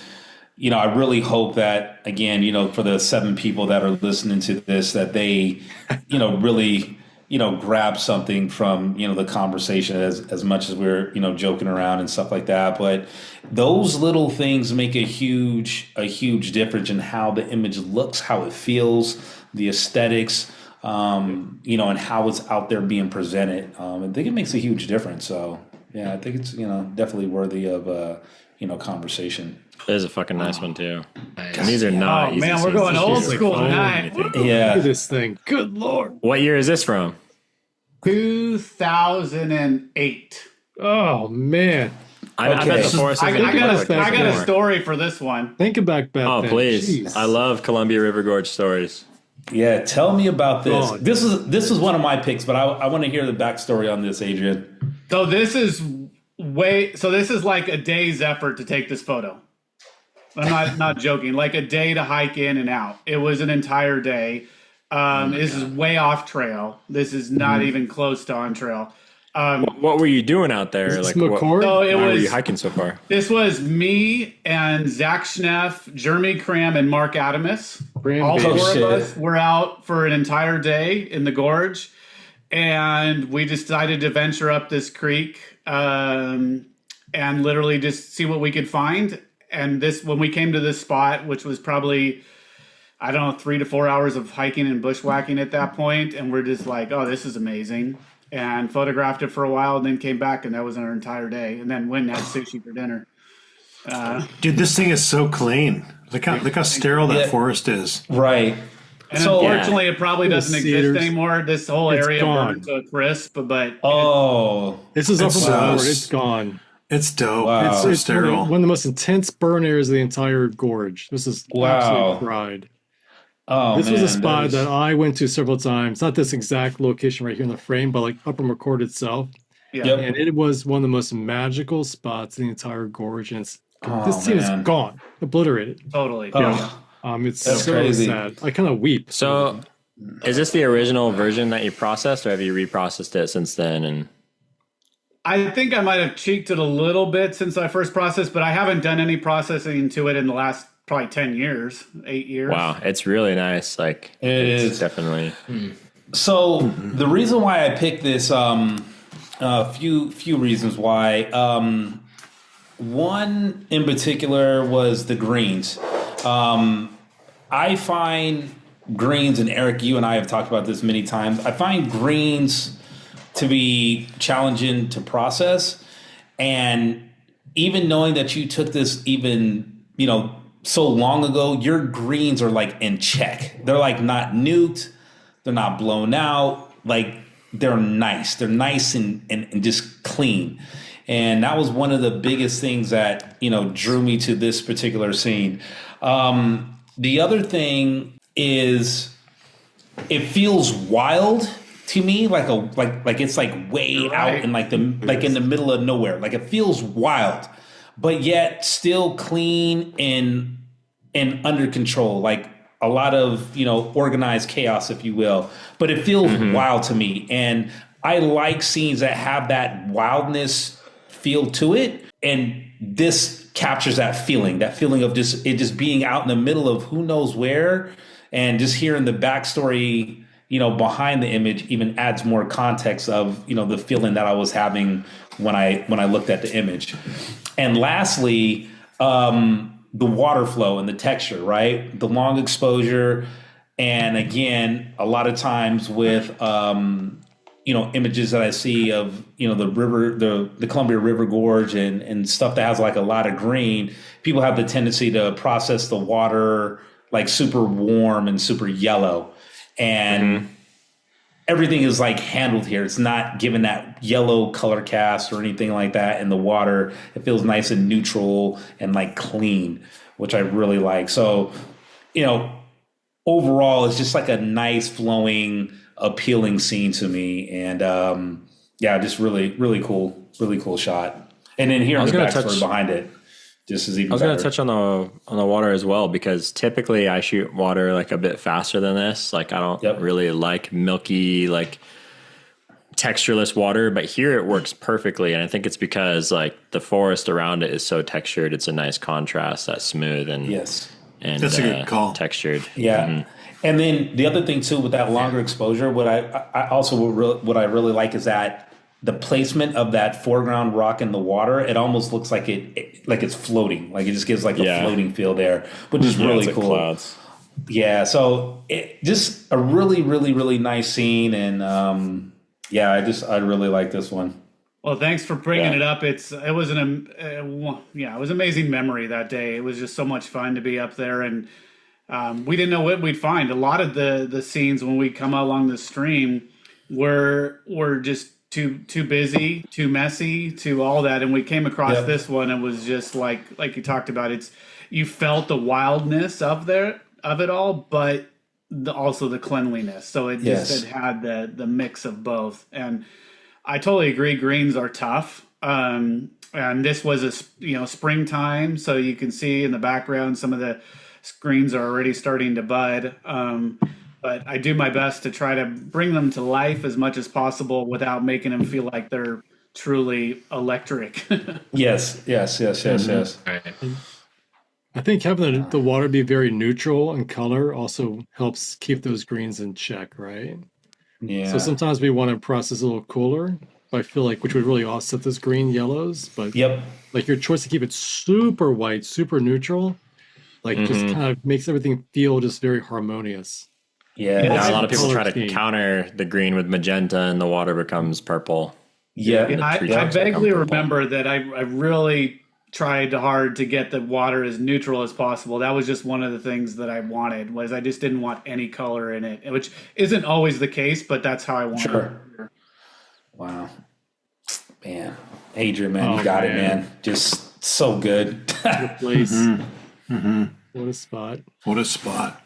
I really hope that, again, for the 7 people that are listening to this, that they, really, grab something from, the conversation as much as we're, joking around and stuff like that. But those little things make a huge difference in how the image looks, how it feels, the aesthetics, and how it's out there being presented. I think it makes a huge difference. So, yeah, I think it's, definitely worthy of, conversation. There's a fucking nice one too. Nice. And these are not easy. Man, we're going old school tonight. Yeah. Look at this thing. Good Lord. What year is this from? 2008. Oh, man. I bet the forest I is gonna got be a more. story for this one. Think about that. Oh, then. please. Jeez. I love Columbia River Gorge stories. Yeah, tell me about this. Oh. This is one of my picks, but I want to hear the backstory on this, Adrian. So this is like a day's effort to take this photo. I'm not joking. Like a day to hike in and out. It was an entire day. This is way off trail. This is not even close to on trail. What were you doing out there? Is this Like, McCord? So why were you hiking so far? This was me and Zach Schneff, Jeremy Cram, and Mark Adamus. All Baby. 4 of us were out for an entire day in the gorge, and we decided to venture up this creek and literally just see what we could find. And when we came to this spot, which was probably, 3 to 4 hours of hiking and bushwhacking at that point, and we're just like, oh, this is amazing. And photographed it for a while, and then came back, and that was our entire day. And then went and had sushi for dinner. Dude, this thing is so clean. Look how sterile that forest is. Right. And unfortunately, it probably doesn't exist anymore. This whole area burned to a crisp. But this is up from the board. It's gone. It's dope. Wow. It's so sterile. One of the most intense burn areas of the entire gorge. This is absolute pride. Oh, this was a spot that I went to several times. Not this exact location right here in the frame, but like Upper McCord itself. Yeah. Yep. And it was one of the most magical spots in the entire gorge. And this team is gone, obliterated. Totally. It's That's so crazy. sad. I kind of weep. So Is this the original version that you processed, or have you reprocessed it since then? And I think I might have cheeked it a little bit since I first processed, but I haven't done any processing to it in the last probably 10 years, 8 years. Wow, it's really nice. Like it's definitely. So the reason why I picked this, a few reasons why. One in particular was the greens. I find greens, and Eric, you and I have talked about this many times. I find greens to be challenging to process, and even knowing that you took this so long ago, your greens are like in check. They're like not nuked, they're not blown out, like they're nice. They're nice and just clean. And that was one of the biggest things that, drew me to this particular scene. The other thing is it feels wild to me, like it's like way out in in the middle of nowhere. Like it feels wild, but yet still clean and under control. Like a lot of, organized chaos, if you will, but it feels wild to me. And I like scenes that have that wildness feel to it. And this captures that feeling of just being out in the middle of who knows where, and just hearing the backstory, behind the image even adds more context of, the feeling that I was having when I looked at the image. And lastly, the water flow and the texture, right? The long exposure. And again, a lot of times with, images that I see of, the river, the Columbia River Gorge and stuff that has like a lot of green, people have the tendency to process the water like super warm and super yellow. And everything is like handled here. It's not given that yellow color cast or anything like that in the water. It feels nice and neutral and like clean, which I really like. So, overall, it's just like a nice flowing, appealing scene to me. And just really, really cool shot. And then hearing the backstory behind it just is even better. I was going to touch on the water as well, because typically I shoot water like a bit faster than this. Like I don't really like milky, like textureless water, but here it works perfectly. And I think it's because like the forest around it is so textured. It's a nice contrast, that's smooth and and that's a good call. Textured. Yeah. And then the other thing too, with that longer exposure, what I really like is that the placement of that foreground rock in the water, it almost looks like it's floating. Like it just gives like a floating feel there, which is really cool. Clouds. Yeah. So it just a really, really, really nice scene. And I really like this one. Well, thanks for bringing it up. It was amazing memory that day. It was just so much fun to be up there, and we didn't know what we'd find. A lot of the scenes when we come along the stream were just too busy, too messy, too all that, and we came across this one and was just like you talked about. You felt the wildness of it all, but also the cleanliness. So it had the mix of both. And I totally agree. Greens are tough. And this was springtime, so you can see in the background some of the greens are already starting to bud. But I do my best to try to bring them to life as much as possible without making them feel like they're truly electric. Yes. Right. I think having the water be very neutral in color also helps keep those greens in check, right? Yeah. So sometimes we want to process a little cooler, but I feel like which would really offset those green yellows. But like your choice to keep it super white, super neutral, like just kind of makes everything feel just very harmonious. Yeah, a lot of people try to counter the green with magenta, and the water becomes purple. Yeah, I vaguely remember that I really tried hard to get the water as neutral as possible. That was just one of the things that I wanted. Was I just didn't want any color in it, which isn't always the case, but that's how I wanted it. Wow, man, Adrian, man, you got it, man. Just so good. Good place. What a spot! What a spot!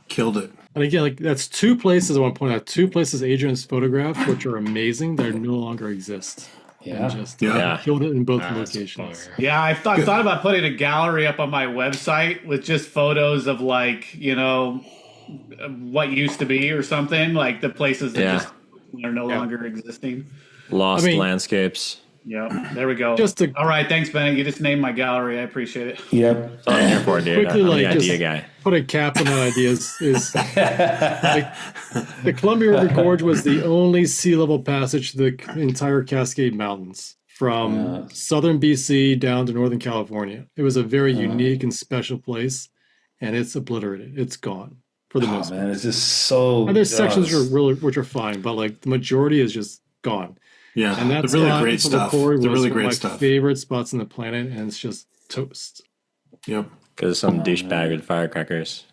Killed it. And again, like that's two places I want to point out. Two places Adrian's photographed, which are amazing. They no longer exist. Killed it in both locations. Yeah, I thought about putting a gallery up on my website with just photos of what used to be or something, like the places that just are no longer existing. Lost landscapes. Yeah, there we go. All right, thanks, Bennett. You just named my gallery. I appreciate it. Yep. That's all I'm here for, dude. Quickly, I'm like, the idea guy. Put a cap on that idea is like, the Columbia River Gorge was the only sea level passage to the entire Cascade Mountains from southern BC down to northern California. It was a very unique and special place, and it's obliterated. It's gone for the most part. Man, it's just so. And there's sections which are fine, but like the majority is just gone. Yeah, and that's really great stuff. They're really great my stuff. Favorite spots on the planet, and it's just toast. Yep. Because some douchebag with firecrackers.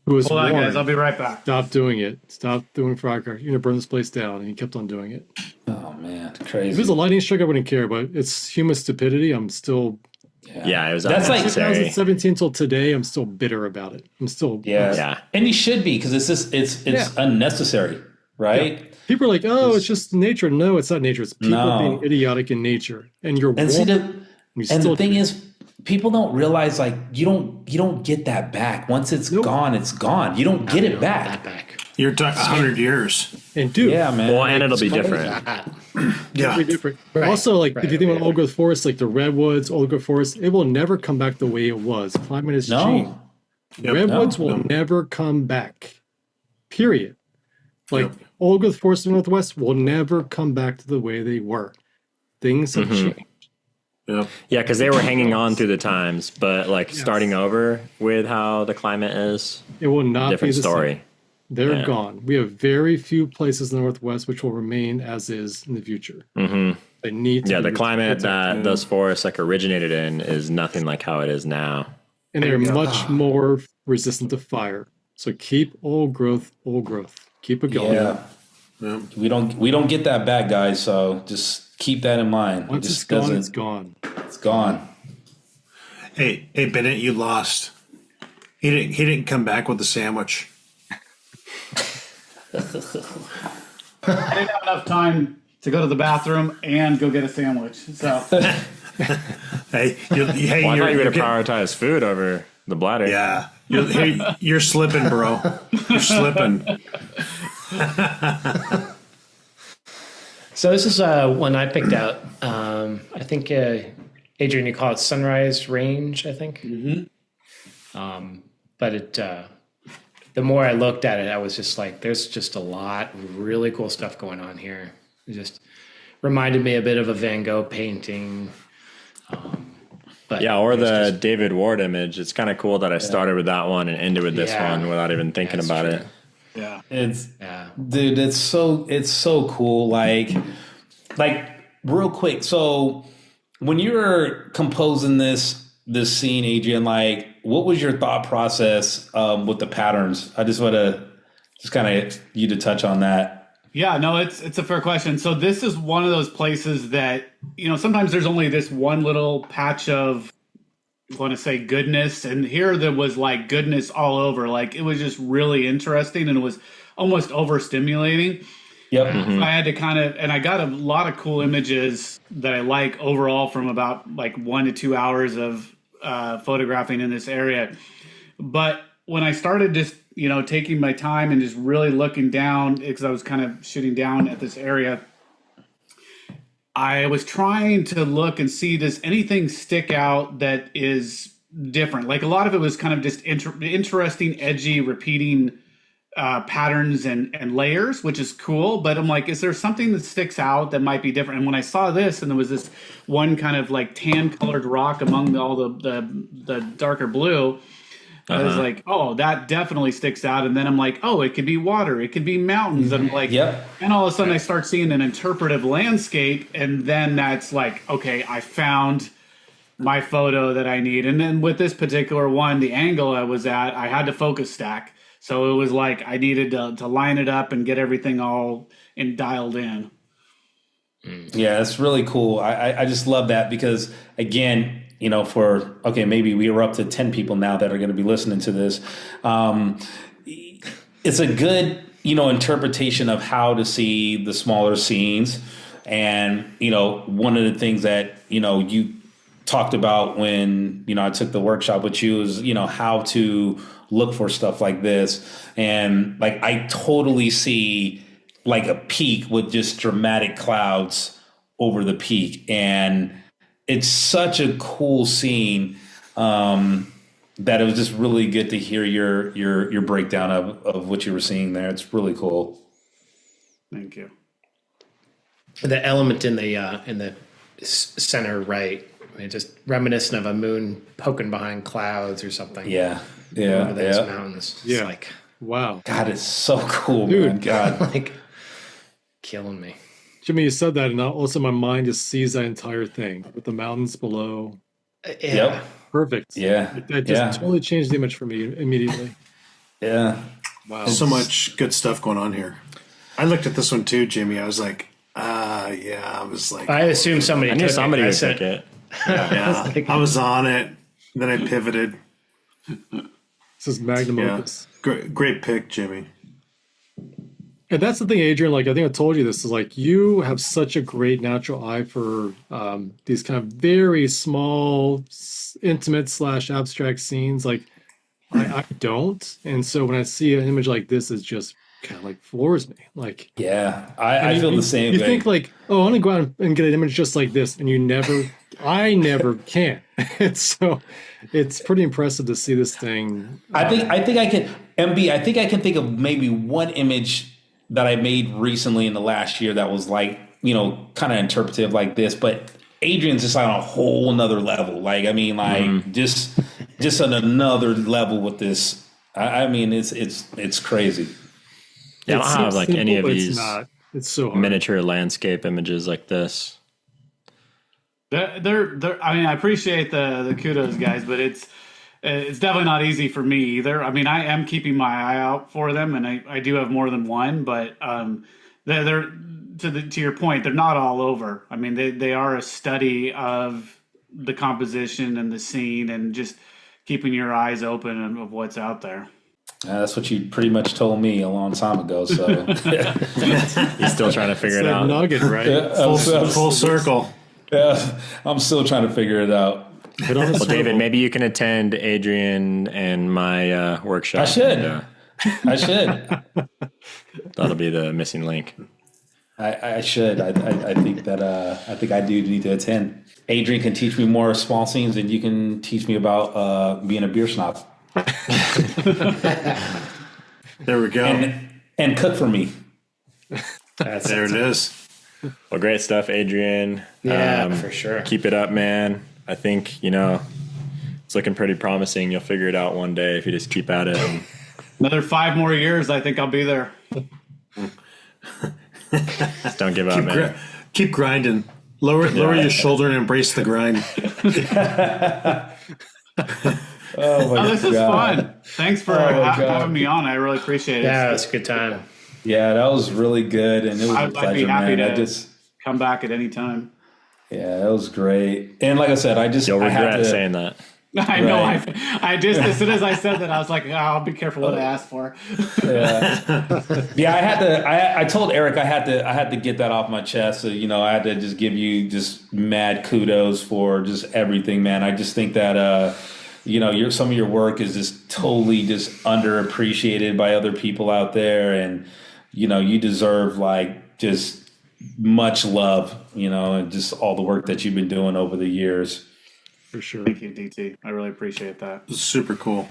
Hold on, guys. I'll be right back. Stop doing it. Stop doing firecrackers. You're gonna burn this place down, and he kept on doing it. Oh man, crazy. If it was a lightning strike, I wouldn't care, but it's human stupidity. I'm still. Yeah, it was. That's like 2017 till today. I'm still bitter about it. I'm still. Yeah. And you should be, because it's just it's unnecessary, right? Yeah. People are like, "Oh, it's just nature." No, it's not nature. It's people being idiotic in nature, and you're. And the thing is, people don't realize, like, you don't get that back. Once it's gone, it's gone. You don't get it back. You're talking 100 years. And dude, man. Well, and it'll be different. It'll be different. Right. Also, like if you think about old growth forests, like the redwoods, old growth forests, it will never come back the way it was. Climate has changed. Redwoods will never come back. Period. Like old growth forests in the Northwest will never come back to the way they were. Things have changed. Yeah, because they were hanging on through the times, but like starting over with how the climate is, it will not different be the story. Same. They're gone. We have very few places in the Northwest which will remain as is in the future. Mm-hmm. They need to the climate that those forests like originated in is nothing like how it is now. And they're much more resistant to fire. So keep old growth. Keep it going. Yeah. We don't get that back, guys, so just keep that in mind. Once it's gone, it's gone. It's gone. Hey, Bennett, you lost. He didn't come back with a sandwich. I didn't have enough time to go to the bathroom and go get a sandwich. So, hey, I thought you would have prioritized food over the bladder. Yeah, you're slipping, bro. You're slipping. So this is one I picked out. I think Adrian, you call it Sunrise Range, I think. Mm-hmm. But it. The more I looked at it, I was just like, there's just a lot of really cool stuff going on here. It just reminded me a bit of a Van Gogh painting. But or the David Ward image. It's kind of cool that I started with that one and ended with this one without even thinking about it. Yeah. Dude, it's so cool. Like real quick. So when you were composing this scene, Adrian, like, what was your thought process with the patterns? I just want to kind of you to touch on that. Yeah, no, it's a fair question. So this is one of those places that, sometimes there's only this one little patch of, I want to say, goodness. And here there was like goodness all over. Like it was just really interesting, and it was almost overstimulating. Yep. Mm-hmm. I had to and I got a lot of cool images that I like overall from about like 1 to 2 hours of photographing in this area. But when I started just, taking my time and just really looking down, because I was kind of shooting down at this area, I was trying to look and see, does anything stick out that is different? Like a lot of it was kind of just interesting, edgy, repeating patterns and layers, which is cool. But I'm like, is there something that sticks out that might be different? And when I saw this, and there was this one kind of like tan colored rock among all the darker blue, I was like, oh, that definitely sticks out. And then I'm like, oh, it could be water, it could be mountains. And I'm like, and all of a sudden I start seeing an interpretive landscape. And then that's like, okay, I found my photo that I need. And then with this particular one, the angle I was at, I had to focus stack. So it was like I needed to line it up and get everything all dialed in. Yeah, it's really cool. I just love that because, again, maybe we are up to 10 people now that are going to be listening to this. It's a good, interpretation of how to see the smaller scenes. And, one of the things that, you talked about when, I took the workshop with you is, how to look for stuff like this. And like, I totally see like a peak with just dramatic clouds over the peak. And it's such a cool scene that it was just really good to hear your breakdown of what you were seeing there. It's really cool. Thank you. The element in the center right, I mean, just reminiscent of a moon poking behind clouds or something. Yeah. Over those mountains. It's like, wow. God, it's so cool, dude. Man. God, like killing me. Jimmy, you said that, and also my mind just sees that entire thing with the mountains below. Yeah. Perfect. Yeah. It just totally changed the image for me immediately. Yeah. Wow. So much good stuff going on here. I looked at this one too, Jimmy. I was like, I was like, I assumed somebody would take it. Yeah. I was on it. Then I pivoted. This is magnum opus. Great pick, Jimmy. And that's the thing, Adrian, like I think I told you this, is like you have such a great natural eye for these kind of very small, intimate / abstract scenes. Like I don't. And so when I see an image like this, it just kind of like floors me. Like, yeah, I feel the same way. You think like, oh, I want to go out and get an image just like this. And I never can. And so it's pretty impressive to see this thing. I think I can, MB, I think I can think of maybe one image that I made recently in the last year that was like, kind of interpretive like this, but Adrian's just on a whole nother level. Like, I mean, like just on another level with this. I mean, it's crazy. Yeah, I don't have like any of these it's so hard. Miniature landscape images like this. They're I mean, I appreciate the kudos, guys, but it's definitely not easy for me either. I mean, I am keeping my eye out for them, and I do have more than one, but they're to your point, they're not all over. I mean, they are a study of the composition and the scene, and just keeping your eyes open of what's out there. That's what you pretty much told me a long time ago. So he's still trying to figure it out. Nugget, right? Full circle. Yeah, I'm still trying to figure it out. Well, David, maybe you can attend Adrian and my workshop. I should. I should. That'll be the missing link. I should. I think that I think I do need to attend. Adrian can teach me more small scenes, and you can teach me about being a beer snob. There we go. And cook for me. There it is. Well, great stuff, Adrian. Yeah, for sure. Keep it up, man. I think, it's looking pretty promising. You'll figure it out one day if you just keep at it. Another 5 more years, I think I'll be there. Just don't give up, man. Keep grinding. Lower your shoulder and embrace the grind. This is fun. Thanks for having me on. I really appreciate it. Yeah, it's a good time. Yeah, that was really good, and it was a I'd pleasure, be happy man. to come back at any time. Yeah, that was great. And like I said, you'll regret saying that. I know. I just, as soon as I said that, I was like, I'll be careful what I ask for. Yeah, I told Eric I had to get that off my chest. So I had to just give you just mad kudos for just everything, man. I just think that some of your work is just totally just underappreciated by other people out there, and you deserve like just much love, and just all the work that you've been doing over the years. For sure. Thank you, DT. I really appreciate that. Super cool.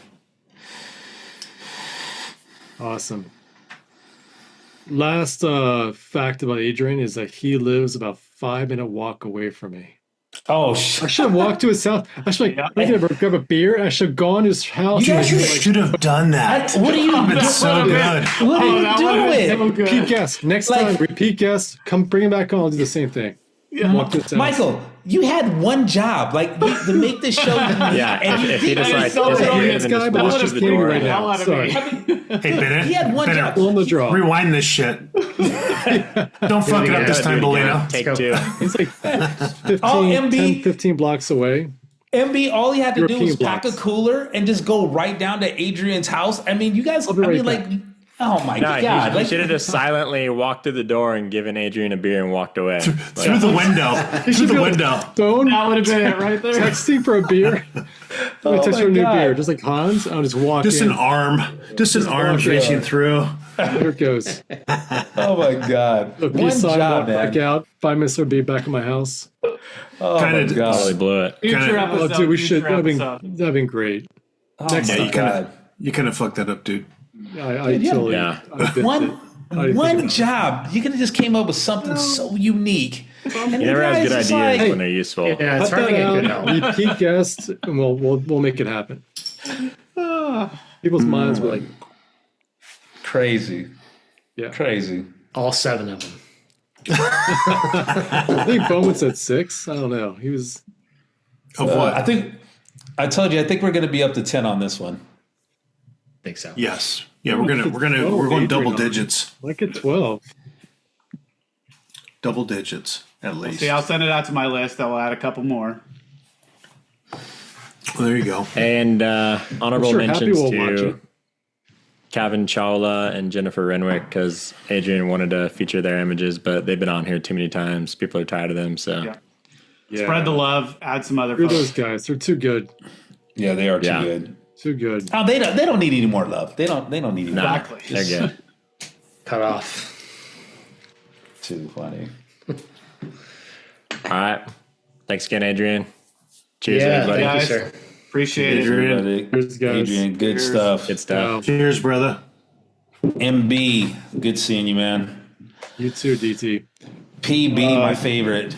Awesome. Last fact about Adrian is that he lives about 5-minute walk away from me. Oh, I should have walked to his house. I should grab a beer. I should have gone to his house. You should have done that. What are you? It's so good. What are you doing? So good. Repeat guest. Next time, repeat guest. Come bring him back on. I'll do the same thing. Yeah. Walk to his house. Michael, you had one job, to make this show. Yeah, and if he decides so to brilliant. give This him guy, but let's just kidding right now. Sorry. Hey, Bennett. He had one job. Pull on the draw. Rewind this shit. Don't fuck it up this time, Bolino. Take 2. He's like 15 blocks away. MB, all he had to do was European pack a blocks. cooler and just go right down to Adrian's house. I mean, you guys, I'll be right back. Oh my No, God! he should have just silently walked through the door and given Adrian a beer and walked away. Through the window. Through the window. Phone, That would have been it right there. texting for a beer. Let me text for a new beer. Just like Hans, I'll just walk Just in. an arm. Just an arm reaching through. There it goes. Oh my God! A One peace sign, job, walk man. back out. 5 minutes to be back in my house. Oh Kinda my God! Totally blew it. Future Kinda- episode. Oh, dude, we should. future That'd episode. been great. Oh Next my time. God! You kind of fucked that up, dude. I totally. Yeah. I did One it. I didn't think one about it. job. You could have just came up with something so unique. And You never have good ideas Like, when they're useful. Yeah, it's Cut hard to that get good out. help. Repeat guests, and we'll make it happen. People's minds were like, crazy, yeah. crazy. All 7 of them. I think Bowman said 6. I don't know. He was. Of what? I think I told you. I think we're going to be up to 10 on this one. Think so. Yes. Yeah, we're going double digits. Like at 12. Double digits at least. See, I'll send it out to my list. I'll add a couple more. Well, there you go. And honorable I'm sure Happy mentions will watch to it. Kevin Chawla and Jennifer Renwick, because Adrian wanted to feature their images, but they've been on here too many times. People are tired of them. So Yeah. Yeah. Spread the love. Add some other Who are folks. those guys? They're too good. Yeah, they are too Yeah. good. Too good. Oh, they don't need any more love. They don't need any more. nah, Exactly. they're good. Cut off. Too funny. All right. Thanks again, Adrian. Cheers, Yeah, everybody. thank you, guys. sir. Appreciate it. Adrian. Everybody. Cheers, guys. Adrian, good stuff. Good stuff. Wow. Cheers, brother. MB, good seeing you, man. You too, DT. PB, my favorite.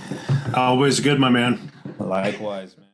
Always good, my man. Likewise, man.